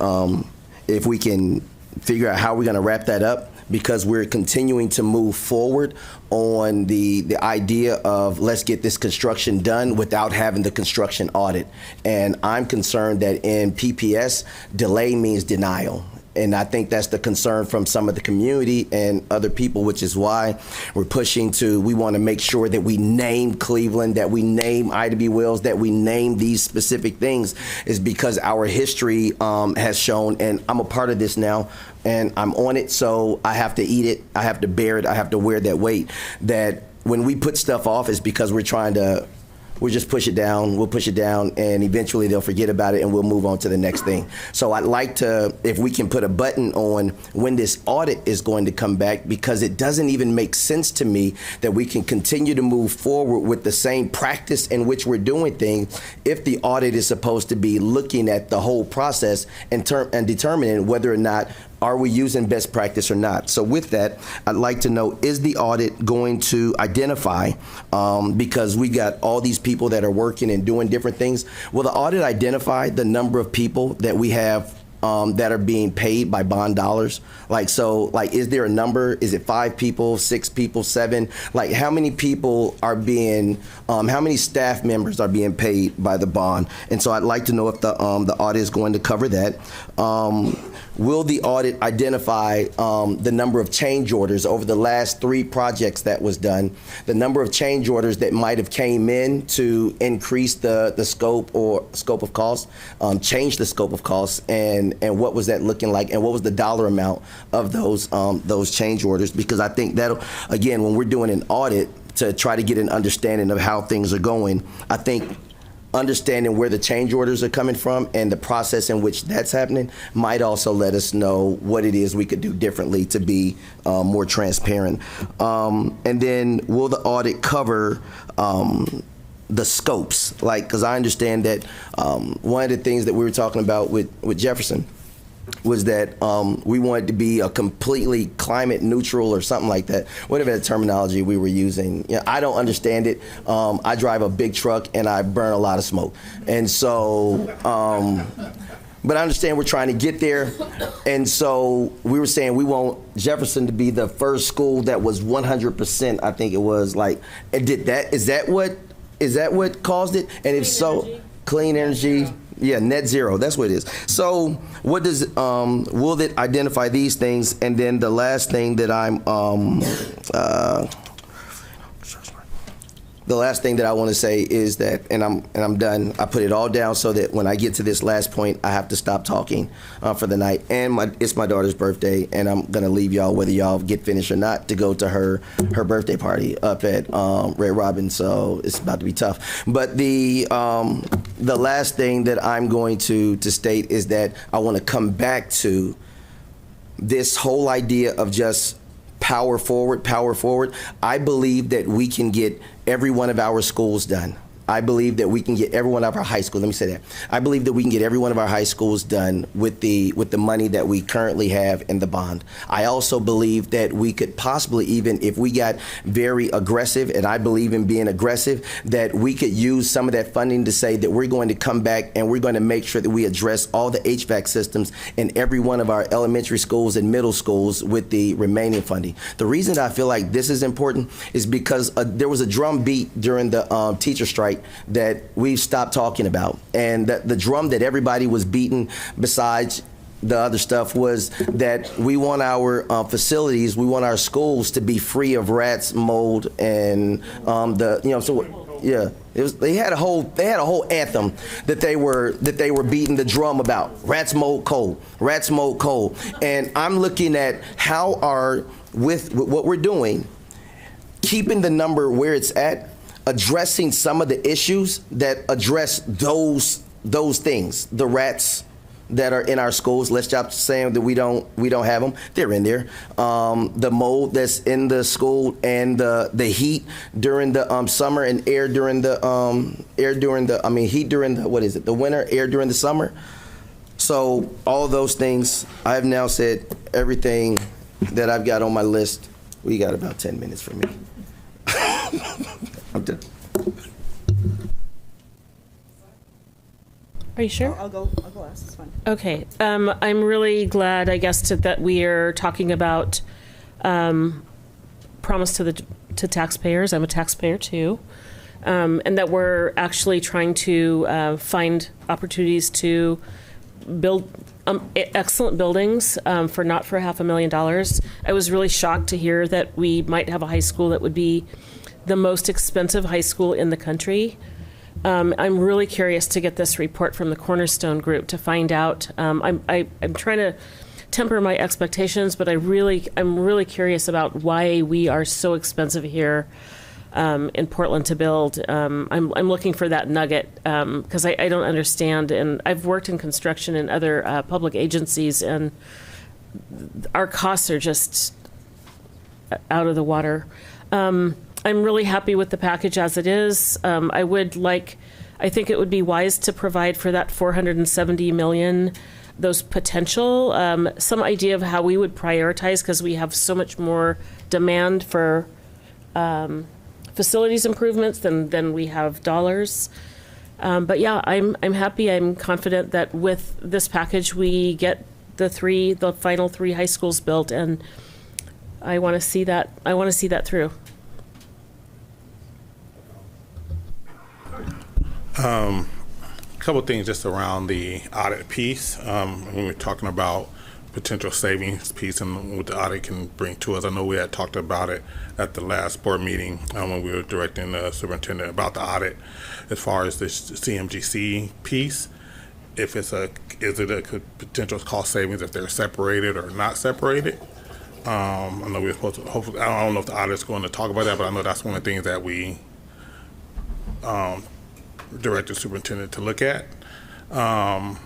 if we can figure out how we're going to wrap that up, because we're continuing to move forward on the idea of let's get this construction done without having the construction audit. And I'm concerned that in PPS, delay means denial. And I think that's the concern from some of the community and other people, which is why we're pushing we want to make sure that we name Cleveland, that we name Ida B. Wells, that we name these specific things, is because our history has shown, and I'm a part of this now, and I'm on it, so I have to eat it, I have to bear it, I have to wear that weight, that when we put stuff off, it's because we'll just push it down, and eventually they'll forget about it and we'll move on to the next thing. So I'd like to, if we can put a button on when this audit is going to come back, because it doesn't even make sense to me that we can continue to move forward with the same practice in which we're doing things if the audit is supposed to be looking at the whole process and determining whether or not are we using best practice or not? So with that, I'd like to know, is the audit going to identify, because we got all these people that are working and doing different things, will the audit identify the number of people that we have that are being paid by bond dollars? Is there a number? Is it 5 people, 6 people, 7? Like, how many people are being, how many staff members are being paid by the bond? And so I'd like to know if the audit is going to cover that. Will the audit identify the number of change orders over the last 3 projects that was done, the number of change orders that might have came in to increase the scope of costs, change the scope of costs, and what was that looking like, and what was the dollar amount of those change orders? Because I think that'll, again, when we're doing an audit to try to get an understanding of how things are going, I think understanding where the change orders are coming from and the process in which that's happening might also let us know what it is we could do differently to be more transparent. And then will the audit cover the scopes? Because I understand that one of the things that we were talking about with Jefferson was that we wanted to be a completely climate neutral or something like that, whatever the terminology we were using. I don't understand it. I drive a big truck and I burn a lot of smoke. And so, but I understand we're trying to get there. And so we were saying we want Jefferson to be the first school that was 100%, I think it was, is that what caused it? And if so, clean energy. Yeah, net zero, that's what it is. So what does, will it identify these things? And then the last thing that the last thing that I want to say is that, and I'm done, I put it all down so that when I get to this last point, I have to stop talking for the night. And it's my daughter's birthday, and I'm going to leave y'all, whether y'all get finished or not, to go to her birthday party up at Red Robin, so it's about to be tough. But the last thing that I'm going to state is that I want to come back to this whole idea of just power forward, power forward. I believe that we can get every one of our schools done. I believe that we can get every one of our high schools, let me say that. I believe that we can get every one of our high schools done with the money that we currently have in the bond. I also believe that we could possibly, even if we got very aggressive, and I believe in being aggressive, that we could use some of that funding to say that we're going to come back and we're going to make sure that we address all the HVAC systems in every one of our elementary schools and middle schools with the remaining funding. The reason I feel like this is important is because there was a drum beat during the teacher strike that we've stopped talking about. And the drum that everybody was beating, besides the other stuff, was that we want our facilities, we want our schools to be free of rats, mold, and they had a whole anthem that they were beating the drum about. Rats, mold, cold. Rats, mold, cold. And I'm looking at how with what we're doing, keeping the number where it's at, addressing some of the issues that address those things, the rats that are in our schools. Let's stop saying that we don't have them. They're in there. The mold that's in the school, and the heat during the summer, and heat during the winter, air during the summer. So all of those things, I have now said everything that I've got on my list. We got about 10 minutes for me. I'm done. Are you sure? I'll go last. It's fine. Okay. I'm really glad, I guess, that we are talking about promise to taxpayers. I'm a taxpayer too, and that we're actually trying to find opportunities to build excellent buildings for not for $500,000. I was really shocked to hear that we might have a high school that would be the most expensive high school in the country. I'm really curious to get this report from the Cornerstone Group to find out. I'm trying to temper my expectations, but I'm really curious about why we are so expensive here in Portland to build. I'm looking for that nugget because I don't understand. And I've worked in construction in other public agencies, and our costs are just out of the water. I'm really happy with the package as it is. I think it would be wise to provide for that $470 million, those potential, some idea of how we would prioritize, because we have so much more demand for facilities improvements than we have dollars. But yeah, I'm happy. I'm confident that with this package we get the final 3 high schools built, and I want to see that. I want to see that through. A couple things just around the audit piece. When we're talking about potential savings piece and what the audit can bring to us, I know we had talked about it at the last board meeting when we were directing the superintendent about the audit as far as this CMGC piece. If is it a potential cost savings if they're separated or not separated? I know we're supposed to, hopefully, I don't know if the audit's going to talk about that, but I know that's one of the things that we direct the superintendent to look at. And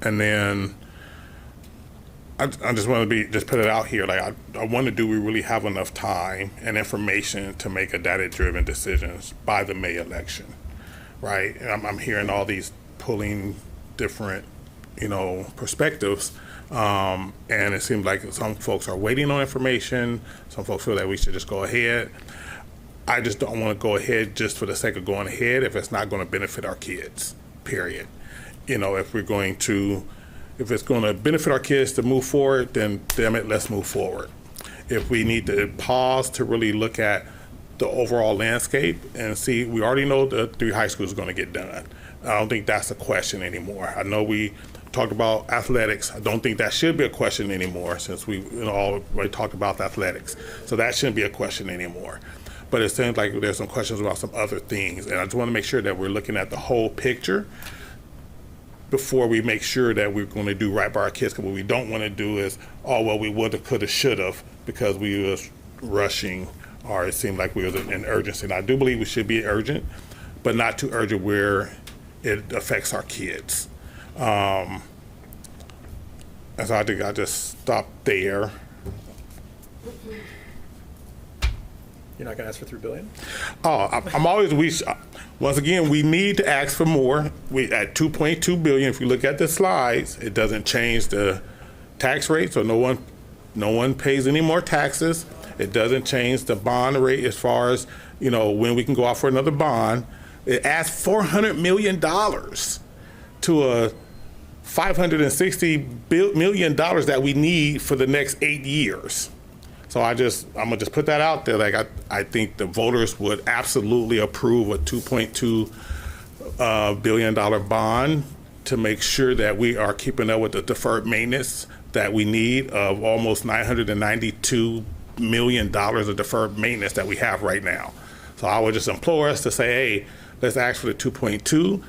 then I just want to just put it out here. Like I wonder, do we really have enough time and information to make a data-driven decisions by the May election, right? And I'm hearing all these pulling different, perspectives. And it seems like some folks are waiting on information. Some folks feel that we should just go ahead. I just don't want to go ahead just for the sake of going ahead if it's not going to benefit our kids, period. If it's going to benefit our kids to move forward, then damn it, let's move forward. If we need to pause to really look at the overall landscape and see, we already know the 3 high schools are going to get done. I don't think that's a question anymore. I know we talked about athletics. I don't think that should be a question anymore since we already talked about athletics. So that shouldn't be a question anymore. But it seems like there's some questions about some other things. And I just want to make sure that we're looking at the whole picture before we make sure that we're going to do right by our kids. Because what we don't want to do is, we would have, could have, should have, because we was rushing or it seemed like we was in urgency. And I do believe we should be urgent, but not too urgent where it affects our kids. And so I think I'll just stop there. You're not going to ask for $3 billion? I'm always once again, we need to ask for more. We at $2.2 billion. If you look at the slides, it doesn't change the tax rate, so no one pays any more taxes. It doesn't change the bond rate as far as when we can go out for another bond. It adds $400 million to a $560 million that we need for the next 8 years. So I'm gonna just put that out there. Like I think the voters would absolutely approve a $2.2 billion bond to make sure that we are keeping up with the deferred maintenance that we need of almost $992 million of deferred maintenance that we have right now. So I would just implore us to say, hey, let's ask for the 2.2.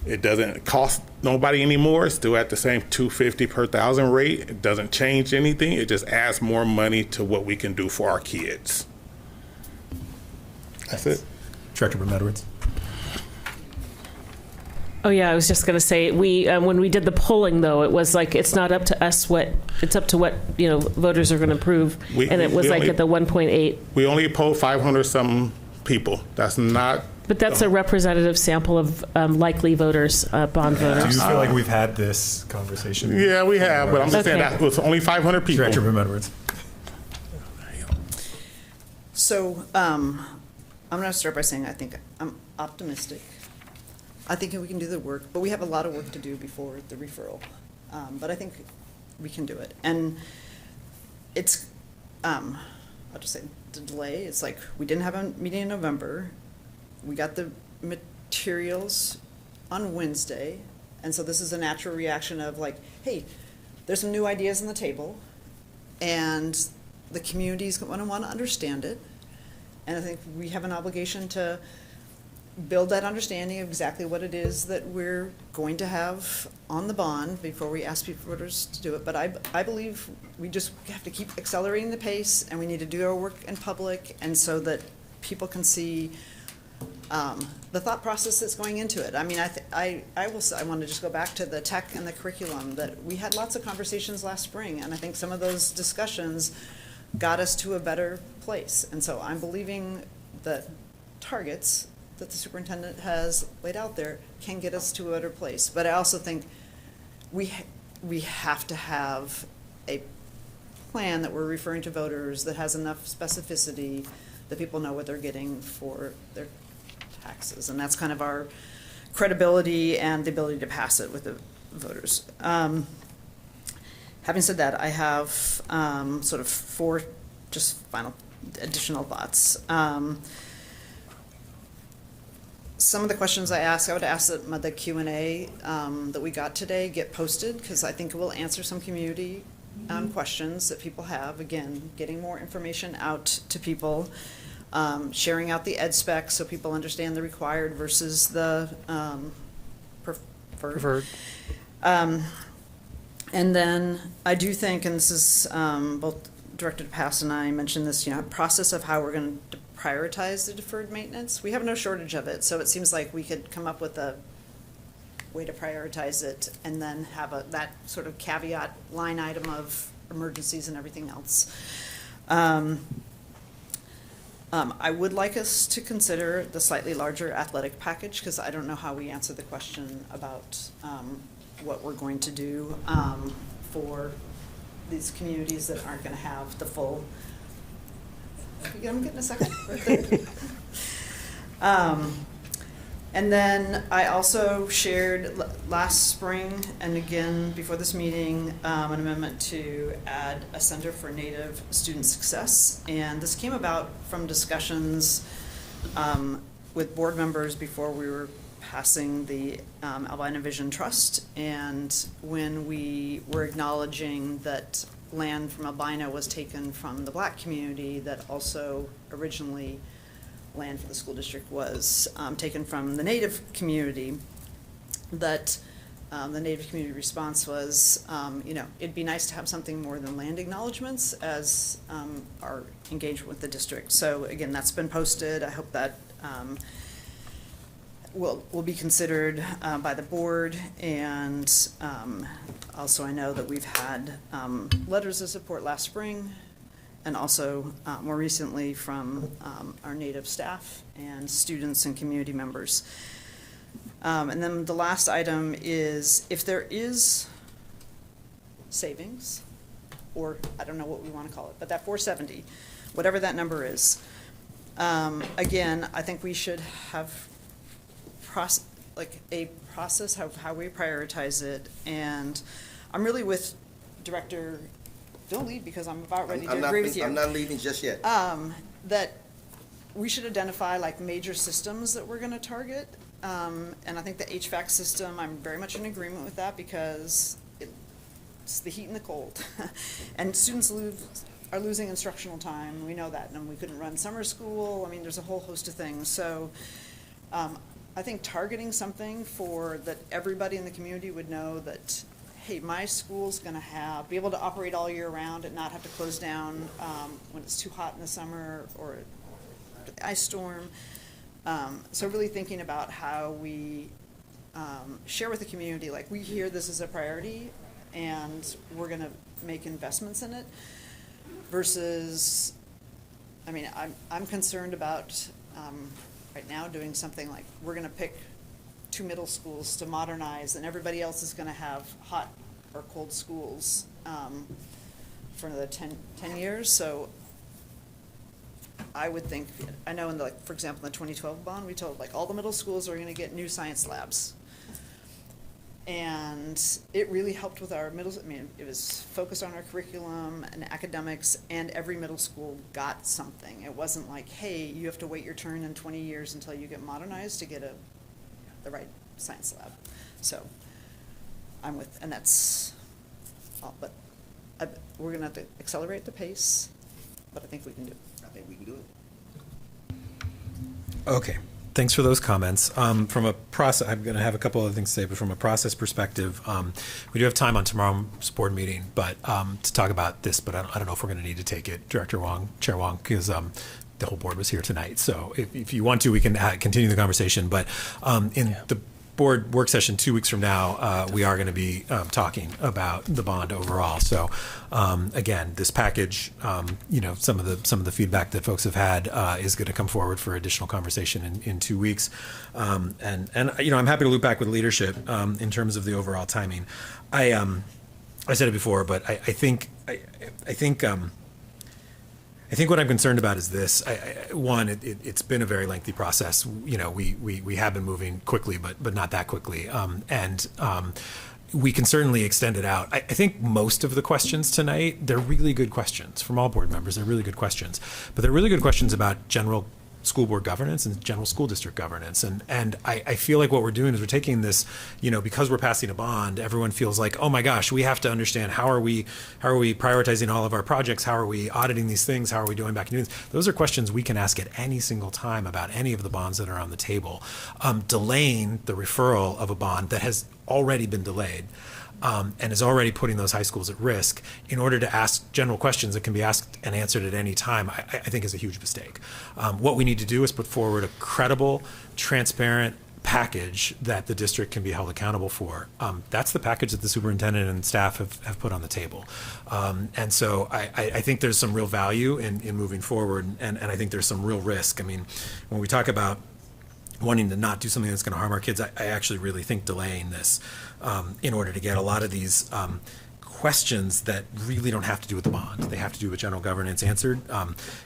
It doesn't cost nobody anymore. It's still at the same $250 per thousand rate. It doesn't change anything. It just adds more money to what we can do for our kids. That's it. Director Edwards. Oh yeah, I was just going to say when we did the polling though, it was like it's not up to us it's up to what voters are going to approve, and it was like at the 1.8. We only polled 500 something people. That's not But that's a representative sample of likely voters, bond voters. Do you feel like we've had this conversation? Yeah, we have, but I'm just saying Okay. that was only 500 people. Director of Edwards. So I'm going to start by saying I think I'm optimistic. I think we can do the work, but we have a lot of work to do before the referral. But I think we can do it. And it's, I'll just say the delay. It's like we didn't have a meeting in November. We got the materials on Wednesday. And so this is a natural reaction of like, hey, there's some new ideas on the table. And the community's going to want to understand it. And I think we have an obligation to build that understanding of exactly what it is that we're going to have on the bond before we ask people voters to do it. But I believe we just have to keep accelerating the pace, and we need to do our work in public, and so that people can see the thought process that's going into it. I mean, I want to just go back to the tech and the curriculum, that we had lots of conversations last spring, and I think some of those discussions got us to a better place. And so I'm believing that targets that the superintendent has laid out there can get us to a better place. But I also think we have to have a plan that we're referring to voters that has enough specificity that people know what they're getting for their taxes. And that's kind of our credibility and the ability to pass it with the voters. Having said that, I have sort of 4 just final additional thoughts. Some of the questions I would ask that the Q&A that we got today get posted, because I think it will answer some community questions that people have. Again, getting more information out to people, sharing out the ed specs so people understand the required versus the preferred. And then I do think, and this is both Director DePass and I mentioned this, process of how we're going to prioritize the deferred maintenance. We have no shortage of it, so it seems like we could come up with a way to prioritize it and then have that sort of caveat line item of emergencies and everything else. I would like us to consider the slightly larger athletic package, because I don't know how we answer the question about what we're going to do for these communities that aren't going to have the full. I'm getting a second. And then I also shared last spring and again before this meeting an amendment to add a Center for Native Student Success. And this came about from discussions with board members before we were passing the Albina Vision Trust, and when we were acknowledging that land from Albina was taken from the Black community, that also originally land for the school district was taken from the Native community, that the Native community response was, it'd be nice to have something more than land acknowledgements as our engagement with the district. So again, that's been posted. I hope that will be considered by the board, and also I know that we've had letters of support last spring, and also more recently from our Native staff and students and community members. And then the last item is, if there is savings, or I don't know what we want to call it, but that 470, whatever that number is, again, I think we should have a process of how we prioritize it. And I'm really with Director, don't leave because I'm about ready to agree with you. I'm not leaving just yet. That we should identify like major systems that we're going to target. And I think the HVAC system, I'm very much in agreement with that, because it's the heat and the cold. And students are losing instructional time. We know that. And we couldn't run summer school. I mean, there's a whole host of things. So I think targeting something for that everybody in the community would know that, hey, my school's going to be able to operate all year round and not have to close down when it's too hot in the summer or the ice storm. So really thinking about how we share with the community, like, we hear this is a priority and we're going to make investments in it, versus, I mean, I'm concerned about right now doing something like, we're gonna pick 2 middle schools to modernize, and everybody else is gonna have hot or cold schools for another 10 years. So I would think, I know in the, like, for example, in the 2012 bond, we told like all the middle schools are gonna get new science labs. And it really helped with our it was focused on our curriculum and academics, and every middle school got something. It wasn't like, hey, you have to wait your turn in 20 years until you get modernized to get the right science lab. So I'm with, and that's, but we're gonna have to accelerate the pace, but I think we can do it. I think we can do it. Okay. Thanks for those comments. From a process, I'm going to have a couple other things to say, but from a process perspective, we do have time on tomorrow's board meeting, but to talk about this. But I don't know if we're going to need to take it, Director Wong, Chair Wong, because the whole board was here tonight. So if you want to, we can continue the conversation. But the board work session 2 weeks from now, we are going to be talking about the bond overall. So again, this package, some of the feedback that folks have had is going to come forward for additional conversation in 2 weeks. And I'm happy to loop back with leadership in terms of the overall timing. I said it before, but I think what I'm concerned about is this. One, it's been a very lengthy process. We have been moving quickly, but not that quickly. We can certainly extend it out. I think most of the questions tonight, they're really good questions from all board members. They're really good questions. But they're really good questions about general school board governance and general school district governance. And I feel like what we're doing is we're taking this, because we're passing a bond, everyone feels like, oh my gosh, we have to understand how are we prioritizing all of our projects? How are we auditing these things? How are we doing back and doing this? Those are questions we can ask at any single time about any of the bonds that are on the table. Delaying the referral of a bond that has already been delayed and is already putting those high schools at risk in order to ask general questions that can be asked and answered at any time, I think is a huge mistake. What we need to do is put forward a credible, transparent package that the district can be held accountable for. That's the package that the superintendent and staff have put on the table. And so I think there's some real value in moving forward, and I think there's some real risk. I mean, when we talk about wanting to not do something that's going to harm our kids, I actually really think delaying this in order to get a lot of these questions that really don't have to do with the bond, they have to do with general governance answered,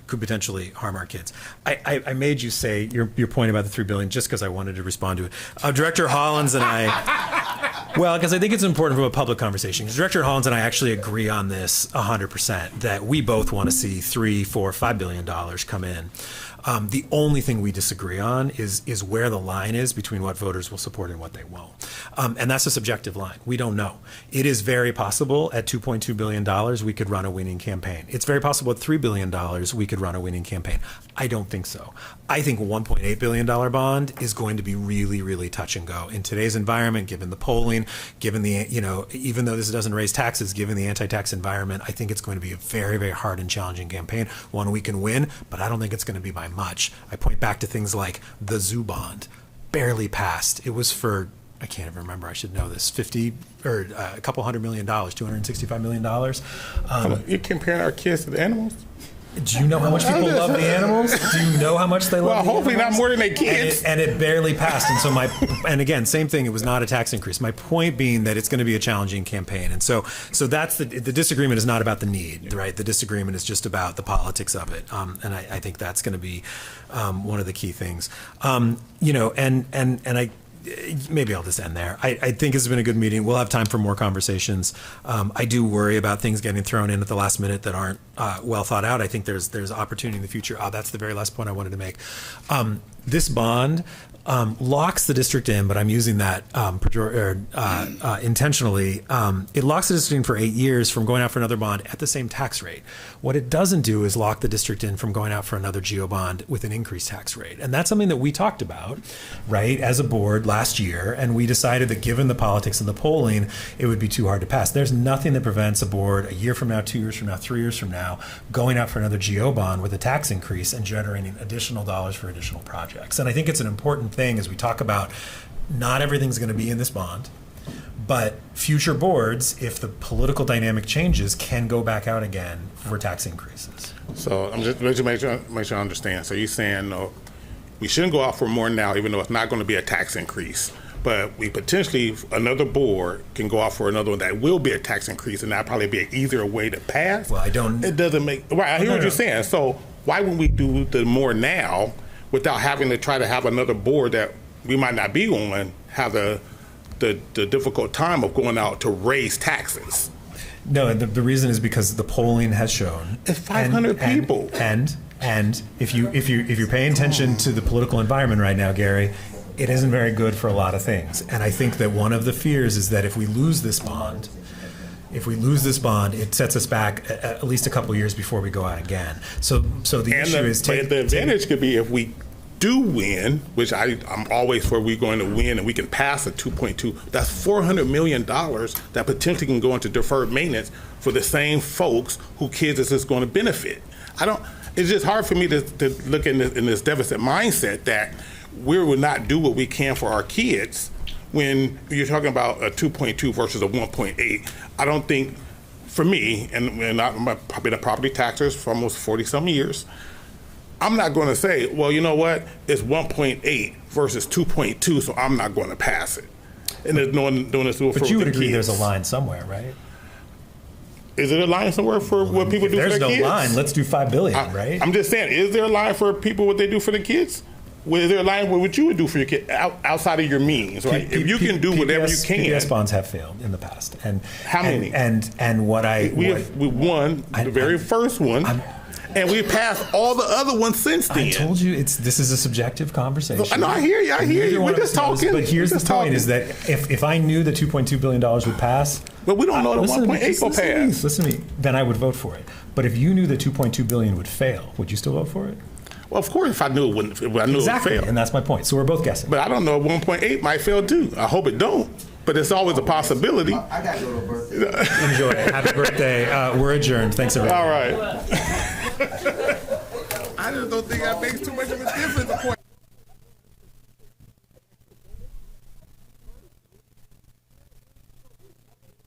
could potentially harm our kids. I made you say your point about the $3 billion just because I wanted to respond to it. Director Hollins and I, well, because I think it's important from a public conversation, because Director Hollins and I actually agree on this 100%, that we both want to see $3, $4, $5 billion come in. The only thing we disagree on is where the line is between what voters will support and what they won't. And that's a subjective line. We don't know. It is very possible at $2.2 billion we could run a winning campaign. It's very possible at $3 billion we could run a winning campaign. I don't think so. I think a $1.8 billion bond is going to be really, really touch and go. In today's environment, given the polling, given the, even though this doesn't raise taxes, given the anti-tax environment, I think it's going to be a very, very hard and challenging campaign, one we can win, but I don't think it's going to be by much. I point back to things like the zoo bond, barely passed. It was for, I can't even remember, I should know this, a couple $100 million, $265 million. You're comparing our kids to the animals? Do you know how much people love the animals? Do you know how much they love the animals? Well, hopefully not more than their kids. And it barely passed. And so and again, same thing, it was not a tax increase. My point being that it's going to be a challenging campaign. And so that's the disagreement is not about the need, right? The disagreement is just about the politics of it. And I think that's going to be one of the key things. Maybe I'll just end there. I think it's been a good meeting. We'll have time for more conversations. I do worry about things getting thrown in at the last minute that aren't well thought out. I think there's opportunity in the future. That's the very last point I wanted to make. This bond locks the district in, but I'm using that intentionally. It locks the district in for 8 years from going out for another bond at the same tax rate. What it doesn't do is lock the district in from going out for another GO bond with an increased tax rate. And that's something that we talked about, right, as a board last year, and we decided that given the politics and the polling, it would be too hard to pass. There's nothing that prevents a board a year from now, 2 years from now, 3 years from now, going out for another GO bond with a tax increase and generating additional dollars for additional projects. And I think it's an important thing as we talk about not everything's going to be in this bond, but future boards, if the political dynamic changes, can go back out again for tax increases. So I'm just to make sure I understand. So you're saying we shouldn't go out for more now, even though it's not going to be a tax increase. But we potentially, another board can go out for another one that will be a tax increase, and that'll probably be an easier way to pass. Well, It doesn't make, right, I hear what you're saying. So why wouldn't we do the more now without having to try to have another board that we might not be on have the difficult time of going out to raise taxes? No, the reason is because the polling has shown it's 500 people. And if you're paying attention to the political environment right now, Gary, it isn't very good for a lot of things. And I think that one of the fears is that if we lose this bond, it sets us back at least a couple of years before we go out again. So the issue is the advantage could be if we do win, which I'm always for we're going to win, and we can pass a 2.2, that's $400 million that potentially can go into deferred maintenance for the same folks who kids this is going to benefit. It's just hard for me to look in this deficit mindset that we will not do what we can for our kids when you're talking about a 2.2 versus a 1.8. I don't think, for me, and I've been a property taxer for almost 40-some years, I'm not going to say, well, you know what, it's 1.8 versus 2.2, so I'm not going to pass it. And there's no one doing this for the kids. But you would agree there's a line somewhere, right? Is there a line somewhere for what people do for their kids? There's no line. Let's do $5 billion, right? I'm just saying, is there a line for people what they do for the kids? Is there a line for what you would do for your kid outside of your means, right? If you can do whatever you can. PBS bonds have failed in the past, and how many? And what we won the very first one. And we passed all the other ones since then. I told you this is a subjective conversation. I know, I hear you. We're just talking. But here's the point: is that if I knew that $2.2 billion would pass, but we don't know that 1.8 will pass. Listen to me. Then I would vote for it. But if you knew that $2.2 billion would fail, would you still vote for it? Well, of course, if I knew it wouldn't, if I knew exactly, it would fail. And that's my point. So we're both guessing. But I don't know. 1.8 might fail too. I hope it don't. But it's always a possibility. I got your birthday. Enjoy. Happy birthday. We're adjourned. Thanks, everyone. All right. I just don't think that makes too much of a difference.